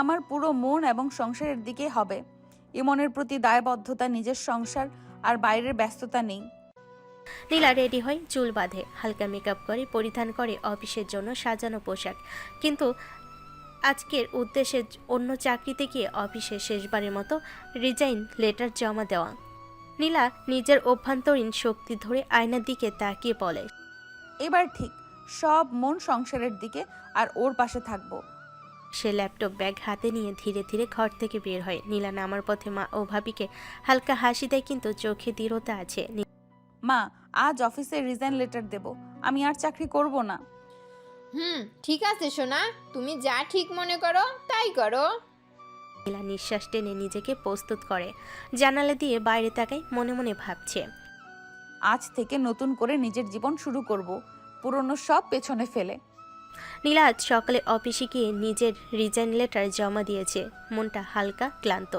[SPEAKER 2] আমার পুরো মন এবং সংসারের দিকে হবে। ইমনের প্রতি দায়বদ্ধতা, নিজের সংসার আর বাইরের ব্যস্ততা নেই।
[SPEAKER 3] নীলা রেডি হয়, চুল বাঁধে, হালকা মেকআপ করে, পরিধান করে অফিসের জন্য সাজানো পোশাক। কিন্তু আজকের উদ্দেশ্যে অন্য চাকরিতে গিয়ে অফিসে শেষবারের মতো রিজাইন লেটার জমা দেওয়া। নীলা নিজের অভ্যন্তরীণ শক্তি ধরে আয়নার দিকে তাকিয়ে বলে,
[SPEAKER 2] এবার ঠিক সব মন সংসারের দিকে আর ওর পাশে থাকবো।
[SPEAKER 3] সে ল্যাপটপ ব্যাগ হাতে নিয়ে ধীরে ধীরে ঘর থেকে বের হয়। নীলা নামার পথে মা ও ভাবিকে হালকা হাসি দেয়, কিন্তু চোখে দৃঢ়তা আছে।
[SPEAKER 2] মা, আজ অফিসে রিজাইন লেটার দেব। আমি আর চাকরি করব না।
[SPEAKER 7] ঠিক আছে সোনা, তুমি যা ঠিক মনে করো তাই করো।
[SPEAKER 3] নীলা নিঃশ্বাস টেনে নিজেকে প্রস্তুত করে, জানালা দিয়ে বাইরে তাকায়, মনে মনে ভাবছে,
[SPEAKER 2] আজ থেকে নতুন করে নিজের জীবন শুরু করব, পুরনো সব পেছনে ফেলে।
[SPEAKER 3] নীলা আজ সকালে অফিসে গিয়ে নিজের রিজাইন লেটার জমা দিয়েছে। মনটা হালকা ক্লান্ত,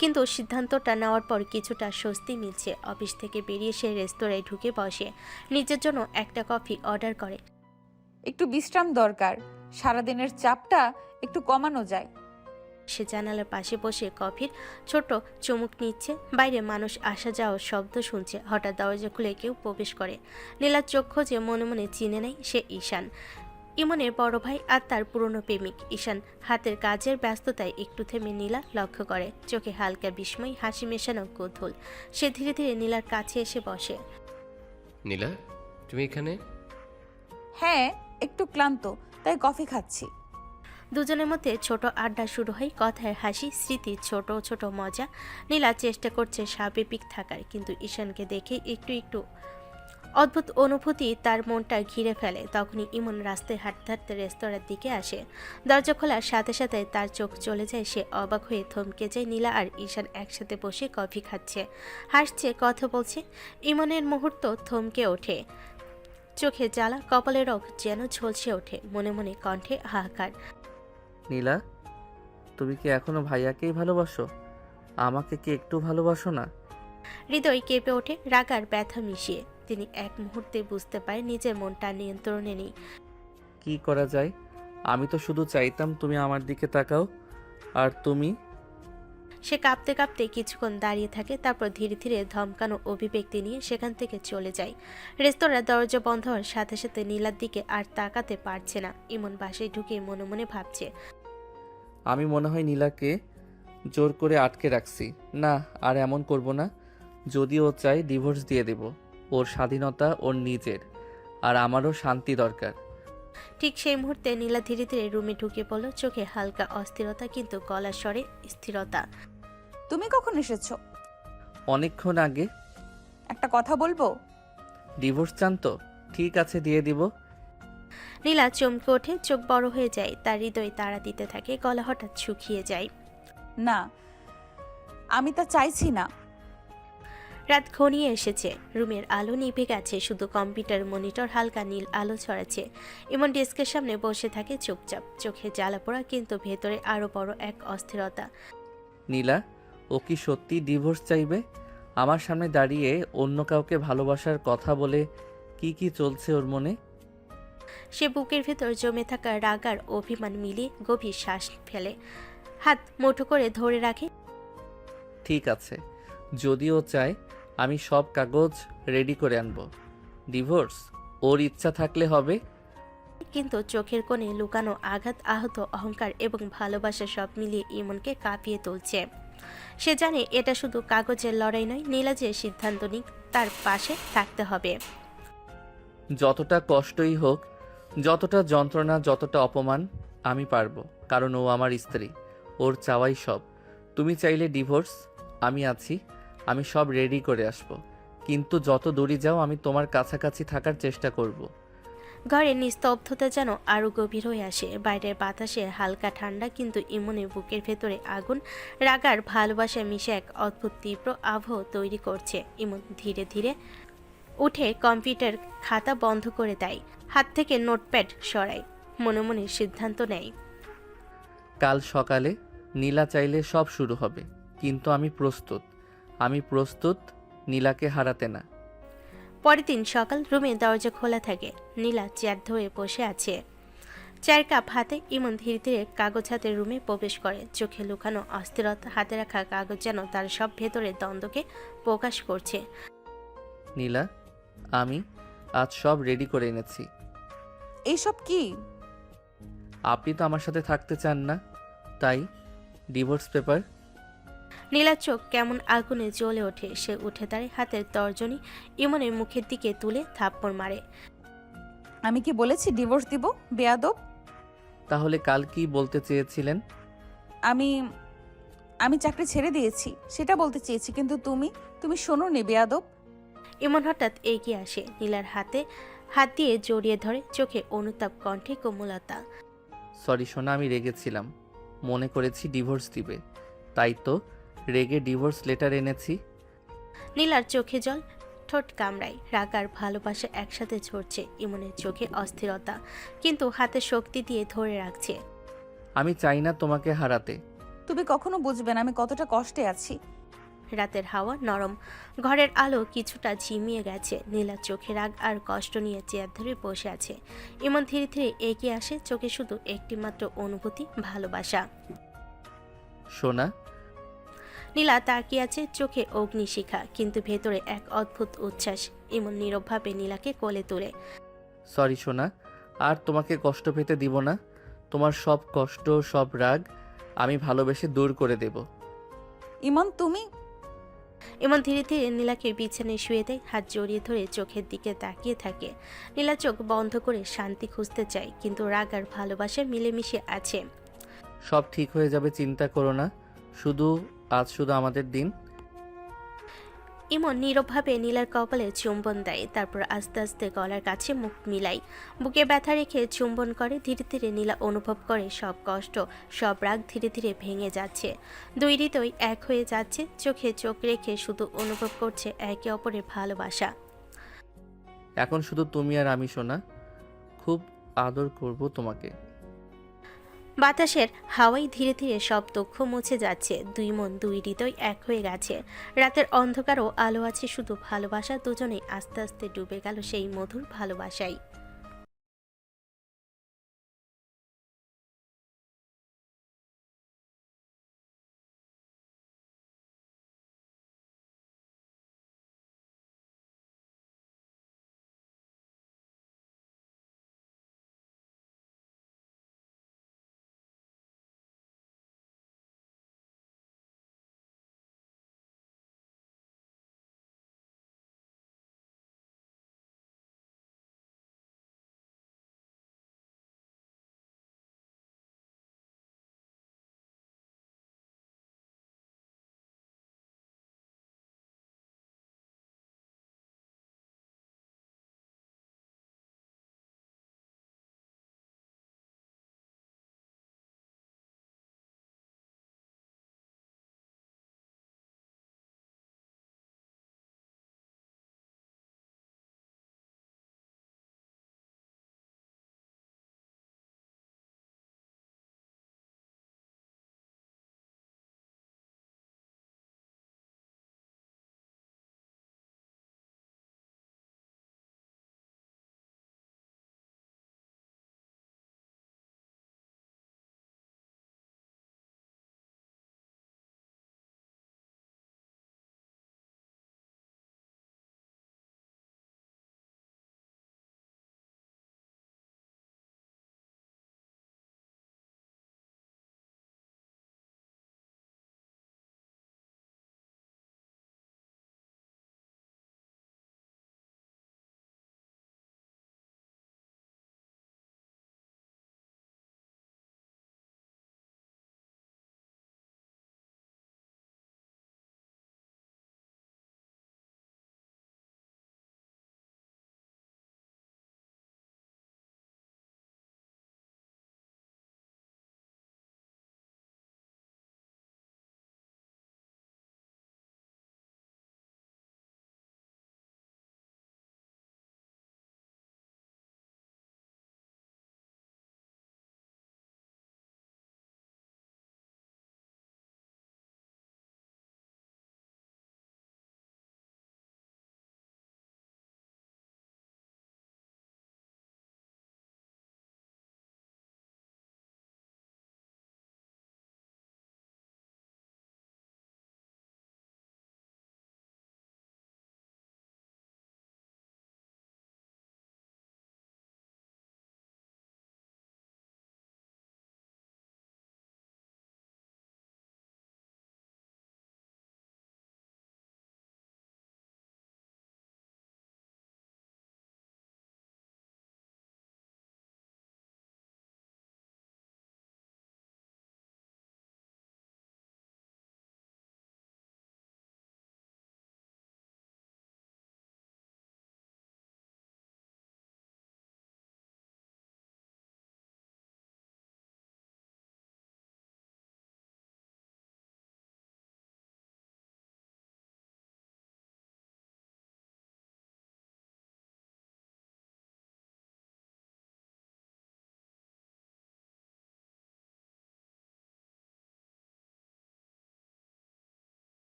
[SPEAKER 3] কিন্তু সিদ্ধান্তটা নেওয়ার পর কিছুটা স্বস্তি মিলছে। অফিস থেকে বেরিয়ে সে রেস্তোরাঁয় ঢুকে বসে, নিজের জন্য একটা কফি অর্ডার করে।
[SPEAKER 2] একটু বিশ্রাম দরকার, সারাদিনের চাপটা একটু কমানো যায়।
[SPEAKER 3] সে জানালার পাশে বসে কফির ছোট চুমুক নিচ্ছে। বাইরে মানুষ আসা যাওয়ার শব্দ শুনছে। হঠাৎ দরজা খুলে কেউ প্রবেশ করে। নীলার চোখ খোঁজে, মনে মনে চিনে নেয় সে ঈশান, ইমনের বড় ভাই আর তার পুরনো প্রেমিক। ঈশান হাতের কাজের ব্যস্ততায় একটু থেমে নীলা লক্ষ্য করে, চোখে হালকা বিস্ময়, হাসি মেশানো কৌতূহল। সে ধীরে ধীরে নীলার কাছে এসে বসে।
[SPEAKER 8] নীলা, তুমি এখানে?
[SPEAKER 2] হ্যাঁ, একটু ক্লান্ত, তাই কফি খাচ্ছি।
[SPEAKER 3] দুজনের মধ্যে ছোট আড্ডা শুরু হয়, কথায় হাসি, স্মৃতি, ছোট ছোট মজা। নীলা চেষ্টা করছে স্বাভাবিক থাকার, কিন্তু ঈশানকে দেখে একটু একটু অদ্ভুত অনুভূতি তার মনটা ঘিরে ফেলে। তখনই ইমন রাস্তায় হাঁটতে হাঁটতে রেস্তোরাঁর দিকে আসে। দরজা খোলার সাথে সাথে তার চোখ চলে যায়। সে অবাক হয়ে থমকে যায়। নীলা আর ঈশান একসাথে বসে কফি খাচ্ছে, হাসছে, কথা বলছে। ইমনের মুহূর্ত থমকে ওঠে, চোখে জ্বালা, কপালের রোগ যেন ঝলসে ওঠে। মনে মনে কণ্ঠে হাহাকার।
[SPEAKER 1] নীলা, তুমি কি এখনো ভাইয়াকেই ভালোবাসো? আমাকে কি একটু ভালোবাসো না?
[SPEAKER 3] হৃদয় কেঁপে ওঠে, রাগার ব্যথা মিশিয়ে। তিনি এক মুহূর্তে বুঝতে পারে নিজের মনটা নিয়ন্ত্রণে নেই।
[SPEAKER 1] কি করা যায়? আমি তো শুধু চাইতাম তুমি আমার দিকে তাকাও। আর তুমি?
[SPEAKER 3] সে কাঁপতে কাঁপতে কিছুক্ষণ দাঁড়িয়ে থাকে, তারপর ধীরে ধীরে ধমকানো অভিব্যক্তি নিয়ে সেখান থেকে চলে যায়। রেস্তোরাঁর দরজা বন্ধ হওয়ার সাথে সাথে নীলার দিকে আর তাকাতে পারছে না। ইমন বাসায় ঢুকে মনে মনে ভাবছে,
[SPEAKER 1] আমি মনে হয় নীলাকে জোর করে আটকে রাখছি। না, আর এমন করব না। যদি ও চাই ডিভোর্স দিয়ে দেব। ওর স্বাধীনতা ওর নিজের, আর আমারও শান্তি দরকার।
[SPEAKER 3] ঠিক সেই মুহূর্তে নীলা ধীরে ধীরে রুমে ঢুকে পড়ল, চোখে হালকা অস্থিরতা, কিন্তু গলার স্বরে স্থিরতা।
[SPEAKER 2] তুমি কখন এসেছো?
[SPEAKER 1] অনেকক্ষণ আগে।
[SPEAKER 2] একটা কথা বলবো?
[SPEAKER 1] ডিভোর্স চান তো? ঠিক আছে, দিয়ে দিব।
[SPEAKER 3] নীলা চমকে ওঠে, চোখ বড় হয়ে যায়, তার হৃদয় তাড়া দিতে থাকে, গলা হঠাৎ শুকিয়ে যায়।
[SPEAKER 2] না, আমি তা চাইছি না।
[SPEAKER 3] রাত ঘনিয়ে এসেছে, রুমের আলো নিভে গেছে, শুধু কম্পিউটার মনিটর হালকা নীল আলো ছড়াচ্ছে। এমন ডেস্কের সামনে বসে থাকে চুপচাপ, চোখে জ্বালা পোড়া, কিন্তু ভেতরে আরো বড় এক অস্থিরতা।
[SPEAKER 1] নীলা, ও কি সত্যি ডিভোর্স চাইবে? আমার সামনে দাঁড়িয়ে অন্য কাউকে ভালোবাসার কথা বলে কি কি চলছে ওর মনে?
[SPEAKER 3] সে বুকের ভেতর জমে থাকা রাগ আর অভিমান মিলিয়ে গভীর শ্বাস ফেলে, হাত মুঠো করে ধরে রাখে।
[SPEAKER 1] ঠিক আছে, যদি ও চায় আমি সব কাগজ রেডি করে আনবো। ডিভোর্স ওর ইচ্ছা থাকলে হবে।
[SPEAKER 3] কিন্তু চোখের কোণে লুকানো আঘাত, আহত অহংকার এবং ভালোবাসা সব মিলিয়ে ইমনকে কাঁপিয়ে তুলছে। সে জানে এটা শুধু কাগজের লড়াই নয়, নীলা যে সিদ্ধান্ত নিক তার পাশে থাকতে হবে।
[SPEAKER 1] যতটা কষ্টই হোক, যতটা যন্ত্রণা, যতটা অপমান, আমি পারবো। কারণ ও আমার স্ত্রী, ওর চাওয়াই সব। তুমি চাইলে ডিভোর্স, আমি আছি, আমি সব রেডি করে আসবো। কিন্তু যত দূরে যাও আমি তোমার কাছাকাছি থাকার চেষ্টা করব।
[SPEAKER 3] ঘরের নিস্তব্ধতা যেন আরো গভীর হয়ে আসে। বাইরের বাতাসে হালকা ঠান্ডা, কিন্তু ইমনের বুকের ভেতরে আগুন, রাগার ভালোবাসা মিশে এক অদ্ভুত তীব্র আবহ তৈরি করছে। ইমন ধীরে ধীরে উঠে কম্পিউটার খাতা বন্ধ করে দেয়, হাত থেকে নোটপ্যাড সরায়, মনে মনে সিদ্ধান্ত নেয়।
[SPEAKER 1] কাল সকালে নীলা চাইলে সব শুরু হবে, কিন্তু আমি প্রস্তুত নীলাকে হারাতে না।
[SPEAKER 3] পরের দিন সকাল, রুমে দরজা খোলা থাকে। নীলা চেয়ার ধরে বসে আছে, চায়ের কাপ হাতে। ইমন ধীরে ধীরে কাগজ হাতে রুমে প্রবেশ করে। চোখে লুকানো অস্থিরতা, হাতে রাখা কাগজ যেন তার সব ভেতরের দ্বন্দ্বকে প্রকাশ করছে।
[SPEAKER 1] নীলা, আমি আজ সব রেডি করে এনেছি।
[SPEAKER 2] এইসব কি?
[SPEAKER 1] আপনি তো আমার সাথে থাকতে চান না, তাই ডিভোর্স পেপার।
[SPEAKER 3] নীলার চোখ কেমন আগুনে জ্বলে ওঠে। সে উঠে দাঁড়ায়, হাতের তর্জনী ইমনের মুখের দিকে তুলে থাপ্পড় মারে।
[SPEAKER 2] আমি কি বলেছি ডিভোর্স দিব, বেয়াদব?
[SPEAKER 1] তাহলে কাল কি বলতে চেয়েছিলেন?
[SPEAKER 2] আমি আমি চাকরি ছেড়ে দিয়েছি সেটা বলতে চেয়েছি, কিন্তু তুমি শোনোনি বেয়াদব।
[SPEAKER 3] ইমন হঠাৎ এগিয়ে আসে, নীলার হাতে হাত দিয়ে জড়িয়ে ধরে, চোখে অনুতাপ, কণ্ঠে কোমলতা।
[SPEAKER 1] সরি সোনা, আমি রেগেছিলাম, মনে করেছি ডিভোর্স দিবে, তাই তো রেগে ডিভোর্স লেটার এনেছি।
[SPEAKER 3] নীলার চোখে জল, ঠোঁট কামড়ায়। রাগ আর ভালোবাসা একসাথে ঝরছে। ইমনের চোখে অস্থিরতা, কিন্তু হাতে শক্তি দিয়ে ধরে রাখছে।
[SPEAKER 1] আমি চাই না তোমাকে হারাতে।
[SPEAKER 2] তুমি কখনো বুঝবে না আমি কতটা কষ্টে আছি।
[SPEAKER 3] রাতের হাওয়া নরম, ঘরের আলো কিছুটা ঝিমিয়ে গেছে। নীলার চোখে রাগ আর কষ্ট নিয়ে চেয়ার ধরে বসে আছে। ইমন ধীরে ধীরে এগিয়ে আসে, চোখে শুধু একটিমাত্র অনুভূতি, ভালোবাসা।
[SPEAKER 1] সোনা,
[SPEAKER 3] নীলা তাকিয়ে আছে, চোখে অগ্নিশিখা, কিন্তু ভেতরে এক অদ্ভুত উচ্ছ্বাস। ইমন নীরবভাবে নীলাকে কোলে তোলে।
[SPEAKER 1] সরি সোনা, আর তোমাকে কষ্ট পেতে দিব না। তোমার সব কষ্ট, সব রাগ আমি ভালোবেসে দূর করে দেব।
[SPEAKER 2] ইমন তুমি।
[SPEAKER 3] ইমন ধীরে ধীরে নীলাকে বিছানায় শুয়ে দেয়, হাত জড়িয়ে ধরে চোখের দিকে তাকিয়ে থাকে। নীলা চোখ বন্ধ করে শান্তি খুঁজতে চায়, কিন্তু রাগ আর ভালোবাসা মিলেমিশে আছে।
[SPEAKER 1] সব ঠিক হয়ে যাবে, চিন্তা করো না, আজ শুধু আমাদের দিন।
[SPEAKER 3] ইমন নীরবভাবে নীলার কপালে চুম্বন দেয়, তারপর আস্তে আস্তে গলার কাছে মুখ মিলাই, বুকে ব্যথা রেখে চুম্বন করে। ধীরে ধীরে নীলা অনুভব করে সব কষ্ট, সব রাগ ধীরে ধীরে ভেঙে যাচ্ছে। দুই হৃদয় এক হয়ে যাচ্ছে, চোখে চোখ রেখে শুধু অনুভব করছে একে অপরের ভালোবাসা।
[SPEAKER 1] এখন শুধু তুমি আর আমি সোনা, খুব আদর করব তোমাকে।
[SPEAKER 3] বাতাসের হাওয়ায় ধীরে ধীরে সব দুঃখ মুছে যাচ্ছে। দুই মন, দুই হৃদয় এক হয়ে গেছে। রাতের অন্ধকারও আলো আছে, শুধু ভালোবাসা। দুজনেই আস্তে আস্তে ডুবে গেল সেই মধুর ভালোবাসায়।